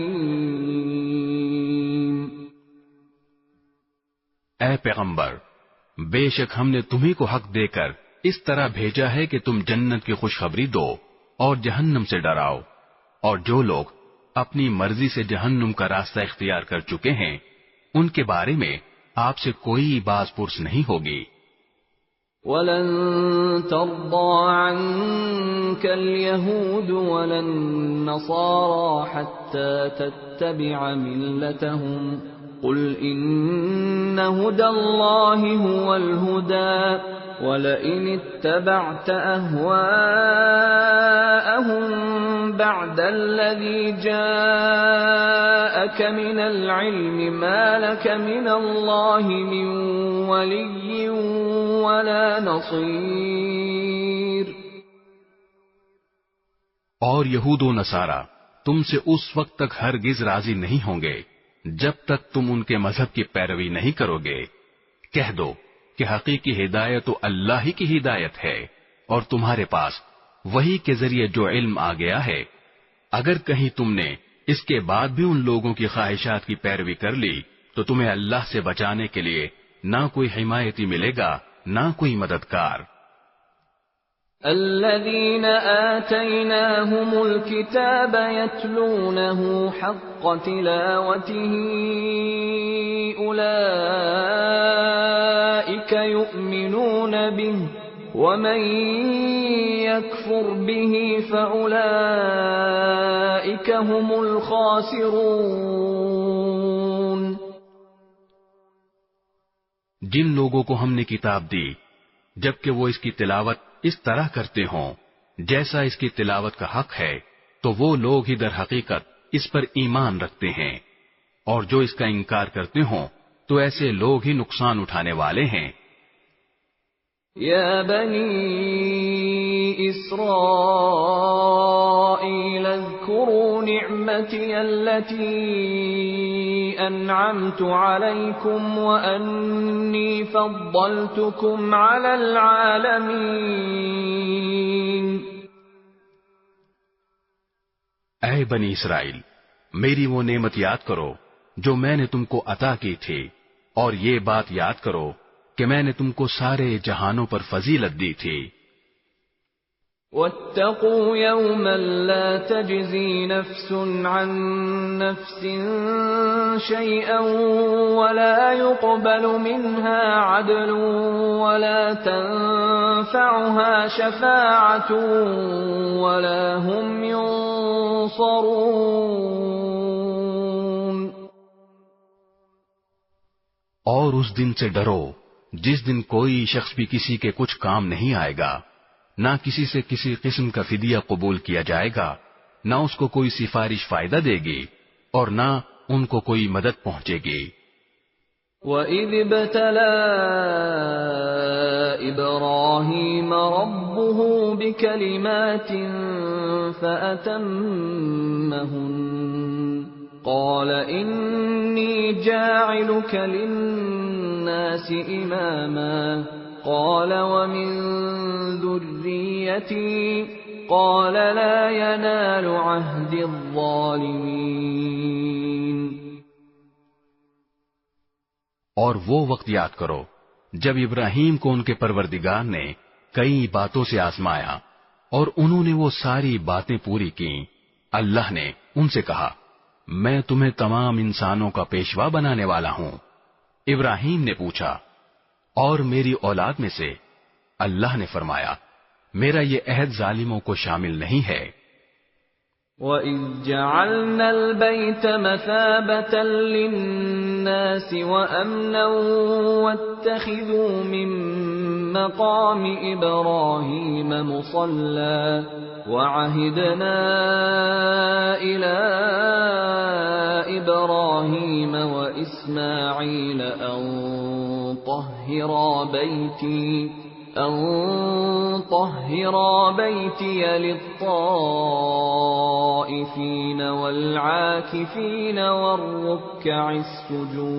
اے پیغمبر، بے شک ہم نے تمہیں کو حق دے کر اس طرح بھیجا ہے کہ تم جنت کی خوشخبری دو اور جہنم سے ڈراؤ، اور جو لوگ اپنی مرضی سے جہنم کا راستہ اختیار کر چکے ہیں ان کے بارے میں آپ سے کوئی باز پرس نہیں ہوگی. وَلَن تَرْضَىٰ عَنكَ الْيَهُودُ وَلَا النَّصَارَىٰ حَتَّىٰ تَتَّبِعَ مِلَّتَهُمْ قُلْ إِنَّ هُدَى اللَّهِ هُوَ الْهُدَىٰ وَلَئِنِ اتَّبَعْتَ أَهْوَاءَهُم بَعْدَ الَّذِي جَاءَكَ مِنَ الْعِلْمِ مَا لَكَ مِنَ اللَّهِ مِن وَلِيٍّ وَلَا نَصِيرٍ. اور یہود و نصارہ تم سے اس وقت تک ہرگز راضی نہیں ہوں گے جب تک تم ان کے مذہب کی پیروی نہیں کرو گے. کہہ دو کہ حقیقی ہدایت تو اللہ ہی کی ہدایت ہے اور تمہارے پاس وہی کے ذریعے جو علم آ گیا ہے. اگر کہیں تم نے اس کے بعد بھی ان لوگوں کی خواہشات کی پیروی کر لی تو تمہیں اللہ سے بچانے کے لیے نہ کوئی حمایتی ملے گا نہ کوئی مددگار. الذين آتيناهم الكتاب يتلونه حق تلاوته أولئك يؤمنون به ومن يكفر به فأولئك هم الخاسرون. جن لوگوں کو ہم نے کتاب دی جبکہ وہ اس کی تلاوت اس طرح کرتے ہوں جیسا اس کی تلاوت کا حق ہے تو وہ لوگ ہی در حقیقت اس پر ایمان رکھتے ہیں، اور جو اس کا انکار کرتے ہوں تو ایسے لوگ ہی نقصان اٹھانے والے ہیں. یا بنی اسرائیل اذکروا نعمتی التي انعمت علیکم وانی فضلتکم علی العالمین. اے بنی اسرائیل، میری وہ نعمت یاد کرو جو میں نے تم کو عطا کی تھی، اور یہ بات یاد کرو کہ میں نے تم کو سارے جہانوں پر فضیلت دی تھی. واتقوا يوما لا تجزي نفس عن نفس شيئا ولا يقبل منها عدل ولا تنفعها شفاعة ولا هم ينصرون. اور اس دن سے ڈرو جس دن کوئی شخص بھی کسی کے کچھ کام نہیں آئے گا، نہ کسی سے کسی قسم کا فدیہ قبول کیا جائے گا، نہ اس کو کوئی سفارش فائدہ دے گی اور نہ ان کو کوئی مدد پہنچے گی. وَإِذِ ابْتَلَى إِبْرَاهِيمَ رَبُّهُ بِكَلِمَاتٍ فَأَتَمَّهُنَّ قال إني جاعلك للناس إماما قال ومن ذريتي قال لا ينال عهد الظالمين. اور وہ وقت یاد کرو جب ابراہیم کو ان کے پروردگار نے کئی باتوں سے آزمایا اور انہوں نے وہ ساری باتیں پوری کی. اللہ نے ان سے کہا میں تمہیں تمام انسانوں کا پیشوا بنانے والا ہوں. ابراہیم نے پوچھا اور میری اولاد میں سے؟ اللہ نے فرمایا میرا یہ عہد ظالموں کو شامل نہیں ہے. وَإِذْ جَعَلْنَا الْبَيْتَ مَثَابَةً لِلنَّاسِ وَأَمْنًا وَاتَّخِذُوا مِن مَّقَامِ إِبْرَاهِيمَ مُصَلًّى وَعَهِدْنَا إِلَىٰ إِبْرَاهِيمَ وَإِسْمَاعِيلَ أَن طَهِّرَا بَيْتِيَ لِلطَّائِفِينَ وَالْعَاكِفِينَ وَالرُّكَّعِ السُّجُودِ.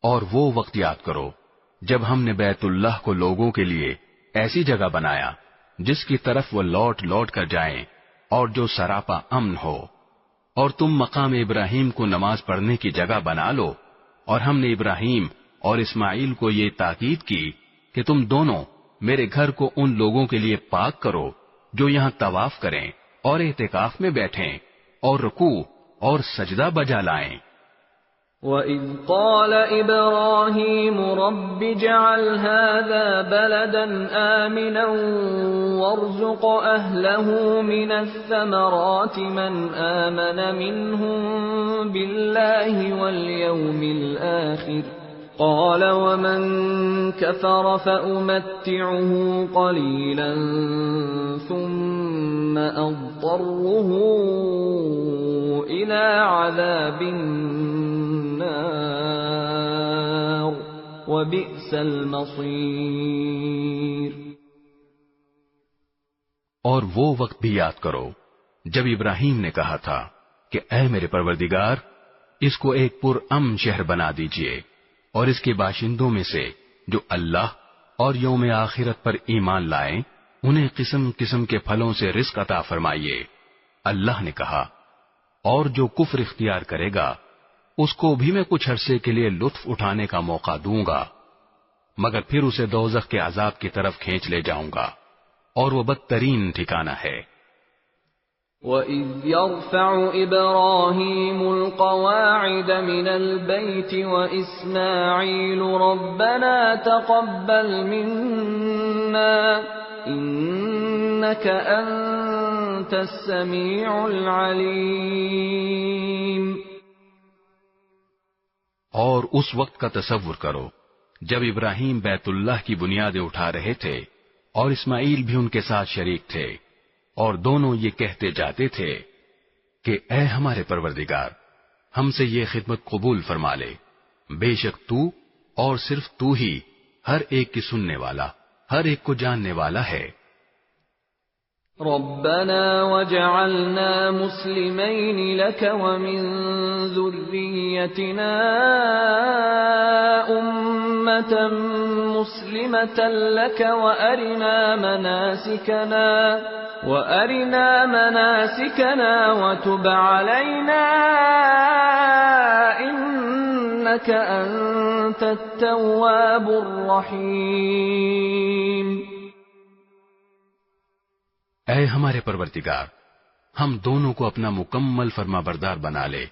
اور وہ وقت یاد کرو جب ہم نے بیت اللہ کو لوگوں کے لیے ایسی جگہ بنایا جس کی طرف وہ لوٹ لوٹ کر جائیں اور جو سراپا امن ہو، اور تم مقام ابراہیم کو نماز پڑھنے کی جگہ بنا لو، اور ہم نے ابراہیم اور اسماعیل کو یہ تاکید کی کہ تم دونوں میرے گھر کو ان لوگوں کے لیے پاک کرو جو یہاں طواف کریں اور اعتکاف میں بیٹھیں اور رکوع اور سجدہ بجا لائیں۔ وَإِذْ قَالَ إِبْرَاهِيمُ رَبِّ اجْعَلْ هَذَا بَلَدًا آمِنًا وَارْزُقْ أَهْلَهُ مِنَ الثَّمَرَاتِ مَنْ آمَنَ مِنْهُمْ بِاللَّهِ وَالْيَوْمِ الْآخِرِ قَالَ وَمَنْ كَفَرَ فَأُمَتِّعُهُ قَلِيلًا ثُمَّ أَضْطَرُّهُ إِلَى عَذَابِ النَّارِ وَبِئْسَ الْمَصِيرُ۔ اور وہ وقت بھی یاد کرو جب ابراہیم نے کہا تھا کہ اے میرے پروردگار، اس کو ایک پرامن شہر بنا دیجئے اور اس کے باشندوں میں سے جو اللہ اور یوم آخرت پر ایمان لائیں انہیں قسم قسم کے پھلوں سے رزق عطا فرمائیے۔ اللہ نے کہا، اور جو کفر اختیار کرے گا اس کو بھی میں کچھ عرصے کے لیے لطف اٹھانے کا موقع دوں گا، مگر پھر اسے دوزخ کے عذاب کی طرف کھینچ لے جاؤں گا، اور وہ بدترین ٹھکانہ ہے۔ وَإِذْ يَرْفَعُ إِبْرَاهِيمُ الْقَوَاعِدَ مِنَ الْبَيْتِ وَإِسْمَاعِيلُ رَبَّنَا تَقَبَّلْ مِنَّا إِنَّكَ أَنْتَ السَّمِيعُ الْعَلِيمُ۔ اور اس وقت کا تصور کرو جب ابراہیم بیت اللہ کی بنیادیں اٹھا رہے تھے اور اسماعیل بھی ان کے ساتھ شریک تھے، اور دونوں یہ کہتے جاتے تھے کہ اے ہمارے پروردگار، ہم سے یہ خدمت قبول فرما لے، بے شک تو اور صرف تو ہی ہر ایک کی سننے والا، ہر ایک کو جاننے والا ہے۔ ربنا وجعلنا مسلمين لك ومن ذريتنا أمة مسلمة لك وأرنا مناسكنا وتب علينا إنك أنت التواب الرحيم۔ اے ہمارے پروردگار، ہم دونوں کو اپنا مکمل فرما بردار بنا لے،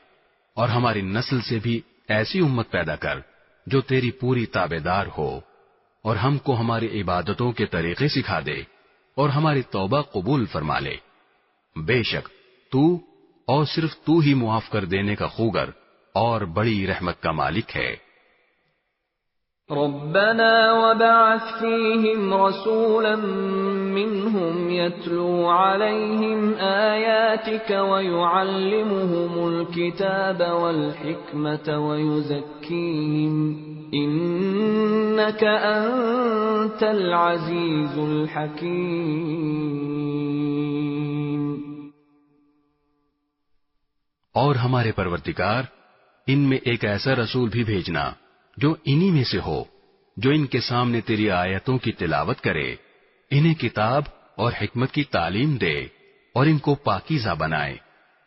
اور ہماری نسل سے بھی ایسی امت پیدا کر جو تیری پوری تابعدار ہو، اور ہم کو ہماری عبادتوں کے طریقے سکھا دے اور ہماری توبہ قبول فرما لے، بے شک تو اور صرف تو ہی معاف کر دینے کا خوگر اور بڑی رحمت کا مالک ہے۔ ربنا وبعث فيهم رسولا منهم يتلو عليهم آياتك ويعلمهم الكتاب والحكمة ويزكيهم إنك أنت العزيز الحكيم۔ اور ہمارے پروردگار، ان میں ایک ایسا رسول بھی بھیجنا جو انہی میں سے ہو، جو ان کے سامنے تیری آیتوں کی تلاوت کرے، انہیں کتاب اور حکمت کی تعلیم دے اور ان کو پاکیزہ بنائے،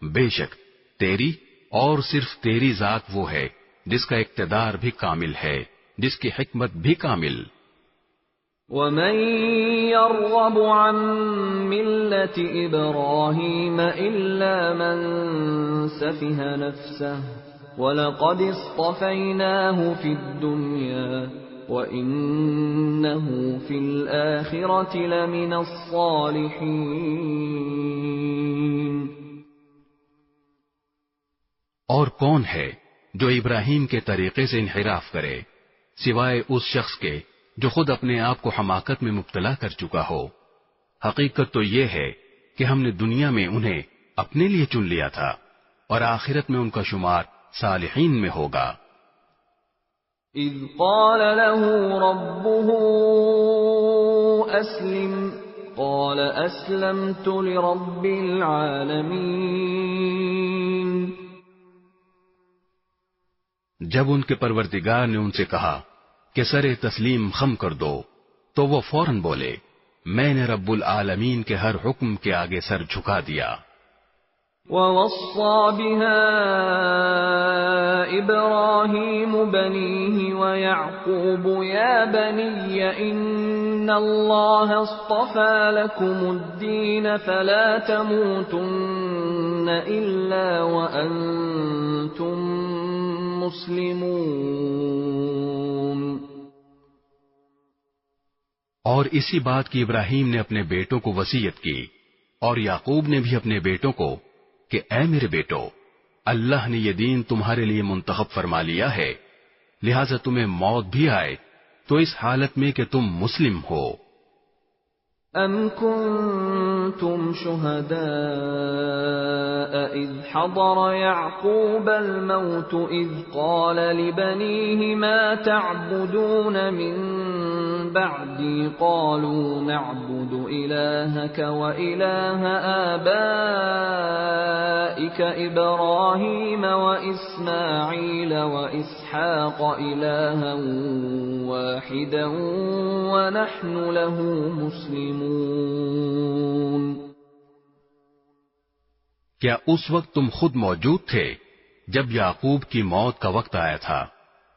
بے شک تیری اور صرف تیری ذات وہ ہے جس کا اقتدار بھی کامل ہے، جس کی حکمت بھی کامل۔ وَمَن يَرْغَبُ عَن مِّلَّةِ إِبْرَاهِيمَ إِلَّا مَن سَفِهَ نَفْسَهُ وَلَقَدِ اصْطَفَيْنَاهُ فِي الدُّنْيَا وَإِنَّهُ فِي الْآخِرَةِ لَمِنَ الصَّالِحِينَ۔ اور کون ہے جو ابراہیم کے طریقے سے انحراف کرے سوائے اس شخص کے جو خود اپنے آپ کو حماقت میں مبتلا کر چکا ہو؟ حقیقت تو یہ ہے کہ ہم نے دنیا میں انہیں اپنے لیے چن لیا تھا اور آخرت میں ان کا شمار صالحین میں ہوگا۔ اذ قال له ربه اسلم قال اسلمت لرب العالمین۔ جب ان کے پروردگار نے ان سے کہا کہ سر تسلیم خم کر دو، تو وہ فوراً بولے میں نے رب العالمین کے ہر حکم کے آگے سر جھکا دیا۔ وَوَصَّى بِهَا إِبْرَاهِيمُ بَنِيهِ وَيَعْقُوبُ يَا بَنِيَّ إِنَّ اللَّهَ اصْطَفَى لَكُمُ الدِّينَ فَلَا تَمُوتُنَّ إِلَّا وَأَنْتُمْ مُسْلِمُونَ۔ اور اسی بات کی ابراہیم نے اپنے بیٹوں کو وصیت کی، اور یعقوب نے بھی اپنے بیٹوں کو کہ اے میرے بیٹو، اللہ نے یہ دین تمہارے لیے منتخب فرما لیا ہے، لہذا تمہیں موت بھی آئے تو اس حالت میں کہ تم مسلم ہو۔ أَمْ كُنْتُمْ شُهَدَاءَ إِذْ حَضَرَ يَعْقُوبَ الْمَوْتُ إِذْ قَالَ لِبَنِيهِ مَا تَعْبُدُونَ مِنْ بَعْدِي قَالُوا نَعْبُدُ إِلَٰهَكَ وَإِلَٰهَ آبَائِكَ إِبْرَاهِيمَ وَإِسْمَاعِيلَ وَإِسْحَاقَ إِلَٰهًا وَاحِدًا وَنَحْنُ لَهُ مُسْلِمُونَ۔ کیا اس وقت تم خود موجود تھے جب یعقوب کی موت کا وقت آیا تھا،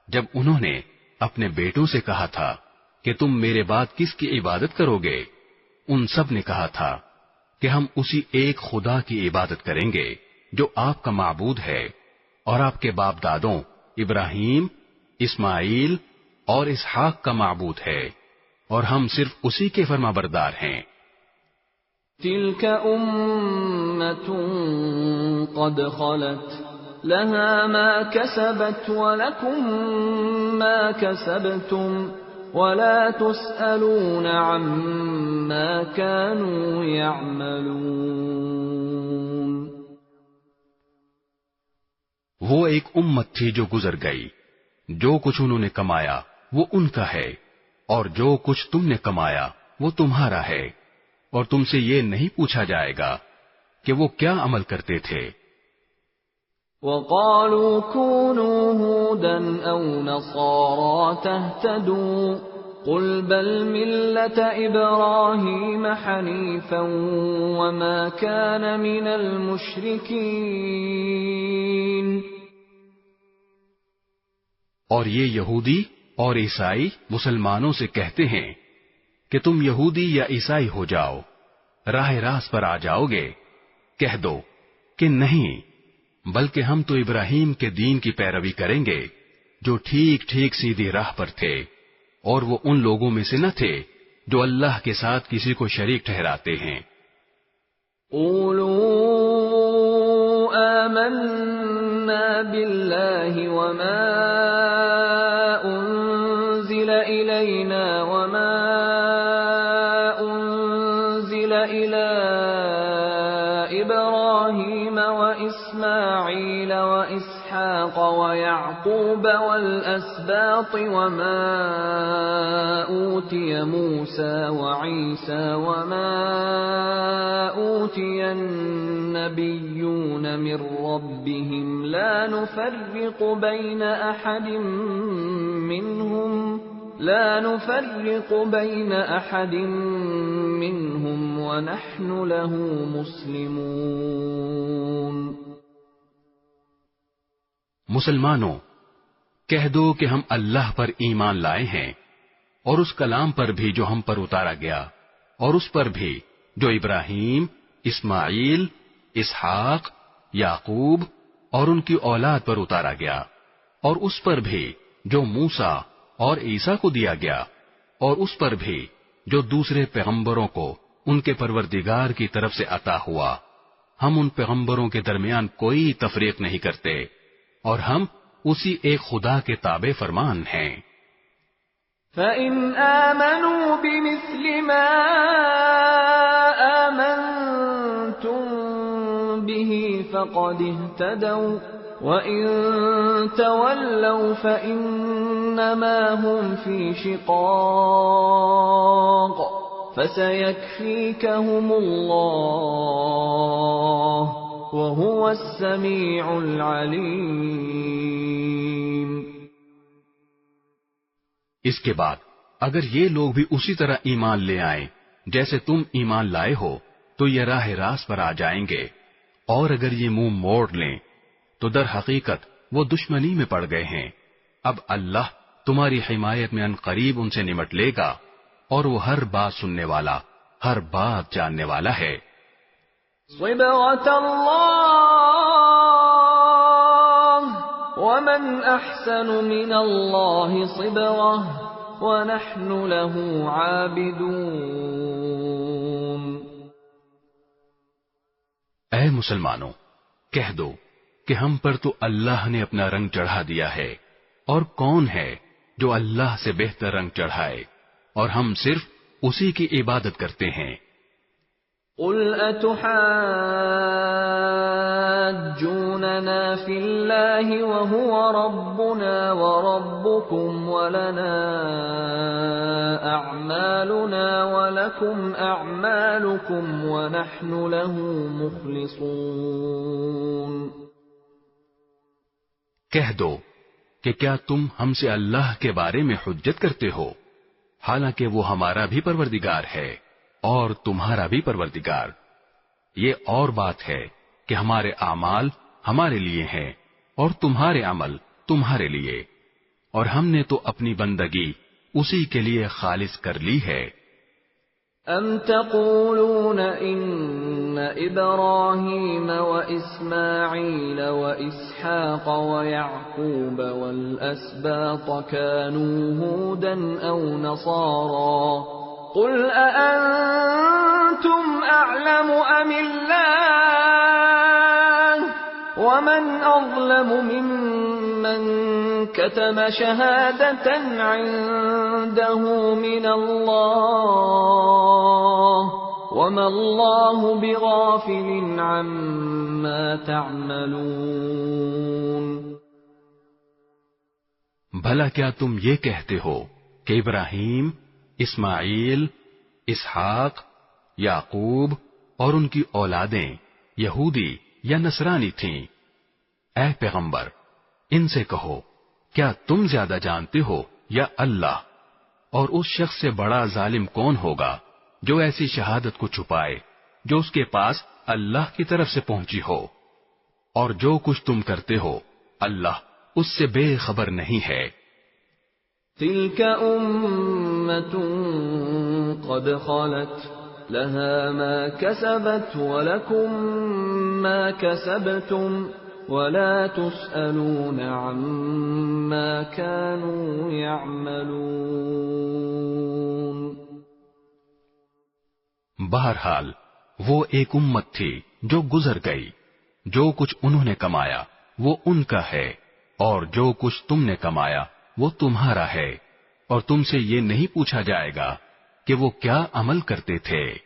جب انہوں نے اپنے بیٹوں سے کہا تھا کہ تم میرے بعد کس کی عبادت کرو گے؟ ان سب نے کہا تھا کہ ہم اسی ایک خدا کی عبادت کریں گے جو آپ کا معبود ہے اور آپ کے باپ دادوں ابراہیم، اسماعیل اور اسحاق کا معبود ہے، اور ہم صرف اسی کے فرما بردار ہیں۔ تِلْكَ أُمَّةٌ قَدْ خَلَتْ لَهَا مَا كَسَبَتْ وَلَكُمْ مَا كَسَبْتُمْ وَلَا تُسْأَلُونَ عَمَّا كَانُوا يَعْمَلُونَ۔ وہ ایک امت تھی جو گزر گئی، جو کچھ انہوں نے کمایا وہ ان کا ہے، اور جو کچھ تم نے کمایا وہ تمہارا ہے، اور تم سے یہ نہیں پوچھا جائے گا کہ وہ کیا عمل کرتے تھے۔ وَقَالُوا كُونُوا هُودًا أَوْ نَصَارَىٰ تَهْتَدُوا قُلْ بَلْ مِلَّةَ إِبْرَاهِيمَ حَنِيفًا وَمَا كَانَ مِنَ الْمُشْرِكِينَ۔ اور یہ یہودی اور عیسائی مسلمانوں سے کہتے ہیں کہ تم یہودی یا عیسائی ہو جاؤ، راہ راست پر آ جاؤ گے۔ کہہ دو کہ نہیں، بلکہ ہم تو ابراہیم کے دین کی پیروی کریں گے جو ٹھیک ٹھیک سیدھی راہ پر تھے، اور وہ ان لوگوں میں سے نہ تھے جو اللہ کے ساتھ کسی کو شریک ٹھہراتے ہیں۔ قولوا آمنا بالله وما أنزل إلينا وما أنزل إلى إبراهيم وإسماعيل وإسحاق ويعقوب والأسباط وما أوتي موسى وعيسى وما أوتي النبيون من ربهم لا نفرق بين أحد منهم ونحن له مسلمون۔ مسلمانوں، کہہ دو کہ ہم اللہ پر ایمان لائے ہیں، اور اس کلام پر بھی جو ہم پر اتارا گیا، اور اس پر بھی جو ابراہیم، اسماعیل، اسحاق، یعقوب اور ان کی اولاد پر اتارا گیا، اور اس پر بھی جو موسیٰ اور عیسیٰ کو دیا گیا، اور اس پر بھی جو دوسرے پیغمبروں کو ان کے پروردگار کی طرف سے عطا ہوا۔ ہم ان پیغمبروں کے درمیان کوئی تفریق نہیں کرتے، اور ہم اسی ایک خدا کے تابع فرمان ہیں۔ فَإِنْ آمَنُوا بِمِثْلِ مَا آمَنْتُمْ بِهِ فَقَدِ اهْتَدَوْا وَإِنْ تَوَلَّوْا فَإِنَّمَا هُمْ فِي شِقَاقٍ فَسَيَكْفِيكَهُمُ اللَّهُ وَهُوَ السَّمِيعُ الْعَلِيمُ۔ اس کے بعد اگر یہ لوگ بھی اسی طرح ایمان لے آئیں جیسے تم ایمان لائے ہو تو یہ راہ راست پر آ جائیں گے، اور اگر یہ منہ موڑ لیں تو در حقیقت وہ دشمنی میں پڑ گئے ہیں۔ اب اللہ تمہاری حمایت میں ان قریب ان سے نمٹ لے گا، اور وہ ہر بات سننے والا، ہر بات جاننے والا ہے۔ صبغة الله ومن أحسن من الله صبغة ونحن له عابدون۔ اے مسلمانوں، کہہ دو کہ ہم پر تو اللہ نے اپنا رنگ چڑھا دیا ہے، اور کون ہے جو اللہ سے بہتر رنگ چڑھائے، اور ہم صرف اسی کی عبادت کرتے ہیں۔ قل أتحاجوننا في الله وهو ربنا وربكم ولنا أعمالنا ولكم أعمالكم ونحن له مخلصون۔ کہہ دو کہ کیا تم ہم سے اللہ کے بارے میں حجت کرتے ہو، حالانکہ وہ ہمارا بھی پروردگار ہے اور تمہارا بھی پروردگار۔ یہ اور بات ہے کہ ہمارے اعمال ہمارے لیے ہیں اور تمہارے عمل تمہارے لیے، اور ہم نے تو اپنی بندگی اسی کے لیے خالص کر لی ہے۔ أَمْ تَقُولُونَ إِنَّ إِبْرَاهِيمَ وَإِسْمَاعِيلَ وَإِسْحَاقَ وَيَعْقُوبَ وَالْأَسْبَاطَ كَانُوا هُودًا أَوْ نَصَارَى قُلْ أَأَنْتُمْ أَعْلَمُ أَمِ اللَّهُ وَمَنْ أَظْلَمُ مِمَّنْ كَتَمَ شَهَادَةً عِنْدَهُ مِنَ اللَّهِ وَمَا اللَّهُ بِغَافِلٍ عَمَّا تَعْمَلُونَ۔ بھلا کیا تم یہ کہتے ہو کہ ابراہیم، اسماعیل، اسحاق، یعقوب اور ان کی اولادیں یہودی یا نصرانی تھیں؟ اے پیغمبر، ان سے کہو کیا تم زیادہ جانتے ہو یا اللہ؟ اور اس شخص سے بڑا ظالم کون ہوگا جو ایسی شہادت کو چھپائے جو اس کے پاس اللہ کی طرف سے پہنچی ہو؟ اور جو کچھ تم کرتے ہو اللہ اس سے بے خبر نہیں ہے۔ تلك أمة قد خلت لها ما كسبت ولكم ما كسبتم ولا تسألون عما كانوا يعملون۔ بہرحال وہ ایک امت تھی جو گزر گئی، جو کچھ انہوں نے کمایا وہ ان کا ہے، اور جو کچھ تم نے کمایا وہ تمہارا ہے، اور تم سے یہ نہیں پوچھا جائے گا کہ وہ کیا عمل کرتے تھے۔